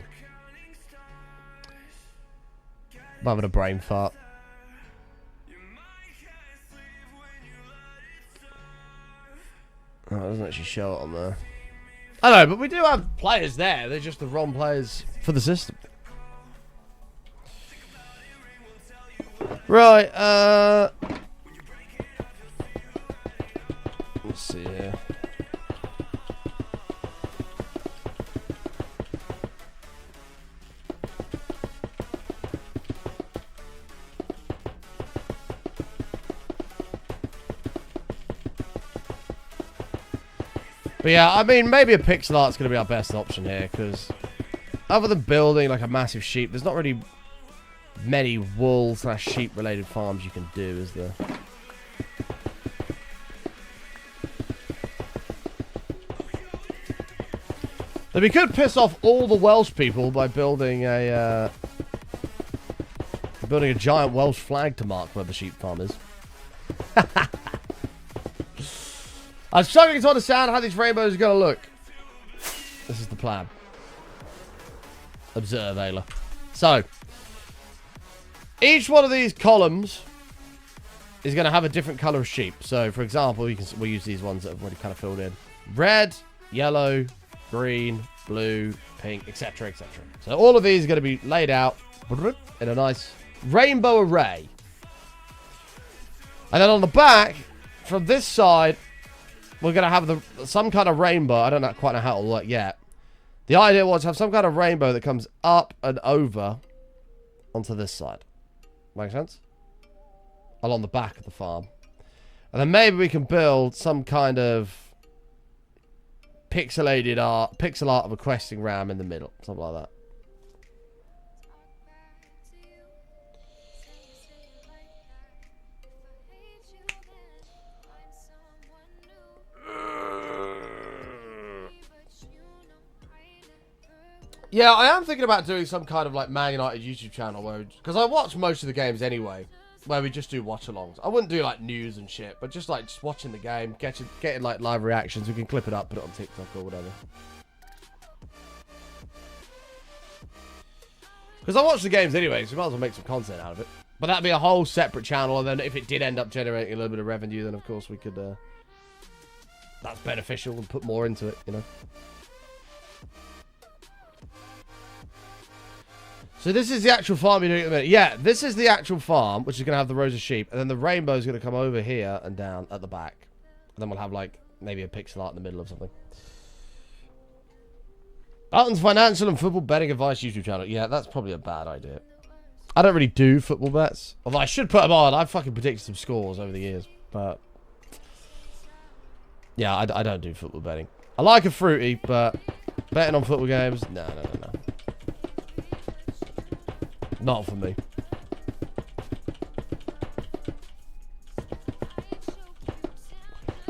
I'm having a brain fart. Oh, it doesn't actually show it on there. I know, but we do have players there. They're just the wrong players for the system. Right, let's see here. But yeah, I mean, maybe a pixel art's going to be our best option here, because other than building like a massive sheep, there's not really many wool/sheep related farms you can do, is there? Then we could piss off all the Welsh people by building a giant Welsh flag to mark where the sheep farm is. I'm struggling to understand how these rainbows are going to look. This is the plan. Observe, Ayla. So, each one of these columns is going to have a different color of sheep. So, for example, we'll use these ones that have already kind of filled in. Red, yellow, green, blue, pink, etc., etc. So, all of these are going to be laid out in a nice rainbow array. And then on the back, from this side, we're going to have some kind of rainbow. I don't quite know how it'll work yet. The idea was to have some kind of rainbow that comes up and over onto this side. Make sense? Along the back of the farm. And then maybe we can build some kind of pixel art of a questing ram in the middle. Something like that. Yeah, I am thinking about doing some kind of like Man United YouTube channel where, because I watch most of the games anyway, where we just do watch-alongs. I wouldn't do like news and shit, but just like watching the game, getting like live reactions. We can clip it up, put it on TikTok or whatever. Because I watch the games anyway, so we might as well make some content out of it. But that'd be a whole separate channel, and then if it did end up generating a little bit of revenue, then of course we could. That's beneficial and put more into it, you know. So this is the actual farm you're doing at the minute. Yeah, this is the actual farm, which is going to have the rows of sheep. And then the rainbow is going to come over here and down at the back. And then we'll have, like, maybe a pixel art in the middle of something. Alton's financial and football betting advice YouTube channel. Yeah, that's probably a bad idea. I don't really do football bets. Although I should put them on. I've fucking predicted some scores over the years. But yeah, I don't do football betting. I like a fruity, but betting on football games, no. Not for me.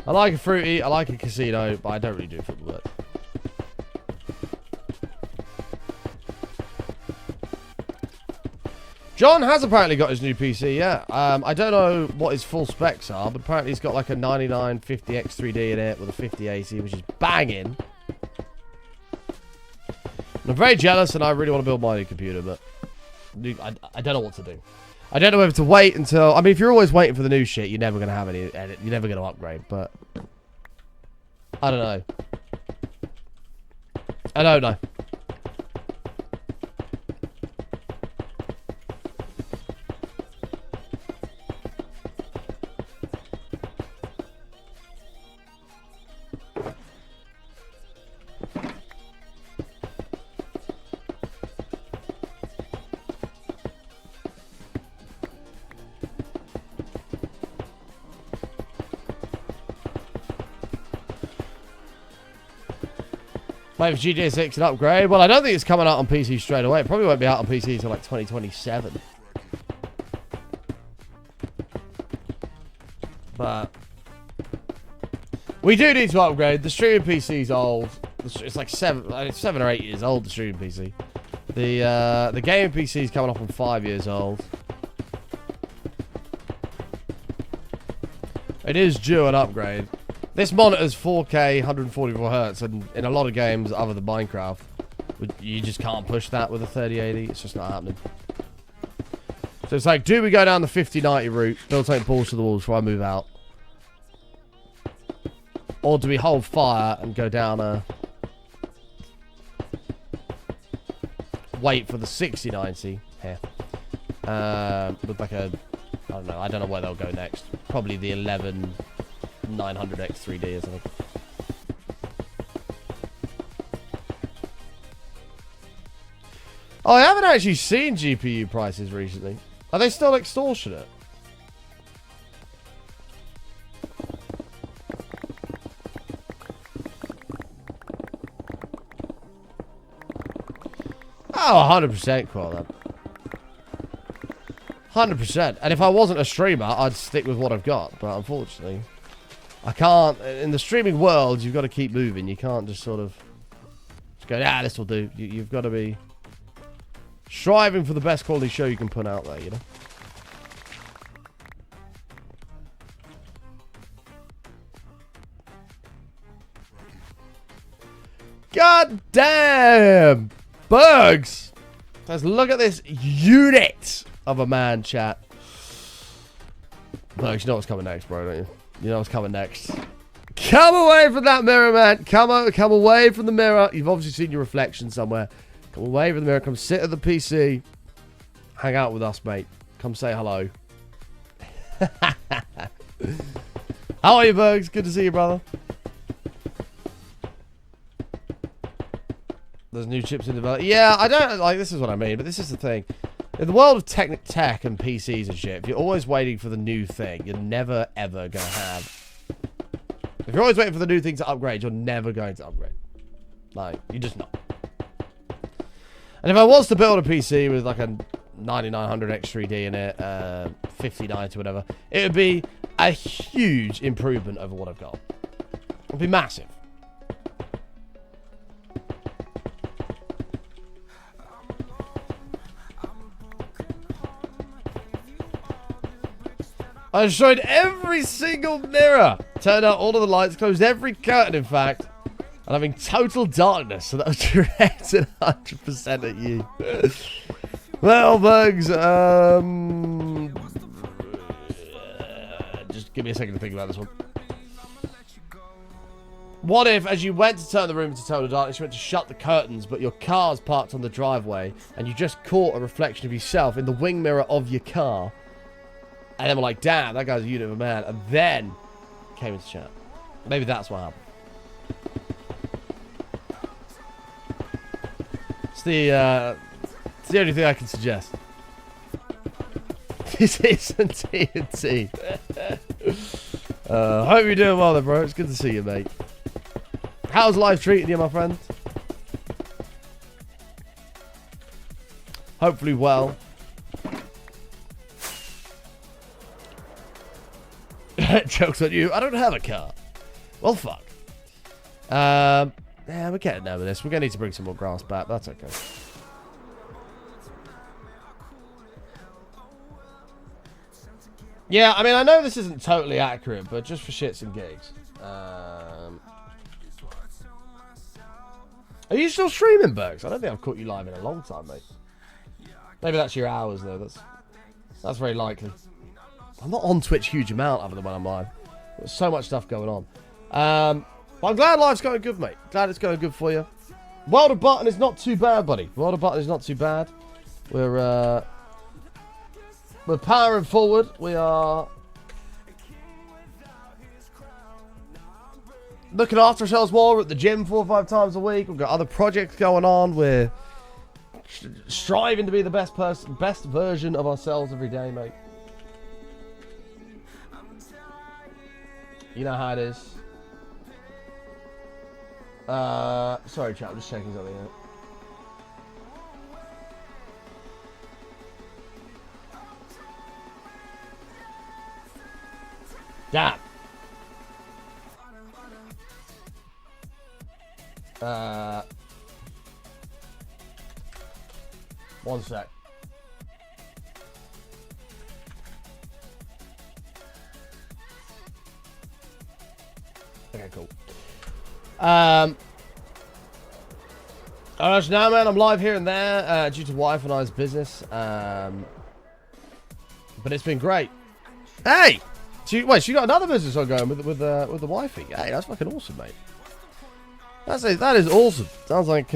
I like a fruity, I like a casino, but I don't really do football bets. John has apparently got his new PC, yeah. I don't know what his full specs are, but apparently he's got like a 9950 X3D in it with a 5080, which is banging. And I'm very jealous, and I really want to build my new computer, but I don't know what to do. I don't know whether to wait until... I mean, if you're always waiting for the new shit, you're never going to have any... You're never going to upgrade, but... I don't know. I don't know. Wait for GTA 6 and upgrade. Well, I don't think it's coming out on PC straight away. It probably won't be out on PC until like 2027. But we do need to upgrade. The streaming PC's old. It's like 7 or 8 years old, the streaming PC. The gaming PC is coming up on 5 years old. It is due an upgrade. This monitor's 4K, 144 Hz, and in a lot of games other than Minecraft, you just can't push that with a 3080. It's just not happening. So it's like, do we go down the 5090 route, build something balls to the walls before I move out? Or do we hold fire and go down a... wait for the 6090 here. With like a... I don't know where they'll go next. Probably the 11900X3D or something. Oh, I haven't actually seen GPU prices recently. Are they still extortionate? Oh, 100% qual then. 100%. And if I wasn't a streamer, I'd stick with what I've got. But unfortunately, I can't. In the streaming world, you've got to keep moving. You can't just sort of just go, ah, this will do. You've got to be striving for the best quality show you can put out there, you know? God damn! Bugs! Let's look at this unit of a man, chat. Bugs, you know what's coming next, bro, don't you? You know what's coming next. Come away from that mirror, man. Come away from the mirror. You've obviously seen your reflection somewhere. Come away from the mirror. Come sit at the PC. Hang out with us, mate. Come say hello. How are you, Bugs? Good to see you, brother. There's new chips in development. Yeah, I don't like. This is what I mean, but this is the thing. In the world of tech and PCs and shit, if you're always waiting for the new thing, you're never ever gonna have. If you're always waiting for the new thing to upgrade, you're never going to upgrade. Like, you're just not. And if I was to build a PC with like a 9900 X3D in it, 5090 whatever, it would be a huge improvement over what I've got. It would be massive. I destroyed every single mirror. Turned out all of the lights, closed every curtain, in fact. And I'm in total darkness, so that was directed 100% at you. Well, Bugs, just give me a second to think about this one. What if, as you went to turn the room into total darkness, you went to shut the curtains, but your car's parked on the driveway, and you just caught a reflection of yourself in the wing mirror of your car? And then we're like, damn, that guy's a unit of a man. And then came into chat. Maybe that's what happened. It's the only thing I can suggest. This isn't TNT. Hope you're doing well there, bro. It's good to see you, mate. How's life treating you, my friend? Hopefully well. Joke's on you. I don't have a car. Well, fuck. Yeah, we're getting there with this. We're going to need to bring some more grass back. That's okay. Yeah, I mean, I know this isn't totally accurate, but just for shits and gigs. Are you still streaming, Bergs? I don't think I've caught you live in a long time, mate. Maybe that's your hours, though. That's very likely. I'm not on Twitch huge amount other than when I'm live. There's so much stuff going on. But I'm glad life's going good, mate. Glad it's going good for you. World of Button is not too bad, buddy. World of Button is not too bad. We're powering forward. We are looking after ourselves more. We're at the gym 4 or 5 times a week. We've got other projects going on. We're striving to be the best version of ourselves every day, mate. You know how it is. Sorry, chat. I'm just checking something out. Damn. One sec. Okay, cool. Now, man, I'm live here and there due to wife and I's business. But it's been great. Hey! She got another business ongoing with the wifey. Hey, that's fucking awesome, mate. That is awesome. Sounds like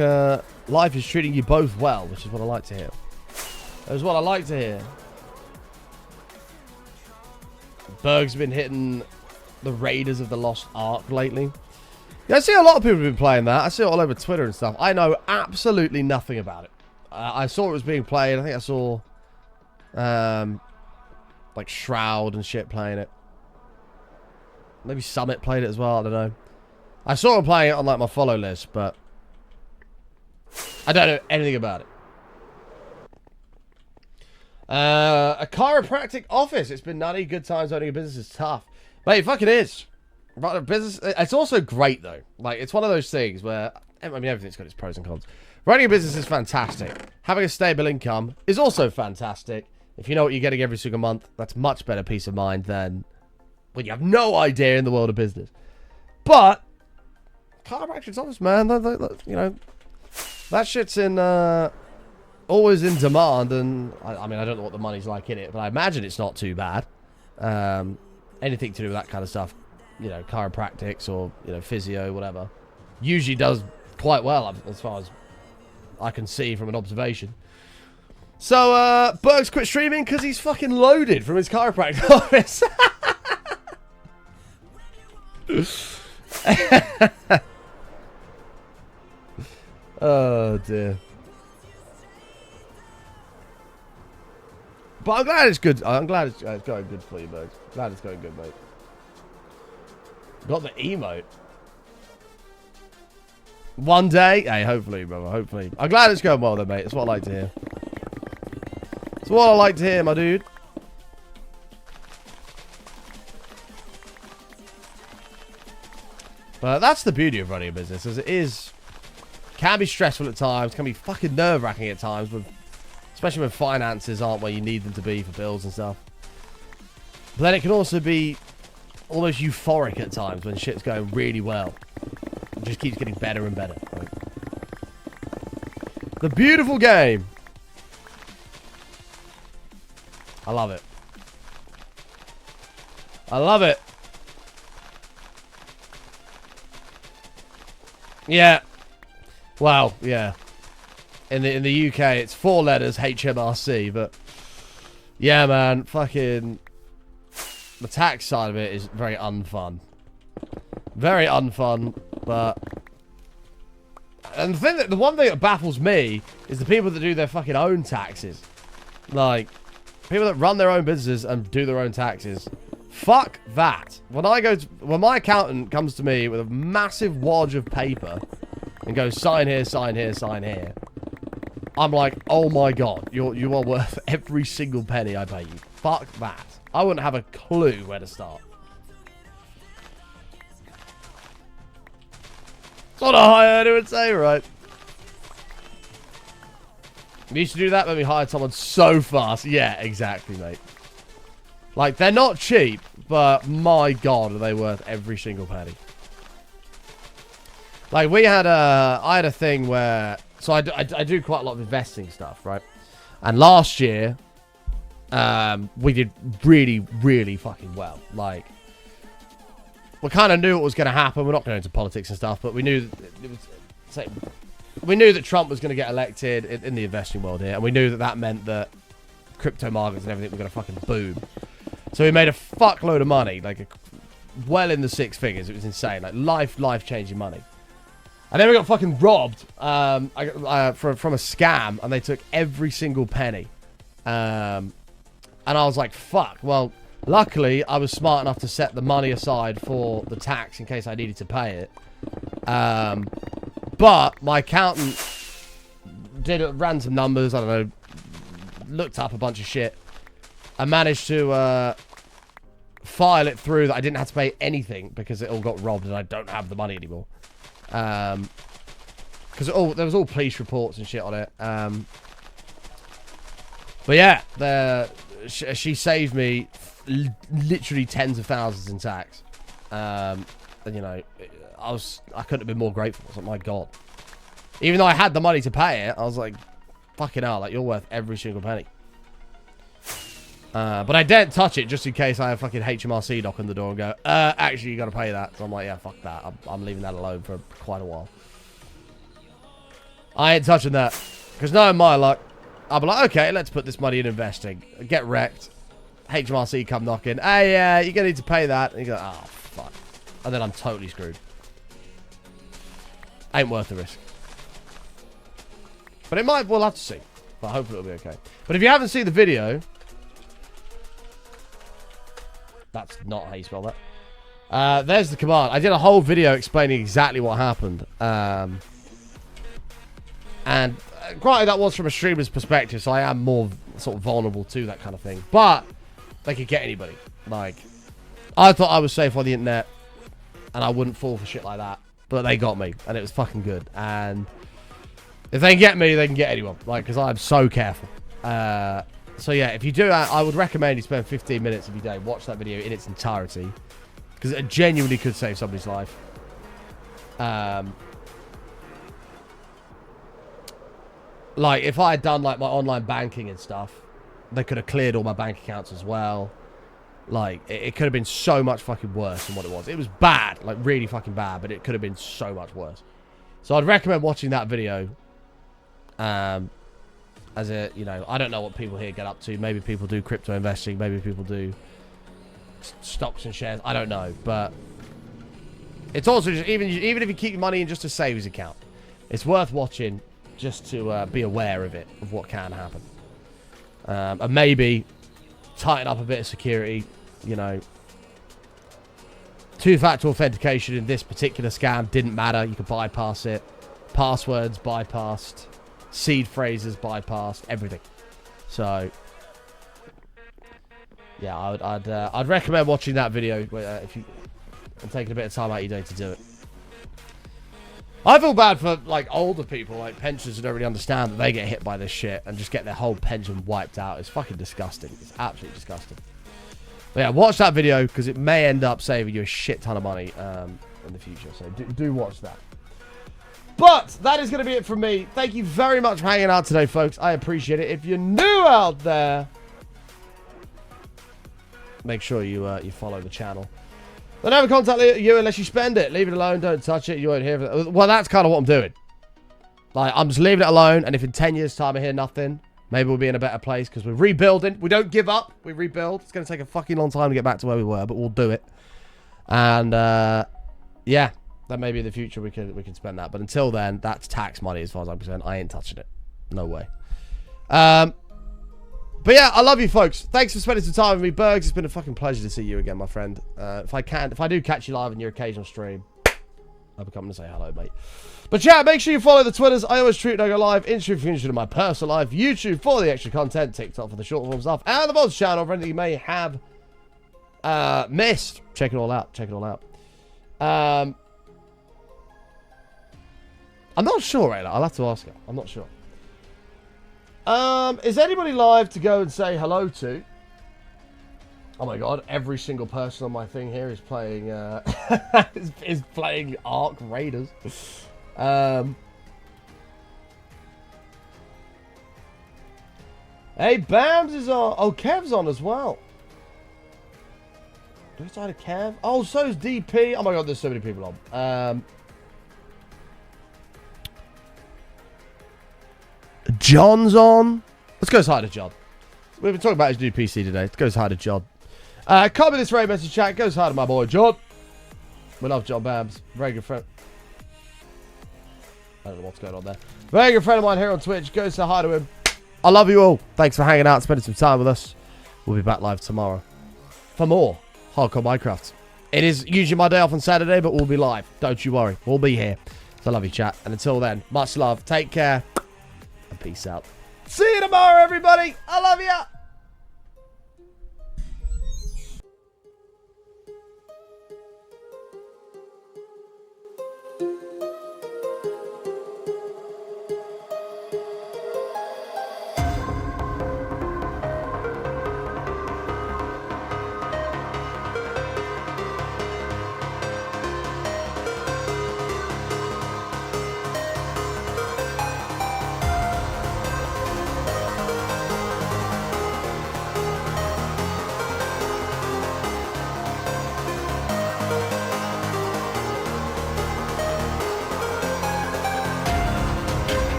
life is treating you both well, which is what I like to hear. That is what I like to hear. Berg's been hitting the Raiders of the Lost Ark lately. Yeah, I see a lot of people have been playing that. I see it all over Twitter and stuff. I know absolutely nothing about it. I saw it was being played. I think I saw like Shroud and shit playing it. Maybe Summit played it as well. I don't know. I saw him playing it on like my follow list, but I don't know anything about it. A chiropractic office. It's been nutty. Good times owning a business is tough. Mate, it fucking is. Running a business. It's also great though. Like, it's one of those things where, I mean, everything's got its pros and cons. Running a business is fantastic. Having a stable income is also fantastic. If you know what you're getting every single month, that's much better peace of mind than when you have no idea in the world of business. But chiropractic's office, man. You know, that shit's in always in demand, and I mean, I don't know what the money's like in it, but I imagine it's not too bad. Anything to do with that kind of stuff, you know, chiropractics or, you know, physio, whatever, usually does quite well as far as I can see from an observation. So, Berg's quit streaming because he's fucking loaded from his chiropractic office. Oh, dear. But I'm glad it's good. I'm glad it's going good for you, Bergs. Glad it's going good, mate. Got the emote. One day. Hey, hopefully, brother. Hopefully. I'm glad it's going well, though, mate. That's what I like to hear. That's what I like to hear, my dude. But that's the beauty of running a business, as it is. Can be stressful at times. Can be fucking nerve-wracking at times, especially when finances aren't where you need them to be for bills and stuff. But then it can also be almost euphoric at times when shit's going really well. It just keeps getting better and better. Like, the beautiful game. I love it. I love it. Yeah. Wow, yeah. In the UK, it's 4 letters, HMRC, but yeah, man, fucking the tax side of it is very unfun. Very unfun, but and the one thing that baffles me is the people that do their fucking own taxes. Like, people that run their own businesses and do their own taxes. Fuck that. When my accountant comes to me with a massive wad of paper and goes, sign here, sign here, sign here, I'm like, oh my god, you are worth every single penny I pay you. Fuck that. I wouldn't have a clue where to start. It's not a high earner would say, right? We used to do that when we hired someone so fast. Yeah, exactly, mate. Like, they're not cheap, but my God, are they worth every single penny. Like, I had a thing where, so I do quite a lot of investing stuff, right? And last year, we did really, really fucking well. Like, we kind of knew what was going to happen. We're not going into politics and stuff, but we knew we knew that Trump was going to get elected in the investing world here, and we knew that that meant that crypto markets and everything were going to fucking boom. So we made a fuckload of money, like well in the six figures. It was insane, like life-changing money. And then we got fucking robbed from a scam, and they took every single penny. And I was like, fuck. Well, luckily, I was smart enough to set the money aside for the tax in case I needed to pay it. But my accountant ran some numbers, I don't know, looked up a bunch of shit, and managed to file it through that I didn't have to pay anything because it all got robbed and I don't have the money anymore. Because there was all police reports and shit on it. But yeah, she saved me literally tens of thousands in tax. And you know, I couldn't have been more grateful. I was like, my God. Even though I had the money to pay it, I was like, fucking hell, like, you're worth every single penny. But I daren't touch it just in case I have fucking HMRC knock on the door and go, actually, you got to pay that. So I'm like, yeah, fuck that. I'm leaving that alone for quite a while. I ain't touching that. Because knowing my luck, I'll be like, okay, let's put this money in investing. Get wrecked. HMRC come knocking. Hey, you're going to need to pay that. And you go, oh, fuck. And then I'm totally screwed. Ain't worth the risk. But it might, we'll have to see. But hopefully it'll be okay. But if you haven't seen the video... That's not how you spell that. There's the command. I did a whole video explaining exactly what happened. And granted, that was from a streamer's perspective, so I am more sort of vulnerable to that kind of thing. But they could get anybody. Like, I thought I was safe on the internet, and I wouldn't fall for shit like that. But they got me, and it was fucking good. And if they can get me, they can get anyone. Like, because I'm so careful. So yeah, if you do that, I would recommend you spend 15 minutes of your day, watch that video in its entirety. Because it genuinely could save somebody's life. Like, if I had done, like, my online banking and stuff, they could have cleared all my bank accounts as well. Like, it could have been so much fucking worse than what it was. It was bad, like, really fucking bad, but it could have been so much worse. So I'd recommend watching that video. As a, you know, I don't know what people here get up to. Maybe people do crypto investing. Maybe people do stocks and shares. I don't know. But it's also just, even if you keep your money in just a savings account, it's worth watching just to be aware of it, of what can happen. And maybe tighten up a bit of security, you know. Two-factor authentication in this particular scam didn't matter. You could bypass it. Passwords bypassed. Seed phrases bypassed, everything. So yeah, I'd recommend watching that video if you and taking a bit of time out of your day to do it. I feel bad for like older people, like pensioners who don't really understand that they get hit by this shit and just get their whole pension wiped out. It's fucking disgusting. It's absolutely disgusting. But yeah, watch that video because it may end up saving you a shit ton of money in the future. So do watch that. But that is going to be it from me. Thank you very much for hanging out today, folks. I appreciate it. If you're new out there, make sure you follow the channel. They'll never contact you unless you spend it. Leave it alone. Don't touch it. You won't hear it. Well, that's kind of what I'm doing. Like, I'm just leaving it alone. And if in 10 years' time I hear nothing, maybe we'll be in a better place because we're rebuilding. We don't give up. We rebuild. It's going to take a fucking long time to get back to where we were, but we'll do it. And, yeah. That maybe in the future we can spend that. But until then, that's tax money as far as I'm concerned. I ain't touching it. No way. But yeah, I love you folks. Thanks for spending some time with me, Bergs. It's been a fucking pleasure to see you again, my friend. If I do catch you live in your occasional stream, I'll be coming to say hello, mate. But yeah, make sure you follow the Twitters. I always tweet and I go live. Instagram if you're interested in my personal life. YouTube for the extra content. TikTok for the short form stuff. And the VODs channel for anything you may have missed. Check it all out. Check it all out. I'm not sure right now. I'll have to ask her. I'm not sure. Is anybody live to go and say hello to? Oh my god, every single person on my thing here is playing is playing Ark Raiders. Hey, Bams is on. Oh, Kev's on as well. Do I say to Kev? Oh, so is DP. Oh my god, there's so many people on. John's on. Let's go hi to John. We've been talking about his new PC today. Let's go hi to John. Copy this raid message chat. Goes hi to my boy John. We love John Bams. Very good friend. I don't know what's going on there. Very good friend of mine here on Twitch. Go say hi to him. I love you all. Thanks for hanging out, spending some time with us. We'll be back live tomorrow for more Hardcore Minecraft. It is usually my day off on Saturday, but we'll be live. Don't you worry. We'll be here. So I love you, chat. And until then, much love. Take care. And peace out. See you tomorrow, everybody. I love you.